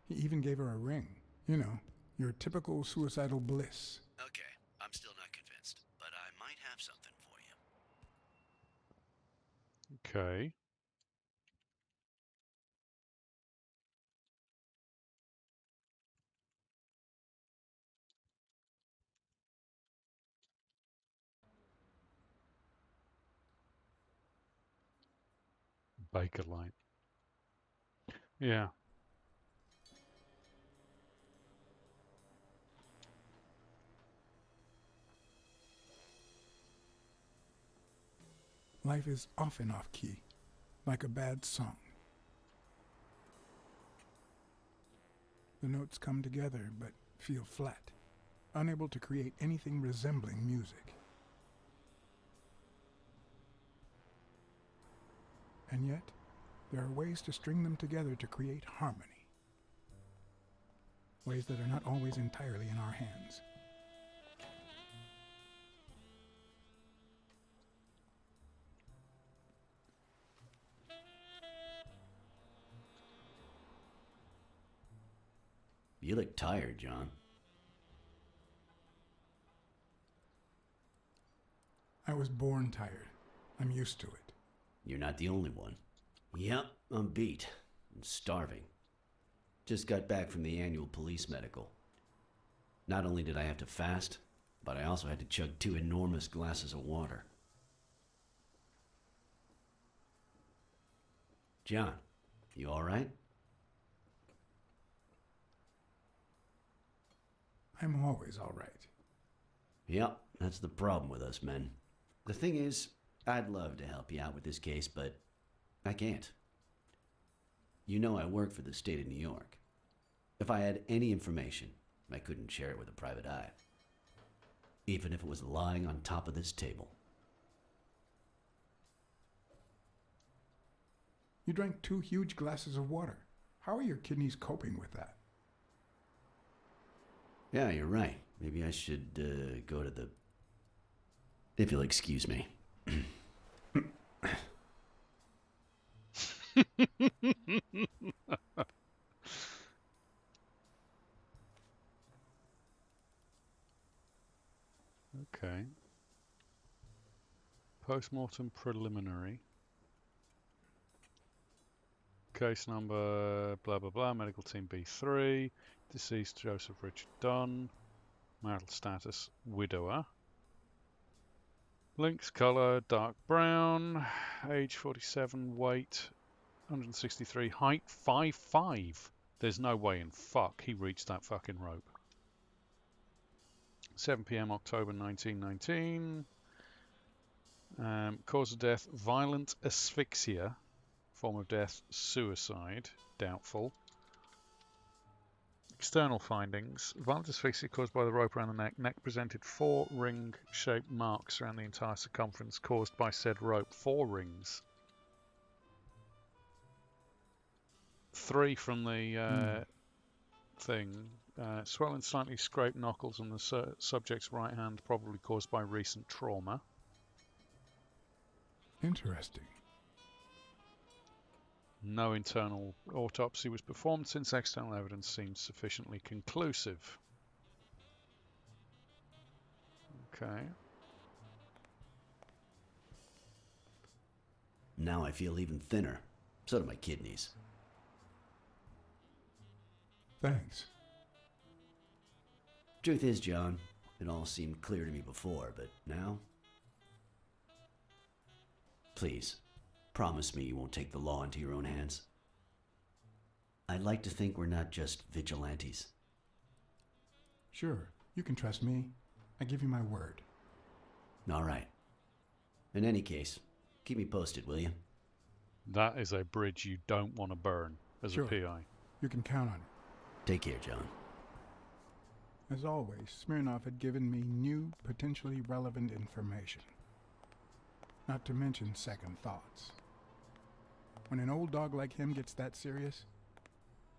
He even gave her a ring. You know, your typical suicidal bliss. Okay, I'm still not convinced, but I might have something for you. Okay. Bakelite. Yeah. Life is off and off key, like a bad song. The notes come together but feel flat, unable to create anything resembling music. And yet, there are ways to string them together to create harmony. Ways that are not always entirely in our hands. You look tired, John. I was born tired. I'm used to it. You're not the only one. Yep, I'm beat and starving. Just got back from the annual police medical. Not only did I have to fast, but I also had to chug 2 enormous glasses of water. John, you all right? I'm always all right. Yep, that's the problem with us men. The thing is, I'd love to help you out with this case, but I can't. You know I work for the state of New York. If I had any information, I couldn't share it with a private eye. Even if it was lying on top of this table. You drank 2 huge glasses of water. How are your kidneys coping with that? Yeah, you're right. Maybe I should go to the... If you'll excuse me. Okay. Postmortem preliminary. Case number blah blah blah. Medical team B3. Deceased Joseph Richard Dunn. Marital status widower. Links color dark brown. Age 47. Weight 163. Height 5'5". There's no way in fuck he reached that fucking rope. 7 p.m. October 1919. Cause of death, violent asphyxia. Form of death, suicide. Doubtful. External findings. Violent asphyxia caused by the rope around the neck. Neck presented 4 ring-shaped marks around the entire circumference caused by said rope. 4 rings. 3 from the thing. Swollen, slightly scraped knuckles on the subject's right hand, probably caused by recent trauma. Interesting. No internal autopsy was performed since external evidence seems sufficiently conclusive. Okay. Now I feel even thinner. So do my kidneys. Thanks. Truth is, John, it all seemed clear to me before, but now... Please, promise me you won't take the law into your own hands. I'd like to think we're not just vigilantes. Sure, you can trust me. I give you my word. All right. In any case, keep me posted, will you? That is a bridge you don't want to burn as Sure. a PI. You can count on it. Take care, John. As always, Smirnov had given me new, potentially relevant information. Not to mention second thoughts. When an old dog like him gets that serious,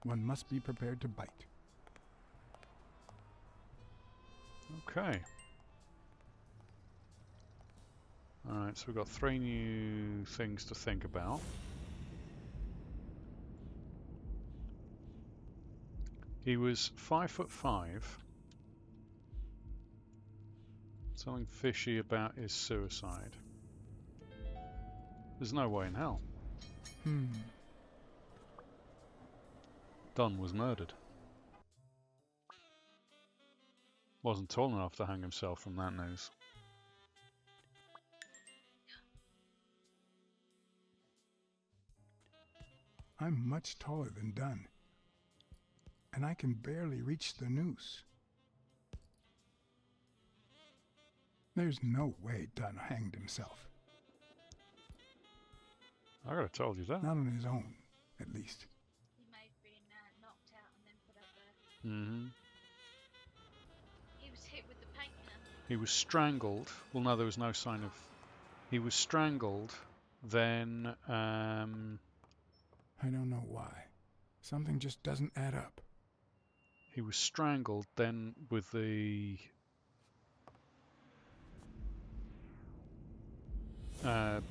one must be prepared to bite. Okay. Alright, so we've got 3 new things to think about. He was 5'5". Something fishy about his suicide. There's no way in hell. Dunn was murdered. Wasn't tall enough to hang himself from that news. I'm much taller than Dunn, and I can barely reach the noose. There's no way Dunn hanged himself. I could have told you that. Not on his own, at least. He may have been knocked out and then put up there. Mm-hmm. He was hit with the paint can. He was strangled. Well, no, there was no sign of... He was strangled, then... I don't know why. Something just doesn't add up. He was strangled, then with the...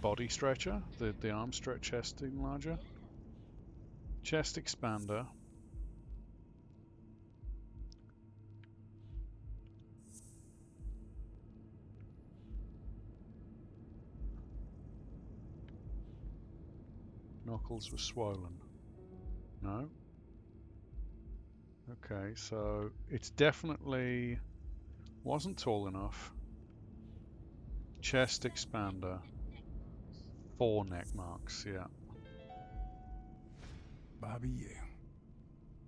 body stretcher, the arm stretch, chest enlarger, chest expander, knuckles were swollen. No. Okay, so it's definitely wasn't tall enough. Chest expander. 4 neck marks, yeah. Bobby, yeah.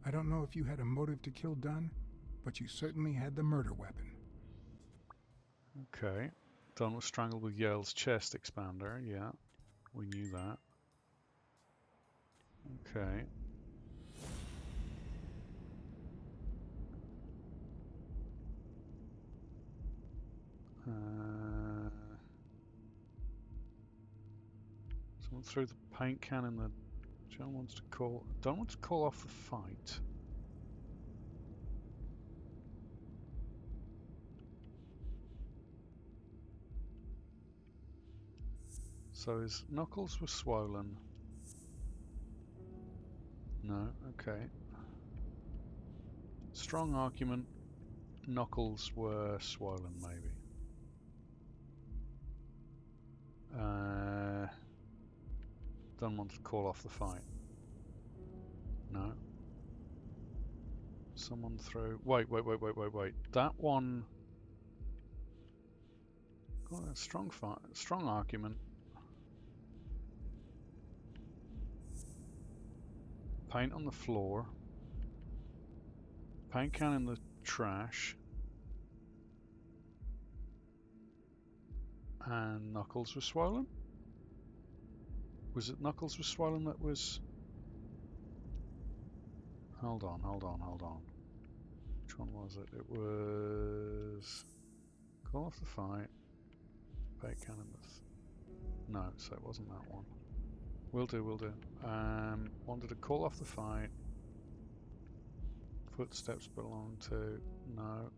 I don't know if you had a motive to kill Dunn, but you certainly had the murder weapon. Okay. Dunn was strangled with Yale's chest expander, yeah. We knew that. Okay. Someone threw the paint can in the... John wants to call... Don't want to call off the fight. So his knuckles were swollen. No, okay. Strong argument. Knuckles were swollen, maybe. Don't want to call off the fight. No. Someone threw... Wait. That one... Got a strong fight, strong argument. Paint on the floor. Paint can in the trash. And knuckles were swollen? Was it knuckles were swollen that was... Hold on. Which one was it? It was... Call off the fight. Paint can in the... No, so it wasn't that one. Will do. Wanted to call off the fight. Footsteps belong to... No.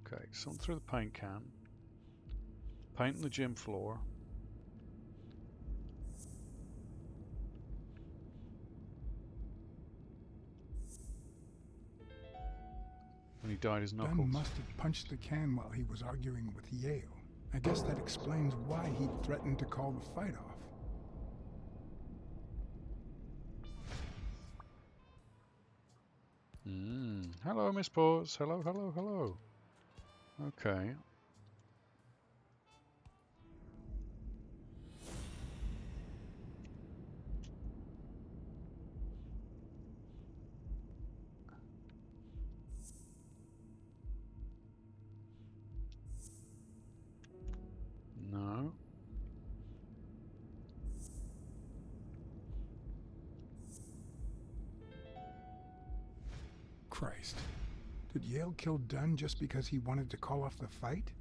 Okay, someone threw the paint can. Paint on the gym floor. When he dyed his knuckles. Dunn must have punched the can while he was arguing with Yale. I guess that explains why he threatened to call the fight off. Hello, Miss Paws. Hello. Okay. No. Christ. Did Yale kill Dunn just because he wanted to call off the fight?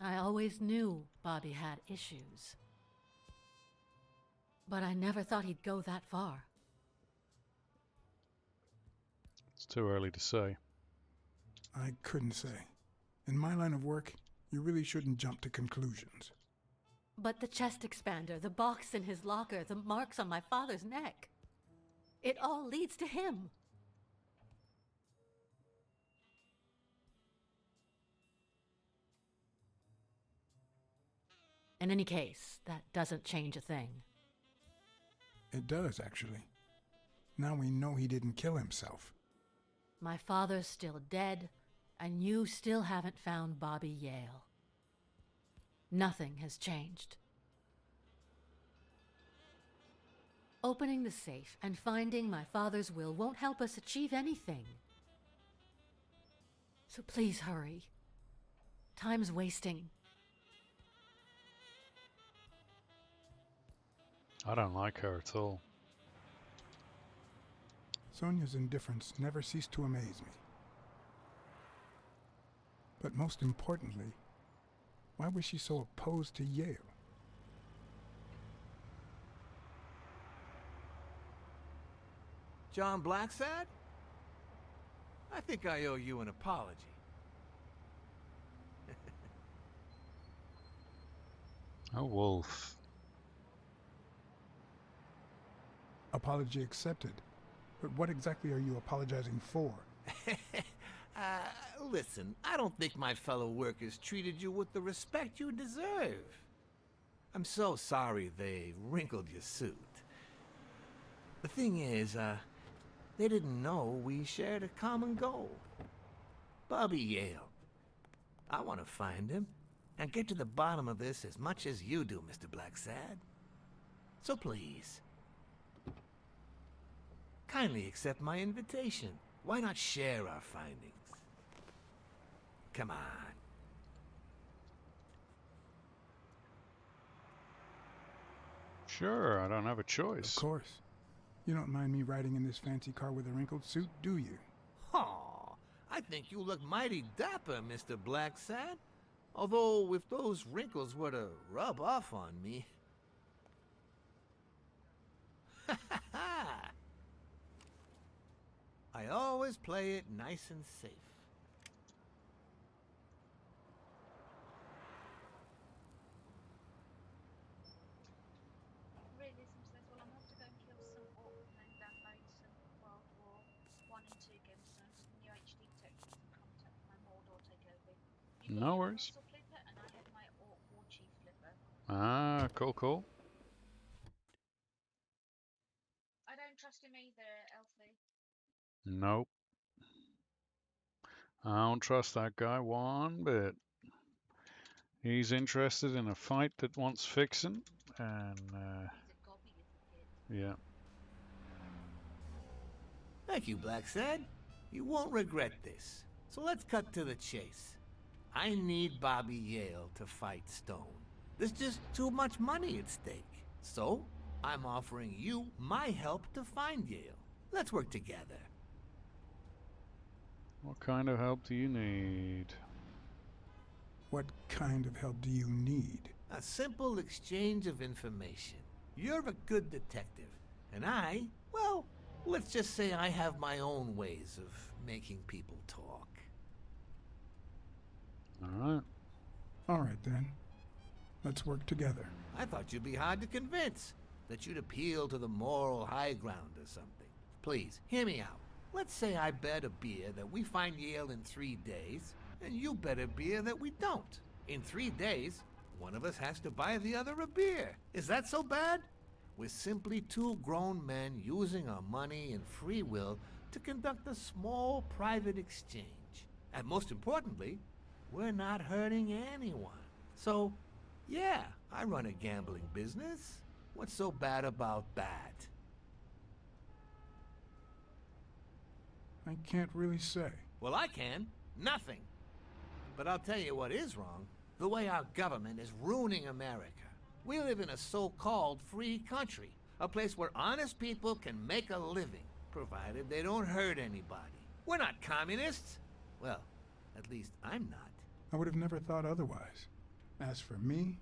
I always knew Bobby had issues. But I never thought he'd go that far. It's too early to say. I couldn't say. In my line of work, you really shouldn't jump to conclusions. But the chest expander, the box in his locker, the marks on my father's neck. It all leads to him. In any case, that doesn't change a thing. It does, actually. Now we know he didn't kill himself. My father's still dead, and you still haven't found Bobby Yale. Nothing has changed. Opening the safe and finding my father's will won't help us achieve anything. So please hurry. Time's wasting. I don't like her at all. Sonia's indifference never ceased to amaze me. But most importantly, why was she so opposed to Yale? John Blacksad? I think I owe you an apology. Oh, Wolf. Apology accepted. But what exactly are you apologizing for? Listen, I don't think my fellow workers treated you with the respect you deserve. I'm so sorry they wrinkled your suit. The thing is, they didn't know we shared a common goal. Bobby Yale. I want to find him and get to the bottom of this as much as you do, Mr. Blacksad. So please, kindly accept my invitation. Why not share our findings? Come on. Sure, I don't have a choice. Of course. You don't mind me riding in this fancy car with a wrinkled suit, do you? Aw, I think you look mighty dapper, Mr. Blacksad. Although, if those wrinkles were to rub off on me... I always play it nice and safe. Realism says, well, I'm off to go and kill some orcs and download some World War 1 and 2 games and some new HD textures and content for my Mordor takeover. You got No your worries. Castle Flipper and I have my Orc War Chief Flipper. Ah, cool, cool. I don't trust him either, Elfie. Nope. I don't trust that guy one bit. He's interested in a fight that wants fixing, and He's a gobby little kid. yeah. Thank you, Blacksad. You won't regret this. So let's cut to the chase. I need Bobby Yale to fight Stone. There's just too much money at stake. So, I'm offering you my help to find Yale. Let's work together. What kind of help do you need? What kind of help do you need? A simple exchange of information. You're a good detective, and I, well, let's just say I have my own ways of making people talk. Alright. Alright then. Let's work together. I thought you'd be hard to convince, that you'd appeal to the moral high ground or something. Please, hear me out. Let's say I bet a beer that we find Yale in 3 days, and you bet a beer that we don't. In 3 days, one of us has to buy the other a beer. Is that so bad? We're simply two grown men using our money and free will to conduct a small private exchange. And most importantly, we're not hurting anyone. So, yeah, I run a gambling business. What's so bad about that? I can't really say. Well, I can. Nothing. But I'll tell you what is wrong. The way our government is ruining America. We live in a so-called free country. A place where honest people can make a living, provided they don't hurt anybody. We're not communists. Well, at least I'm not. I would have never thought otherwise. As for me,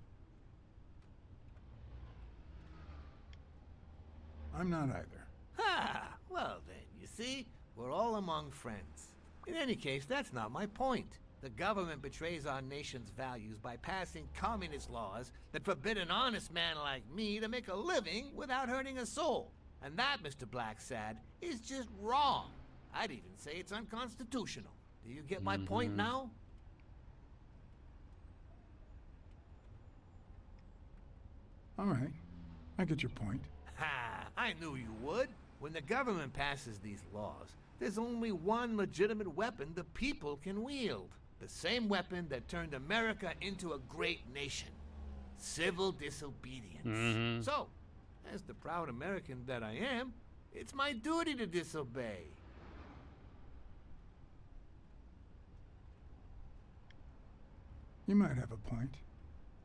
I'm not either. Ha! Well then, you see, we're all among friends. In any case, that's not my point. The government betrays our nation's values by passing communist laws that forbid an honest man like me to make a living without hurting a soul. And that, Mr. Blacksad, is just wrong. I'd even say it's unconstitutional. Do you get my point now? All right, I get your point. Ha! I knew you would. When the government passes these laws, there's only one legitimate weapon the people can wield. The same weapon that turned America into a great nation. Civil disobedience. So, as the proud American that I am, it's my duty to disobey. You might have a point.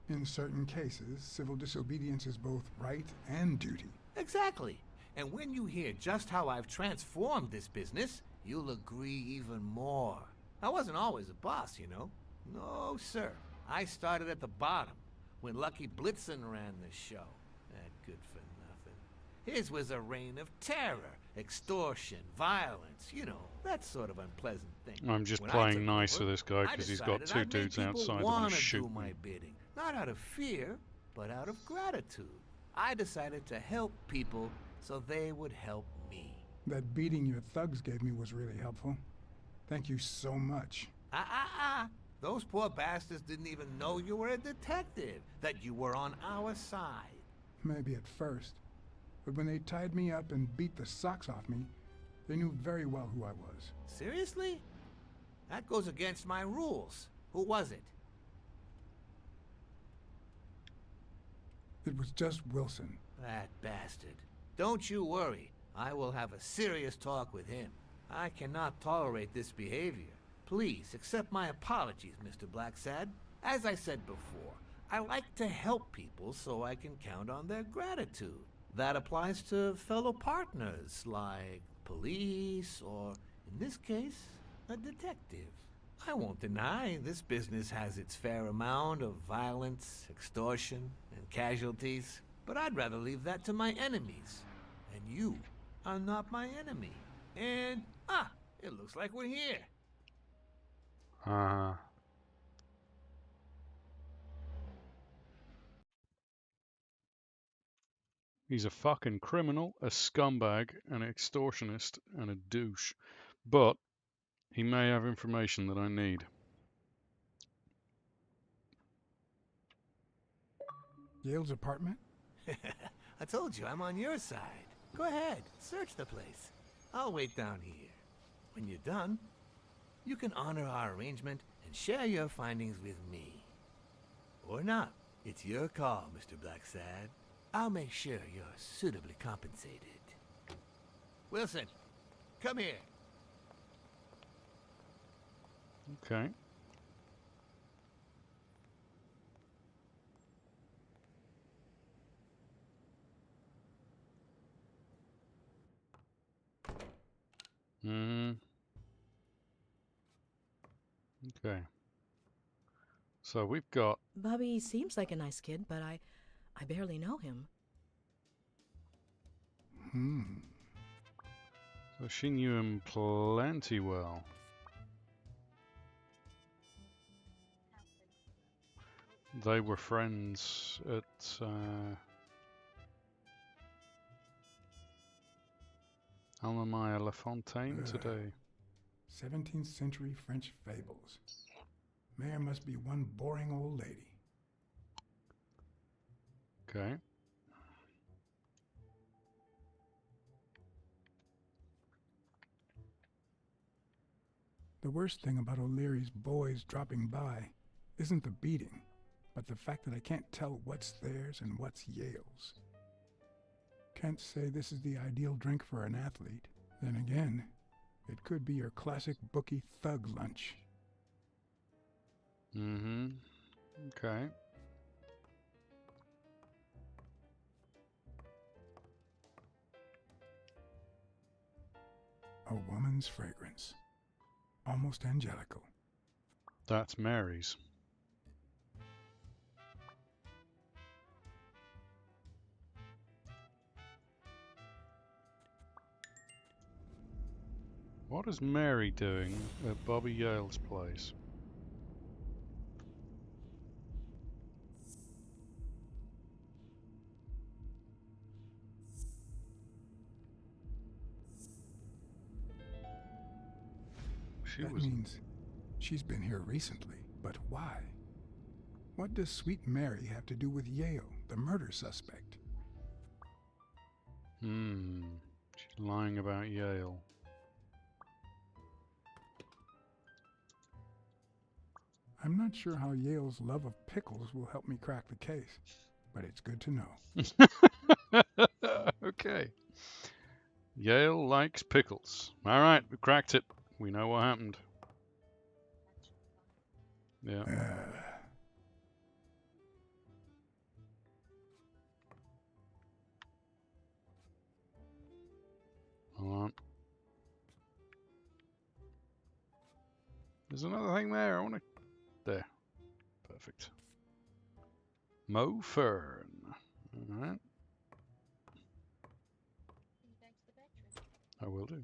In certain cases, civil disobedience is both right and duty. Exactly. And when you hear just how I've transformed this business, you'll agree even more. I wasn't always a boss, you know. No, sir. I started at the bottom, when Lucky Blitzen ran the show. That good for nothing. His was a reign of terror, extortion, violence, you know, that sort of unpleasant thing. I'm just When I playing took nice over, with this guy because he's got I two decided I'd make dudes people outside that want wanna to shoot do my me. bidding. Not out of fear, but out of gratitude. I decided to help people so they would help me. That beating your thugs gave me was really helpful. Thank you so much. Those poor bastards didn't even know you were a detective, that you were on our side. Maybe at first. But when they tied me up and beat the socks off me, they knew very well who I was. Seriously? That goes against my rules. Who was it? It was just Wilson. That bastard. Don't you worry. I will have a serious talk with him. I cannot tolerate this behavior. Please accept my apologies, Mr. Blacksad. As I said before, I like to help people so I can count on their gratitude. That applies to fellow partners like police or, in this case, a detective. I won't deny this business has its fair amount of violence, extortion, and casualties, but I'd rather leave that to my enemies. And you are not my enemy. And, it looks like we're here. He's a fucking criminal, a scumbag, an extortionist, and a douche. But he may have information that I need. Yale's apartment? I told you I'm on your side. Go ahead, search the place. I'll wait down here. When you're done, you can honor our arrangement and share your findings with me. Or not. It's your call, Mr. Blacksad. I'll make sure you're suitably compensated. Wilson, come here. Okay. Okay. So we've got... Bobby seems like a nice kid, but I barely know him. So she knew him plenty well. They were friends at... Alma La Fontaine today. 17th century French fables. Mayor must be one boring old lady. Okay. The worst thing about O'Leary's boys dropping by isn't the beating, but the fact that I can't tell what's theirs and what's Yale's. Can't say this is the ideal drink for an athlete. Then again, It could be your classic bookie thug lunch. Mm-hmm. Okay. A woman's fragrance. Almost angelical. That's Mary's. What is Mary doing at Bobby Yale's place? That means she's been here recently, but why? What does Sweet Mary have to do with Yale, the murder suspect? She's lying about Yale. I'm not sure how Yale's love of pickles will help me crack the case, but it's good to know. Okay. Yale likes pickles. All right, we cracked it. We know what happened. Yeah. Hold on. There's another thing there. I want to... There. Perfect. Mo Fern. All right. I will do.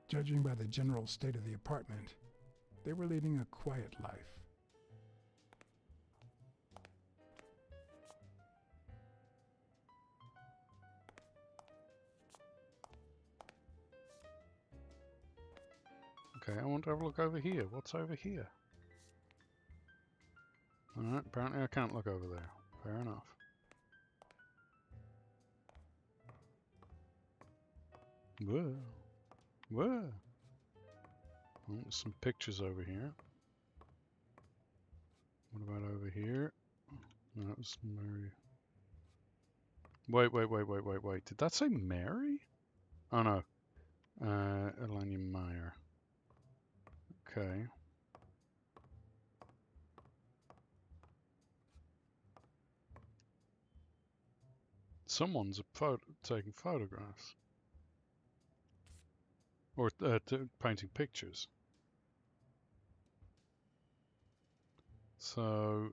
Judging by the general state of the apartment, they were leading a quiet life. Okay, I want to have a look over here. What's over here? Alright, apparently I can't look over there. Fair enough. Whoa. Whoa. Oh, there's some pictures over here. What about over here? No, that was Mary. Wait. Did that say Mary? Oh no. Elena Meyer. Okay. Someone's taking photographs. Or painting pictures. So...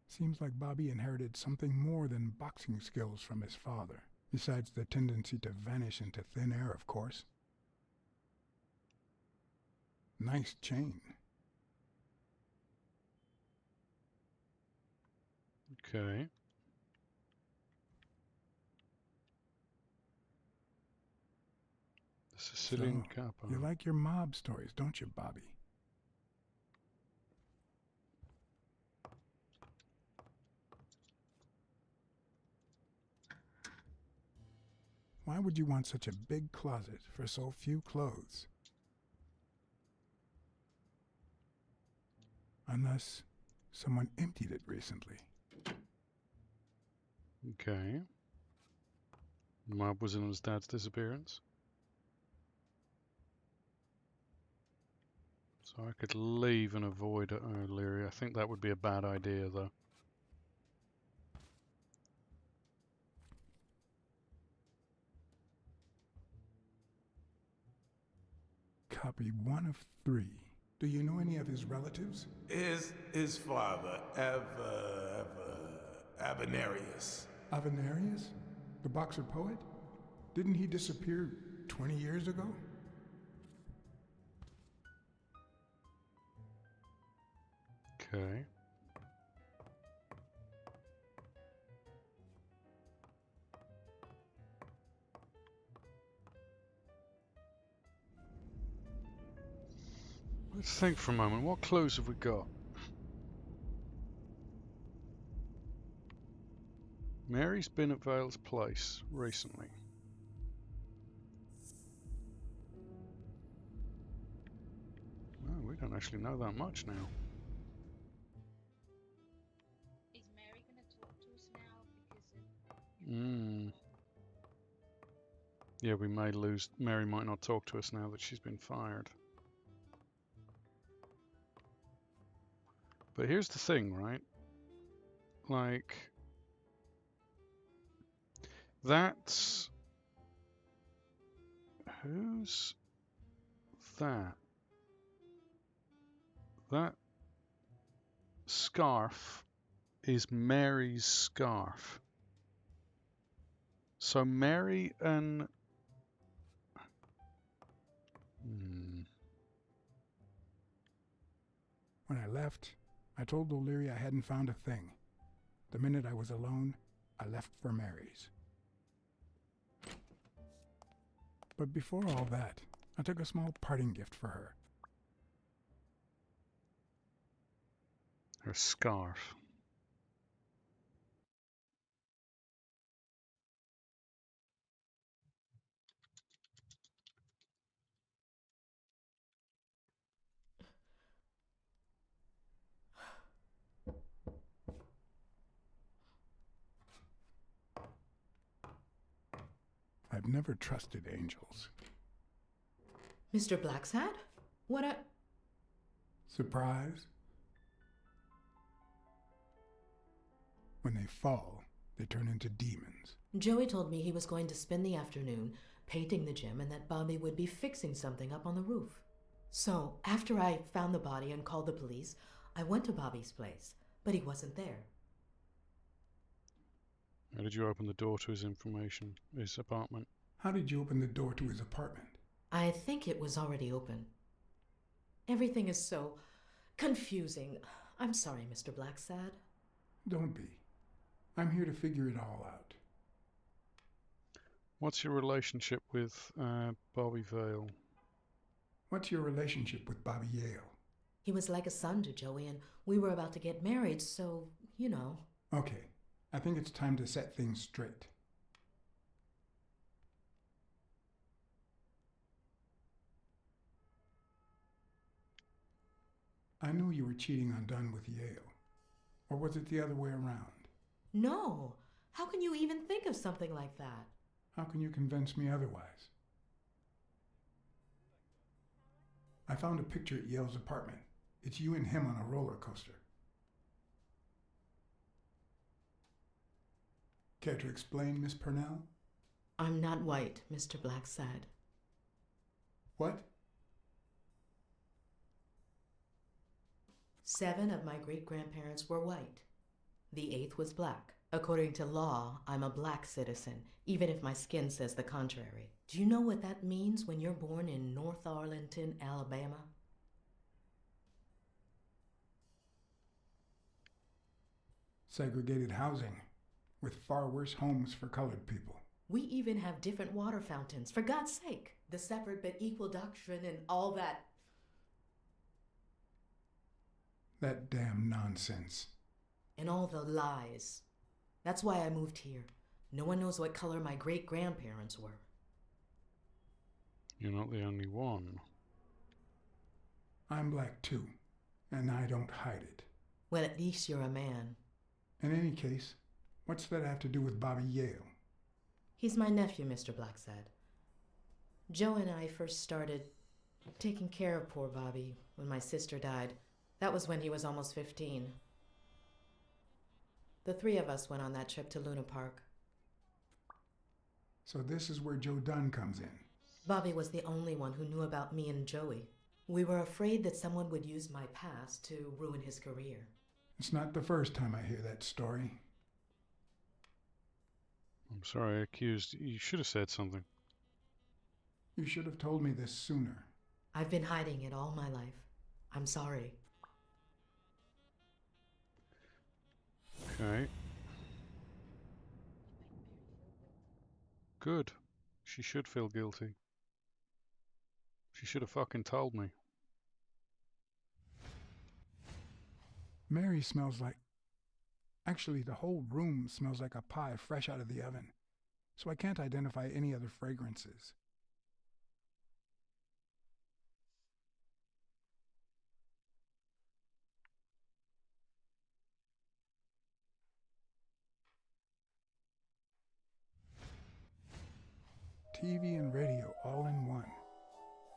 Seems like Bobby inherited something more than boxing skills from his father, besides the tendency to vanish into thin air, of course. Nice chain. Okay. The Sicilian capo. You like your mob stories, don't you, Bobby? Why would you want such a big closet for so few clothes? Unless someone emptied it recently. Okay. The mob was in on his dad's disappearance. So I could leave and avoid O'Leary. I think that would be a bad idea, though. Copy 1 of 3. Do you know any of his relatives? His father, Avenarius. Avenarius? The boxer poet? Didn't he disappear 20 years ago? Okay. Let's think for a moment. What clues have we got? Mary's been at Vale's place recently. Well, we don't actually know that much now. Yeah, we may lose. Mary might not talk to us now that she's been fired. But here's the thing, right? Like, that's... Who's that? That scarf is Mary's scarf. So Mary and... When I left, I told O'Leary I hadn't found a thing. The minute I was alone, I left for Mary's. But before all that, I took a small parting gift for her. Her scarf. I've never trusted angels. Mr. Blacksad? What a... Surprise? When they fall, they turn into demons. Joey told me he was going to spend the afternoon painting the gym and that Bobby would be fixing something up on the roof. So, after I found the body and called the police, I went to Bobby's place, but he wasn't there. How did you open the door to his apartment? How did you open the door to his apartment? I think it was already open. Everything is so confusing. I'm sorry, Mr. Blacksad. Don't be. I'm here to figure it all out. What's your relationship with Bobby Vale? What's your relationship with Bobby Yale? He was like a son to Joey, and we were about to get married, so, you know. Okay, I think it's time to set things straight. I knew you were cheating on Dunn with Yale. Or was it the other way around? No. How can you even think of something like that? How can you convince me otherwise? I found a picture at Yale's apartment. It's you and him on a roller coaster. Care to explain, Miss Purnell? I'm not white, Mr. Blacksad. What? 7 of my great-grandparents were white. The 8th was black. According to law, I'm a black citizen, even if my skin says the contrary. Do you know what that means when you're born in North Arlington, Alabama? Segregated housing, with far worse homes for colored people. We even have different water fountains, for God's sake. The separate but equal doctrine and all that. That damn nonsense. And all the lies. That's why I moved here. No one knows what color my great-grandparents were. You're not the only one. I'm black too, and I don't hide it. Well, at least you're a man. In any case, what's that have to do with Bobby Yale? He's my nephew, Mr. Blacksad. Joe and I first started taking care of poor Bobby when my sister died. That was when he was almost 15. The 3 of us went on that trip to Luna Park. So this is where Joe Dunn comes in. Bobby was the only one who knew about me and Joey. We were afraid that someone would use my past to ruin his career. It's not the first time I hear that story. I'm sorry, I accused. You should have said something. You should have told me this sooner. I've been hiding it all my life. I'm sorry. Okay. Good. She should feel guilty. She should have fucking told me. Mary smells like... Actually, the whole room smells like a pie fresh out of the oven. So I can't identify any other fragrances. TV and radio all in one.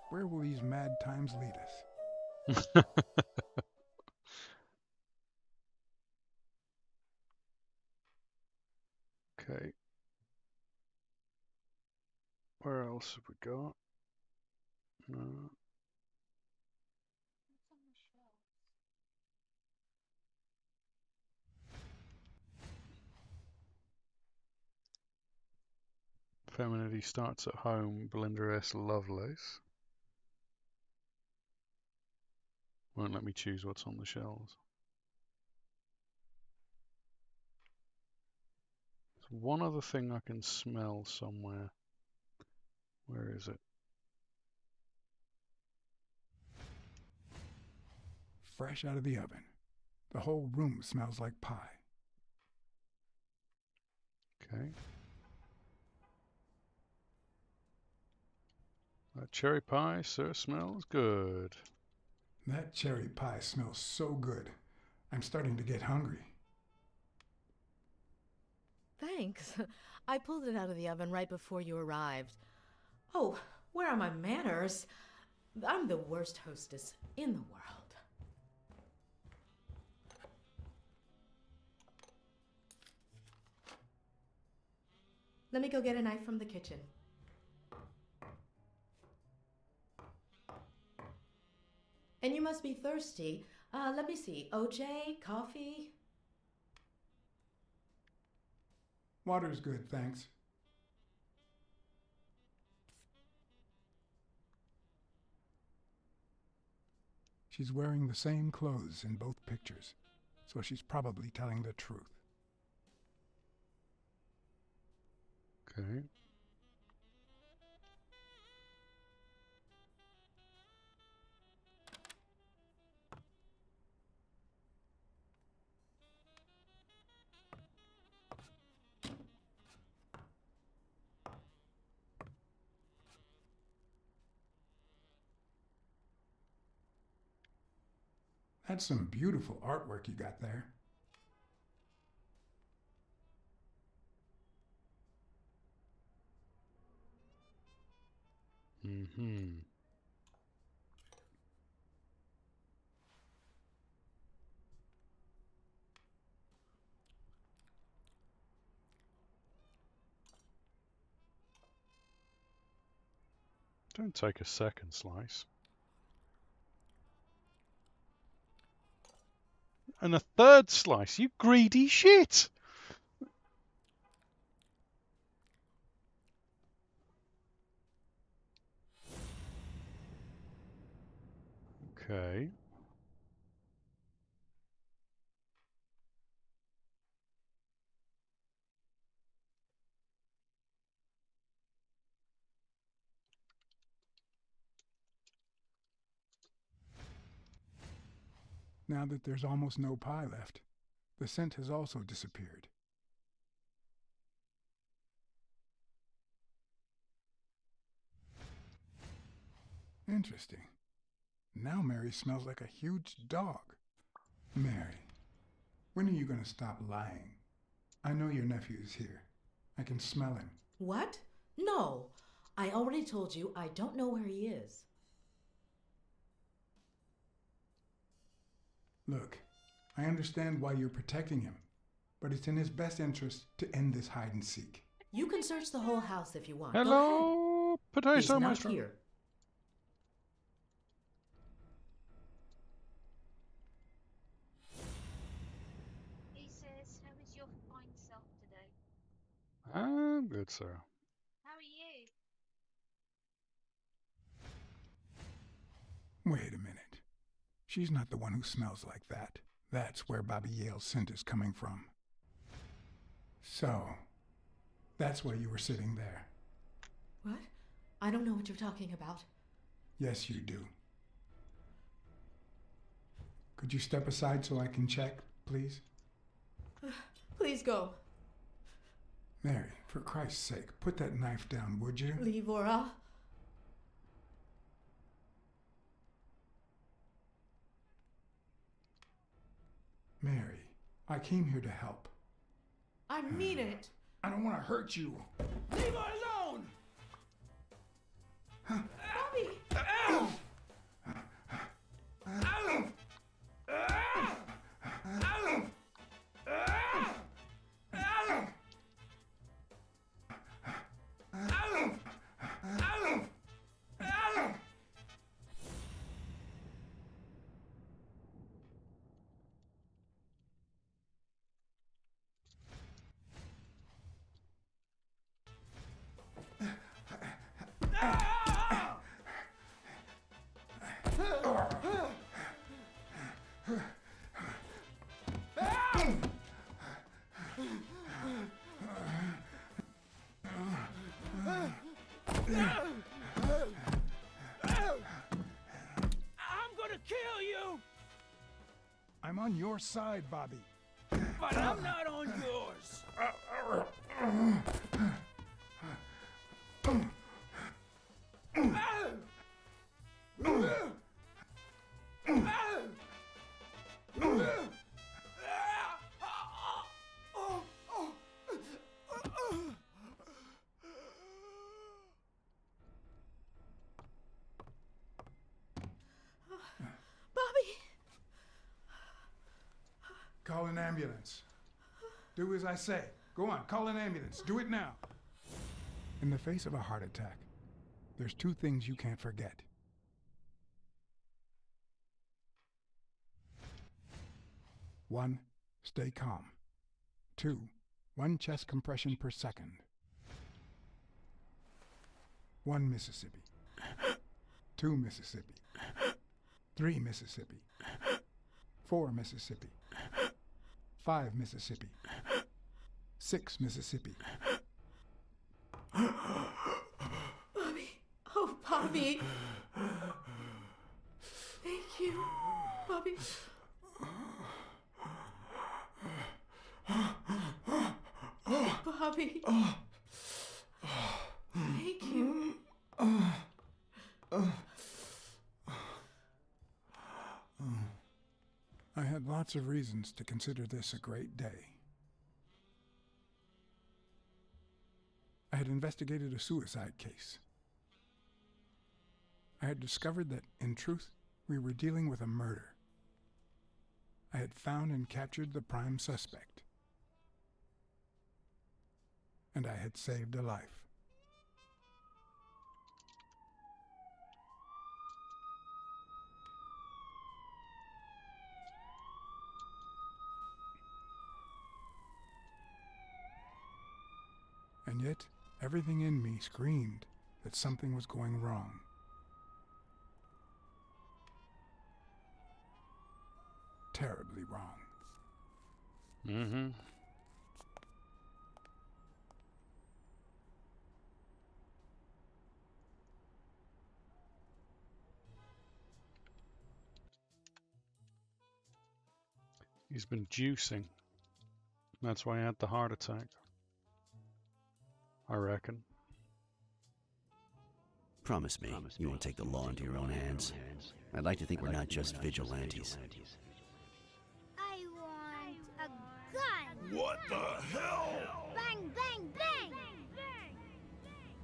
Where will these mad times lead us? Okay. Where else have we got? No. Femininity starts at home, Belinda S. Lovelace. Won't let me choose what's on the shelves. There's one other thing I can smell somewhere. Where is it? Fresh out of the oven. The whole room smells like pie. Okay. That cherry pie, sir, smells good. That cherry pie smells so good. I'm starting to get hungry. Thanks. I pulled it out of the oven right before you arrived. Oh, where are my manners? I'm the worst hostess in the world. Let me go get a knife from the kitchen. And you must be thirsty. Let me see. OJ, coffee? Water's good, thanks. She's wearing the same clothes in both pictures, so she's probably telling the truth. Okay. That's some beautiful artwork you got there. Mm-hmm. Don't take a second slice. And a third slice, you greedy shit! Okay. Now that there's almost no pie left, the scent has also disappeared. Interesting. Now Mary smells like a huge dog. Mary, when are you going to stop lying? I know your nephew is here. I can smell him. What? No. I already told you I don't know where he is. Look, I understand why you're protecting him, but it's in his best interest to end this hide and seek. You can search the whole house if you want. Go Hello, potato He's not maestro. here. He says, how is your fine self today? I'm good, sir. How are you? Wait a minute. She's not the one who smells like that. That's where Bobby Yale's scent is coming from. So, that's why you were sitting there. What? I don't know what you're talking about. Yes, you do. Could you step aside so I can check, please? Please go. Mary, for Christ's sake, put that knife down, would you? Livora. Mary, I came here to help. I mean it. I don't want to hurt you. Leave her alone! gonna kill you! I'm on your side, Bobby. But I'm not on yours! Call an ambulance. Do as I say. Go on, call an ambulance. Do it now. In the face of a heart attack, there's two things you can't forget. One, stay calm. Two, 1 chest compression per second. 1 Mississippi. 2 Mississippi. 3 Mississippi. 4 Mississippi. 5 Mississippi. 6 Mississippi. Bobby. Oh, Bobby. Thank you, Bobby. Bobby. Thank you. I had lots of reasons to consider this a great day. I had investigated a suicide case. I had discovered that, in truth, we were dealing with a murder. I had found and captured the prime suspect. And I had saved a life. And yet, everything in me screamed that something was going wrong. Terribly wrong. Mm-hmm. He's been juicing. That's why he had the heart attack. I reckon. Promise me you won't take the law into your own hands. I'd like to think we're not just vigilantes. I want a gun! What the hell? Bang, bang, bang!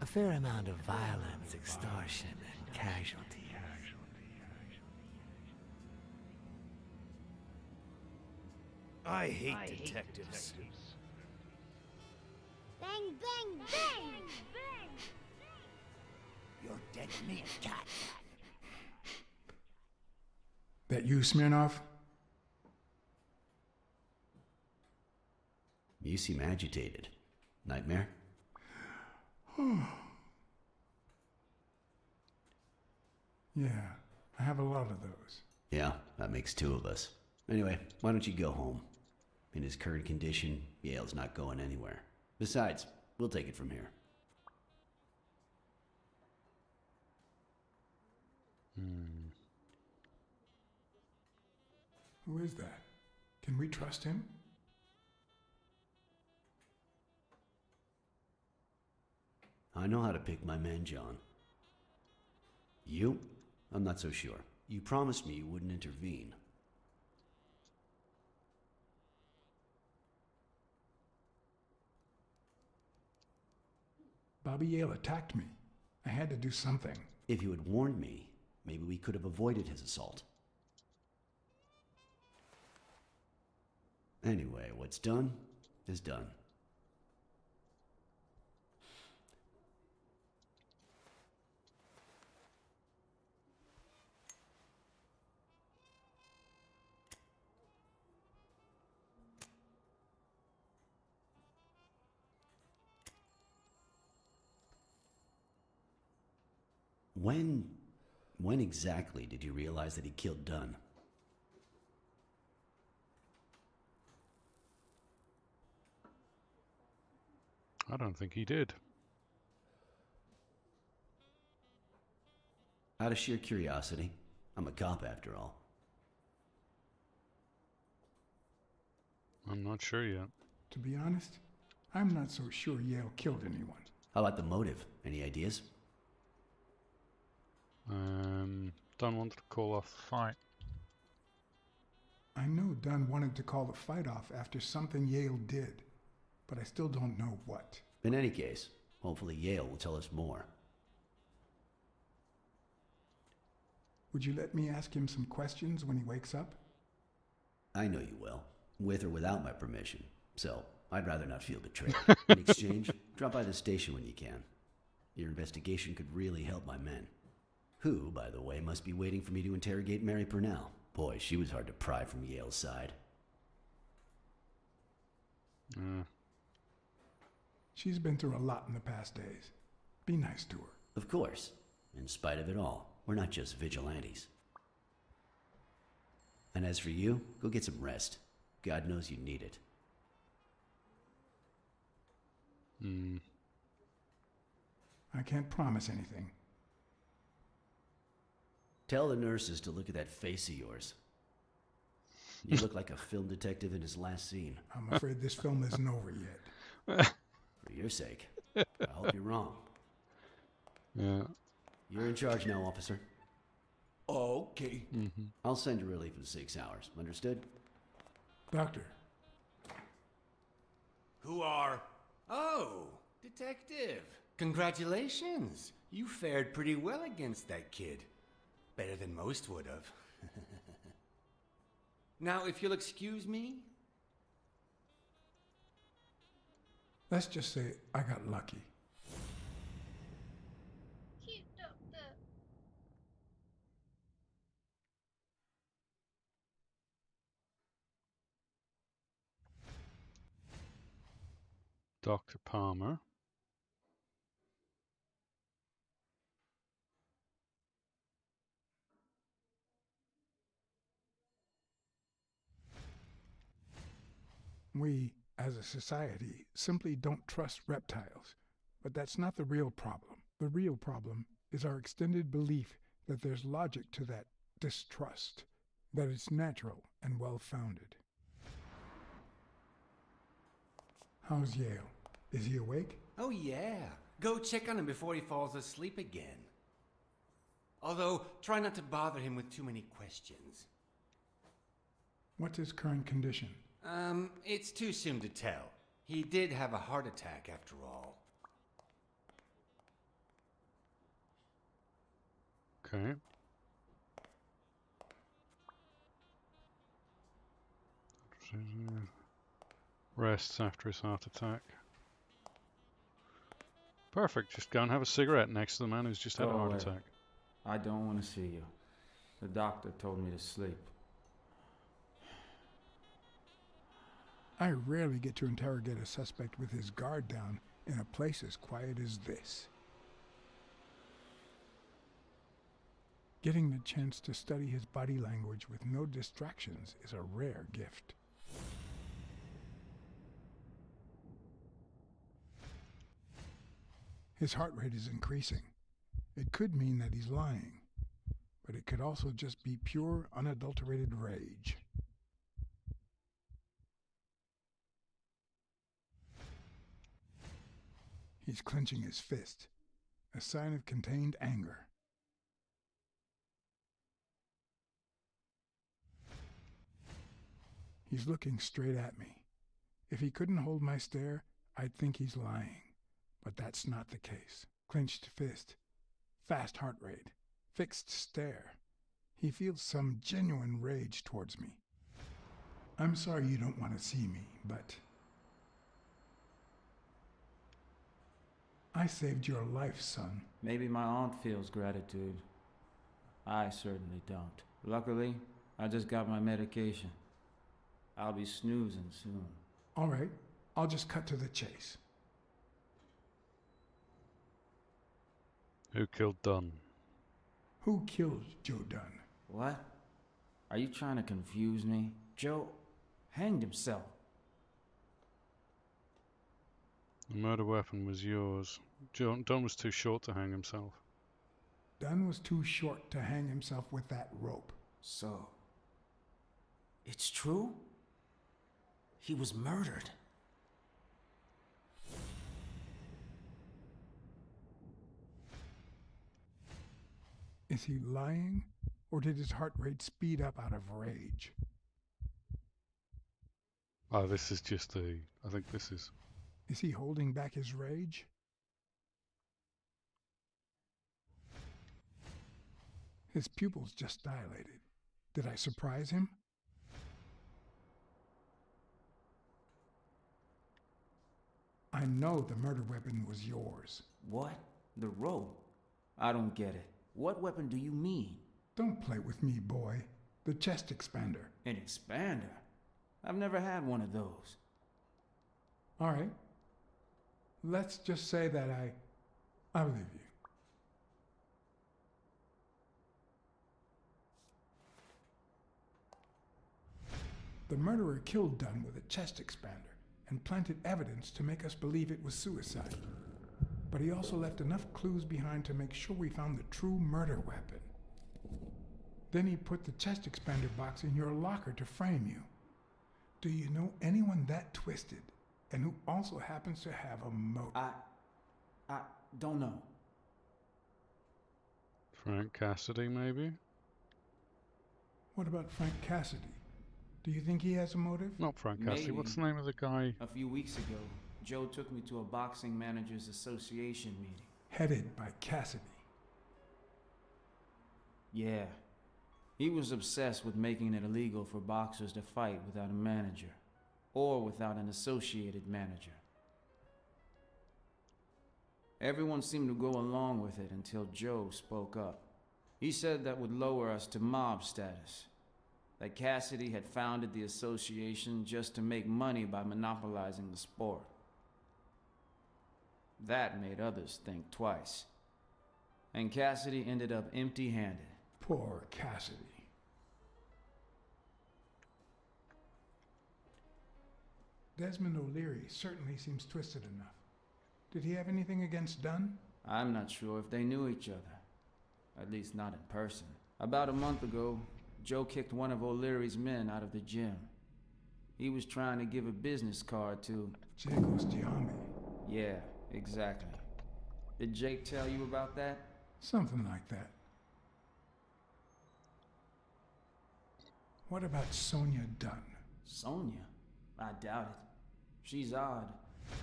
A fair amount of violence, extortion, and casualties. I hate detectives. Bang, bang, bang! You're dead meat, cat. That you, Smirnoff? You seem agitated. Nightmare? Yeah, I have a lot of those. Yeah, that makes 2 of us. Anyway, why don't you go home? In his current condition, Yale's not going anywhere. Besides, we'll take it from here. Who is that? Can we trust him? I know how to pick my men, John. You? I'm not so sure. You promised me you wouldn't intervene. Bobby Yale attacked me. I had to do something. If you had warned me, maybe we could have avoided his assault. Anyway, what's done is done. When exactly did you realize that he killed Dunn? I don't think he did. Out of sheer curiosity, I'm a cop after all. I'm not sure yet. To be honest, I'm not so sure Yale killed anyone. How about the motive? Any ideas? Dunn wanted to call off the fight. I know Dunn wanted to call the fight off after something Yale did, but I still don't know what. In any case, hopefully Yale will tell us more. Would you let me ask him some questions when he wakes up? I know you will, with or without my permission, so I'd rather not feel betrayed. In exchange, drop by the station when you can. Your investigation could really help my men. Who, by the way, must be waiting for me to interrogate Mary Purnell. Boy, she was hard to pry from Yale's side. She's been through a lot in the past days. Be nice to her. Of course. In spite of it all, we're not just vigilantes. And as for you, go get some rest. God knows you need it. I can't promise anything. Tell the nurses to look at that face of yours. You look like a film detective in his last scene. I'm afraid this film isn't over yet. For your sake. I hope you're wrong. Yeah. You're in charge now, officer. Okay. I'll send you relief in 6 hours. Understood? Doctor. Who are? Oh, detective. Congratulations. You fared pretty well against that kid. Better than most would have. Now, if you'll excuse me. Let's just say I got lucky. Cute doctor. Dr. Palmer. We, as a society, simply don't trust reptiles. But that's not the real problem. The real problem is our extended belief that there's logic to that distrust, that it's natural and well-founded. How's Yale? Is he awake? Oh, yeah. Go check on him before he falls asleep again. Although, try not to bother him with too many questions. What's his current condition? It's too soon to tell. He did have a heart attack after all. Okay. Rests after his heart attack. Perfect. Just go and have a cigarette next to the man who's just had a heart attack. I don't want to see you. The doctor told me to sleep. I rarely get to interrogate a suspect with his guard down in a place as quiet as this. Getting the chance to study his body language with no distractions is a rare gift. His heart rate is increasing. It could mean that he's lying, but it could also just be pure, unadulterated rage. He's clenching his fist, a sign of contained anger. He's looking straight at me. If he couldn't hold my stare, I'd think he's lying. But that's not the case. Clenched fist, fast heart rate, fixed stare. He feels some genuine rage towards me. I'm sorry you don't want to see me, but I saved your life, son. Maybe my aunt feels gratitude. I certainly don't. Luckily, I just got my medication. I'll be snoozing soon. All right, I'll just cut to the chase. Who killed Dunn? Who killed Joe Dunn? What? Are you trying to confuse me? Joe hanged himself. The murder weapon was yours. Don was too short to hang himself. Dunn was too short to hang himself with that rope. So, it's true? He was murdered. Is he lying, or did his heart rate speed up out of rage? Oh, this is just I think this is... Is he holding back his rage? His pupils just dilated. Did I surprise him? I know the murder weapon was yours. What? The rope? I don't get it. What weapon do you mean? Don't play with me, boy. The chest expander. An expander? I've never had one of those. All right. Let's just say that I believe you. The murderer killed Dunn with a chest expander and planted evidence to make us believe it was suicide. But he also left enough clues behind to make sure we found the true murder weapon. Then he put the chest expander box in your locker to frame you. Do you know anyone that twisted and who also happens to have a motive? I don't know. Frank Cassidy, maybe? What about Frank Cassidy? Do you think he has a motive? Not Frank Cassidy. Maybe. What's the name of the guy? A few weeks ago, Joe took me to a boxing managers association meeting. Headed by Cassidy. Yeah. He was obsessed with making it illegal for boxers to fight without a manager, or without an associated manager. Everyone seemed to go along with it until Joe spoke up. He said that would lower us to mob status. That Cassidy had founded the association just to make money by monopolizing the sport. That made others think twice. And Cassidy ended up empty-handed. Poor Cassidy. Desmond O'Leary certainly seems twisted enough. Did he have anything against Dunn? I'm not sure if they knew each other. At least not in person. About a month ago, Joe kicked one of O'Leary's men out of the gym. He was trying to give a business card to... Jacob's Giambi. Yeah, exactly. Did Jake tell you about that? Something like that. What about Sonia Dunn? Sonia? I doubt it. She's odd,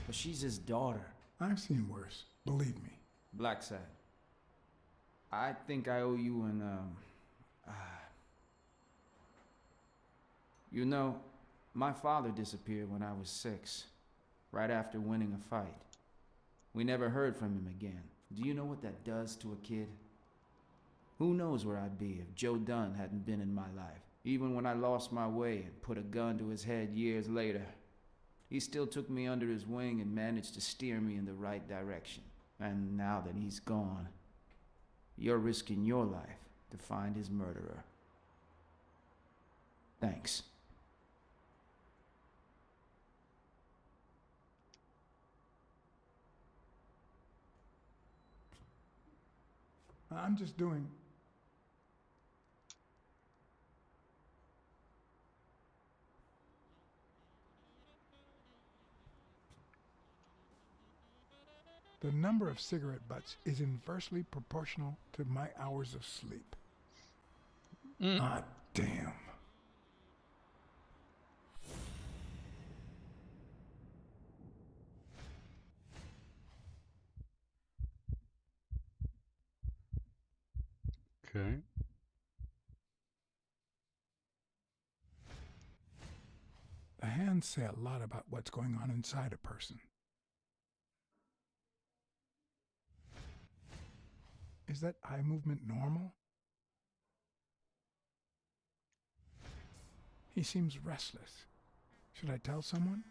but she's his daughter. I've seen worse, believe me. Blacksad. I think I owe you an, You know, my father disappeared when I was 6, right after winning a fight. We never heard from him again. Do you know what that does to a kid? Who knows where I'd be if Joe Dunn hadn't been in my life? Even when I lost my way and put a gun to his head years later, he still took me under his wing and managed to steer me in the right direction. And now that he's gone, you're risking your life to find his murderer. Thanks. I'm just doing... The number of cigarette butts is inversely proportional to my hours of sleep. Ah, damn. Okay. The hands say a lot about what's going on inside a person. Is that eye movement normal? He seems restless. Should I tell someone?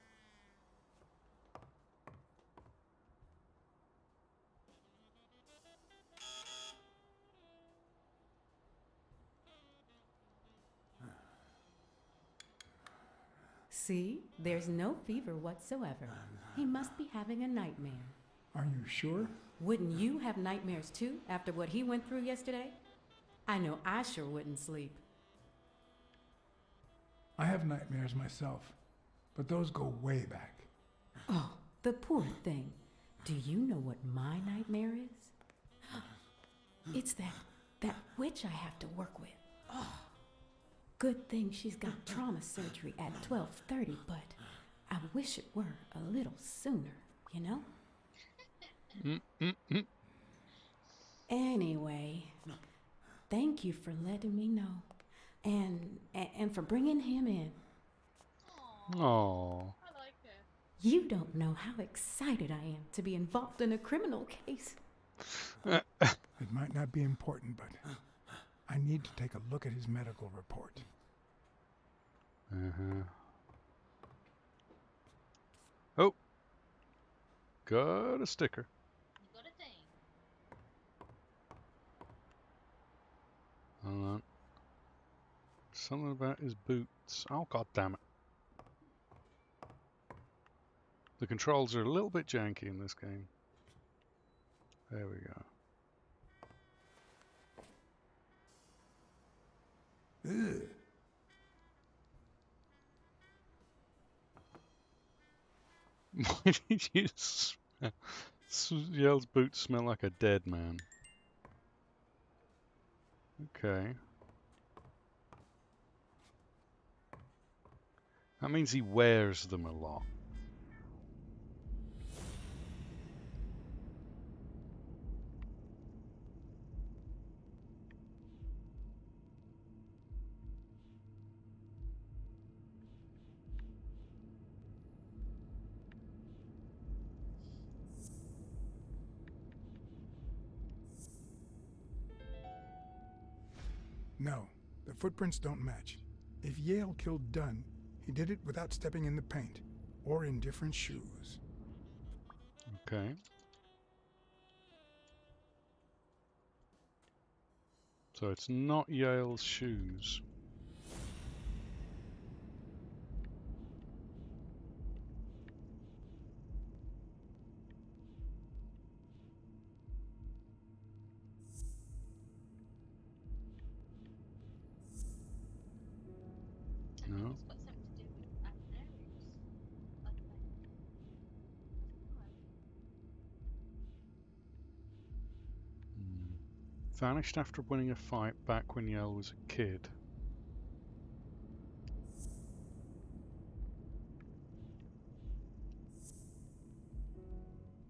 See, there's no fever whatsoever. He must be having a nightmare. Are you sure? Wouldn't you have nightmares too after what he went through yesterday? I know I sure wouldn't sleep. I have nightmares myself, but those go way back. Oh, the poor thing. Do you know what my nightmare is? It's that witch I have to work with. Oh, good thing she's got trauma surgery at 12:30, but I wish it were a little sooner, you know? Anyway, thank you for letting me know. And for bringing him in. Oh. I like her. You don't know how excited I am to be involved in a criminal case. It might not be important, but I need to take a look at his medical report. Oh. Got a sticker. You got a thing. Hold on. Something about his boots. Oh, god damn it. The controls are a little bit janky in this game. There we go. Ugh. Why did you Yale's boots smell like a dead man? Okay. That means he wears them a lot. No, the footprints don't match. If Yale killed Dunn, he did it without stepping in the paint, or in different shoes. Okay. So it's not Yale's shoes. No. It's got something to do with Mary's. I don't know. Vanished after winning a fight back when Yale was a kid.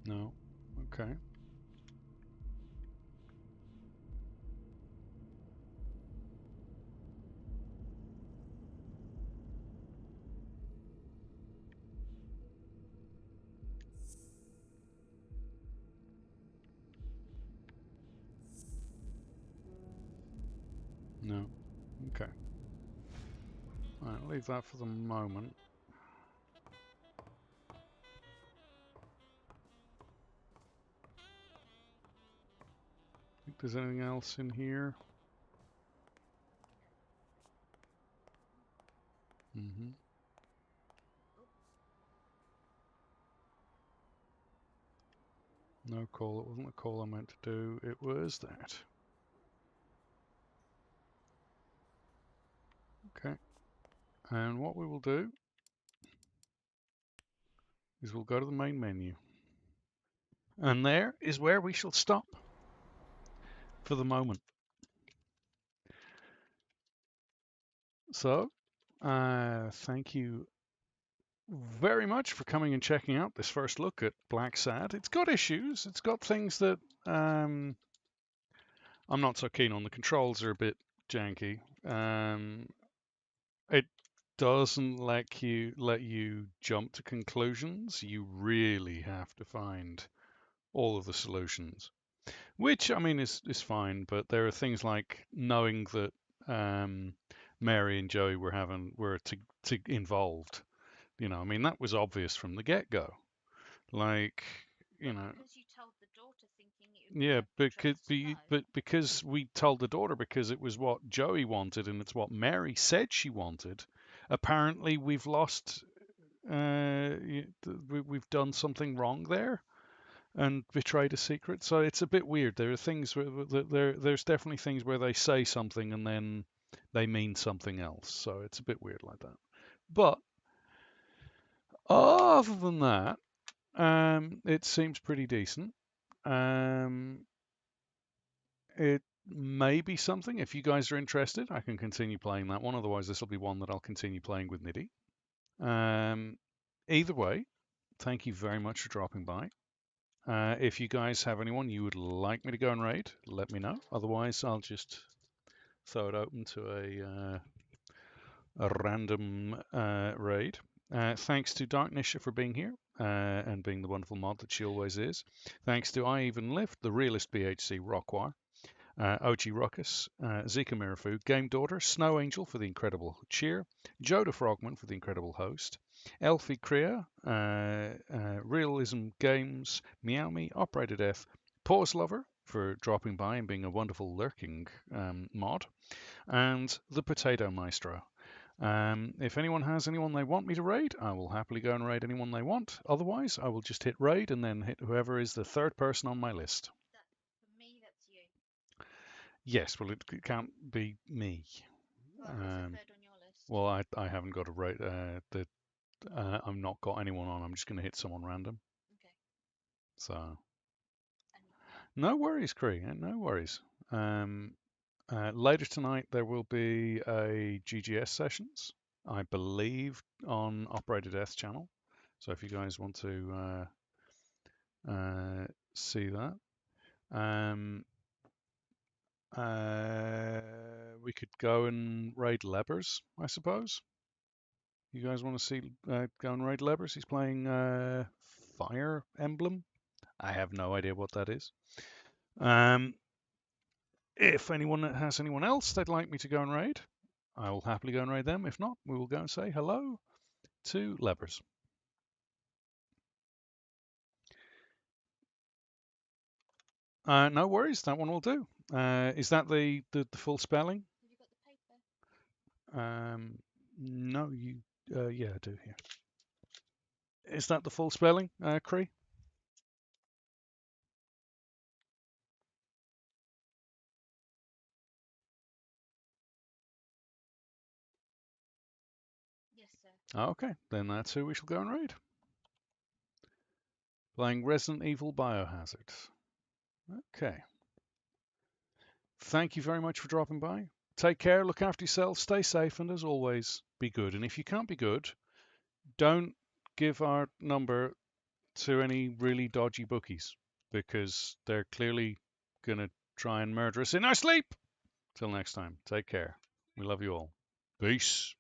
No. Okay. No. Okay. Alright, leave that for the moment. Think there's anything else in here? No call. It wasn't the call I meant to do. It was that. Okay. And what we will do is we'll go to the main menu. And there is where we shall stop for the moment. So, thank you very much for coming and checking out this first look at Blacksad. It's got issues. It's got things that I'm not so keen on. The controls are a bit janky. It doesn't let you jump to conclusions. You really have to find all of the solutions, which I mean is fine. But there are things like knowing that Mary and Joey were involved. You know, I mean that was obvious from the get-go. Like, you know. Because you told the daughter thinking it would Yeah, be of interest to know. but because we told the daughter because it was what Joey wanted and it's what Mary said she wanted, apparently we've lost. We've done something wrong there and betrayed a secret. So it's a bit weird. There are things there's definitely things where they say something and then they mean something else. So it's a bit weird like that. But other than that, it seems pretty decent. It may be something. If you guys are interested, I can continue playing that one. Otherwise, this will be one that I'll continue playing with Niddy. Either way, thank you very much for dropping by. If you guys have anyone you would like me to go and raid, let me know. Otherwise, I'll just throw it open to a random raid. Thanks to Dark Nisha for being here and being the wonderful mod that she always is. Thanks to I Even Lift, the realist BHC Rockwire, OG Ruckus, Zika Mirafu, Game Daughter, Snow Angel for the incredible cheer, Joda Frogman for the incredible host, Elfie Kriya, Realism Games, Meow Me, Operator Death, Pause Lover for dropping by and being a wonderful lurking mod, and the Potato Maestro. If anyone has anyone they want me to raid, I will happily go and raid anyone they want. Otherwise, I will just hit raid and then hit whoever is the third person on my list. For me, that's you. Yes, well, it can't be me. Well, who's the third on your list? Well, I haven't got a rate. I've not got anyone on. I'm just going to hit someone random. Okay. So, no worries, Cree. No worries. Later tonight there will be a GGS sessions, I believe, on Operator Death's channel. So if you guys want to see that, we could go and raid Lebers, I suppose. You guys want to see go and raid Lebers? He's playing Fire Emblem. I have no idea what that is. If anyone has anyone else they'd like me to go and raid, I will happily go and raid them. If not, we will go and say hello to Lebers. No worries, that one will do. Is that the full spelling? Have you got the paper? No, you. Yeah, I do here. Is that the full spelling, Cree? Yes, sir. Okay, then that's who we shall go and raid. Playing Resident Evil Biohazard. Okay. Thank you very much for dropping by. Take care, look after yourself, stay safe, and as always, be good. And if you can't be good, don't give our number to any really dodgy bookies because they're clearly going to try and murder us in our sleep. Till next time, take care. We love you all. Peace.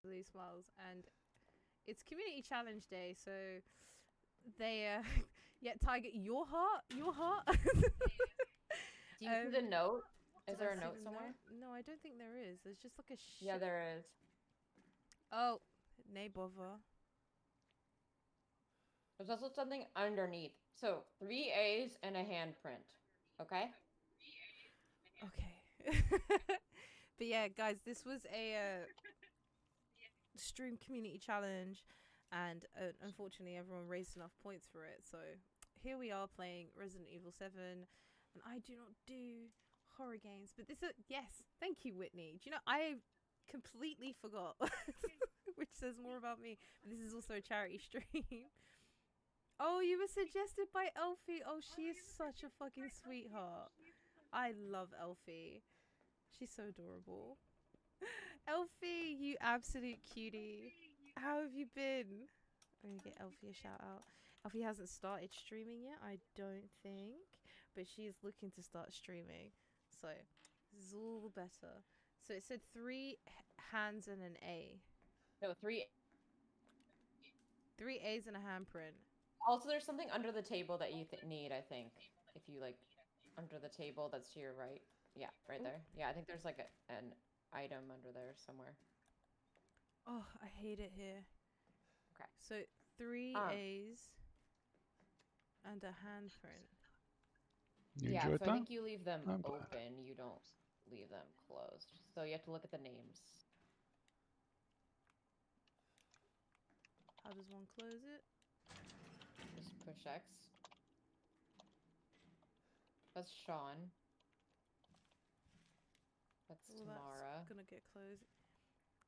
These smiles, and it's community challenge day, so they yeah, Tiger, your heart. Do you see the note? Is there a note somewhere? No, I don't think there is. There's just like a Yeah, there is. Oh, nay bother. There's also something underneath. So 3 A's and a handprint. Okay? Okay. But yeah, guys, this was a stream community challenge, and unfortunately everyone raised enough points for it. So here we are playing Resident Evil 7, and I do not do horror games, but this is, yes, thank you, Whitney. Do you know, I completely forgot, which says more about me. But this is also a charity stream. Oh, you were suggested by Elfie. Oh, she is such a fucking sweetheart. I love Elfie. She's so adorable. Elfie, you absolute cutie. How have you been? I'm gonna get Elfie a shout out. Elfie hasn't started streaming yet, I don't think, but she is looking to start streaming. So this is all the better. So it said 3 hands and an A. No, 3 A's and a handprint. Also, there's something under the table that you need, I think. If you, like, under the table that's to your right. Yeah, right there. Yeah, I think there's, like, an item under there somewhere. Oh, I hate it here. Okay. So, 3 A's and a handprint. You yeah, enjoyed so that? I think you leave them I'm glad. open. You don't leave them closed. So you have to look at the names. How does one close it? Just push X. That's Sean. That's Tamara. That's gonna get closed.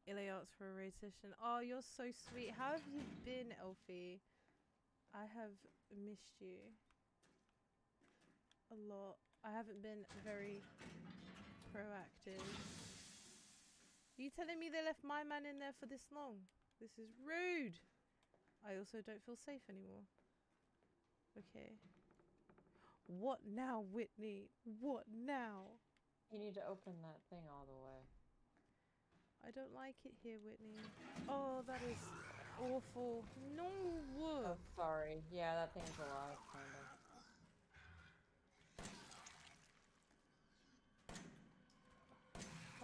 Iliarts for a rotation. Oh, you're so sweet. How have you been, Elfie? I have missed you a lot. I haven't been very proactive. Are you telling me they left my man in there for this long? This is rude. I also don't feel safe anymore. Okay. What now, Whitney? What now? You need to open that thing all the way. I don't like it here, Whitney. Oh, that is awful. No. Oh, sorry. Yeah, that thing's alive, kind of.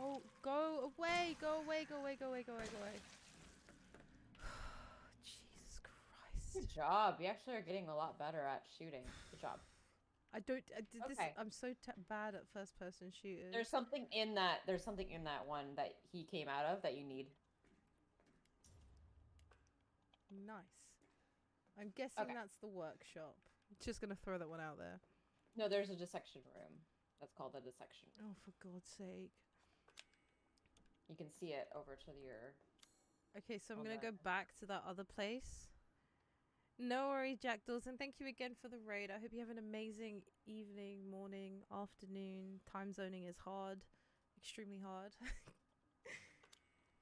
Oh, go away, go away, go away, go away, go away, go away. Jesus Christ. Good job. You actually are getting a lot better at shooting. Good job. I did this. I'm so bad at first-person shooters. There's something in that. There's something in that one that he came out of that you need. Nice. I'm guessing that's the workshop. Just gonna throw that one out there. No, there's a dissection room. That's called a dissection. Oh, for God's sake. You can see it over to your... Okay, so I'm going to go back to that other place. No worries, Jack Dawson. Thank you again for the raid. I hope you have an amazing evening, morning, afternoon. Time zoning is hard. Extremely hard.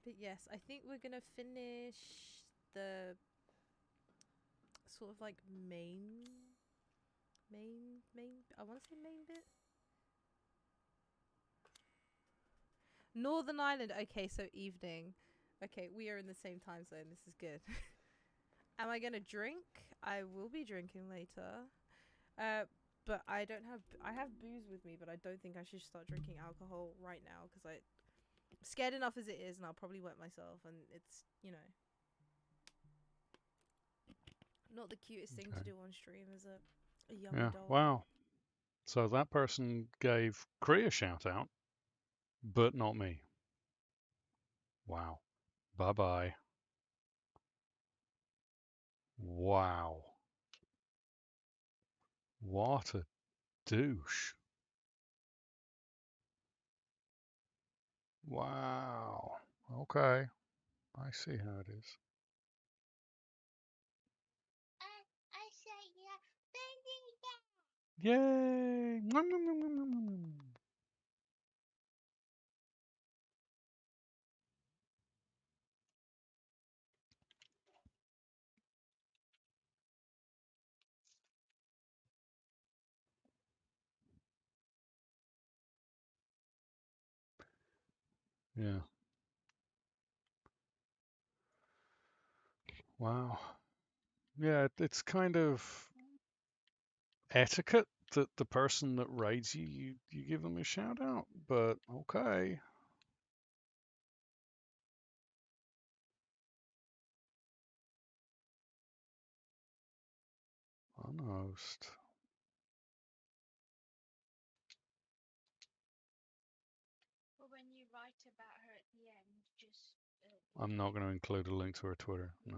But yes, I think we're going to finish the sort of like main, I want to say main bit. Northern Ireland. Okay, so evening. Okay, we are in the same time zone. This is good. Am I gonna drink? I will be drinking later. But I don't have... I have booze with me, but I don't think I should start drinking alcohol right now because I'm scared enough as it is, and I'll probably wet myself, and it's, you know, not the cutest thing to do on stream as a young adult. Wow. So that person gave Cree a shout out, but not me. Wow. Bye-bye. Wow. What a douche. Wow. Okay. I see how it is. I say Yay! Yeah. Wow. Yeah, it's kind of etiquette that the person that raids you give them a shout out, but okay. Unhost. Well, when you write about her at the end, just... I'm not going to include a link to her Twitter. No.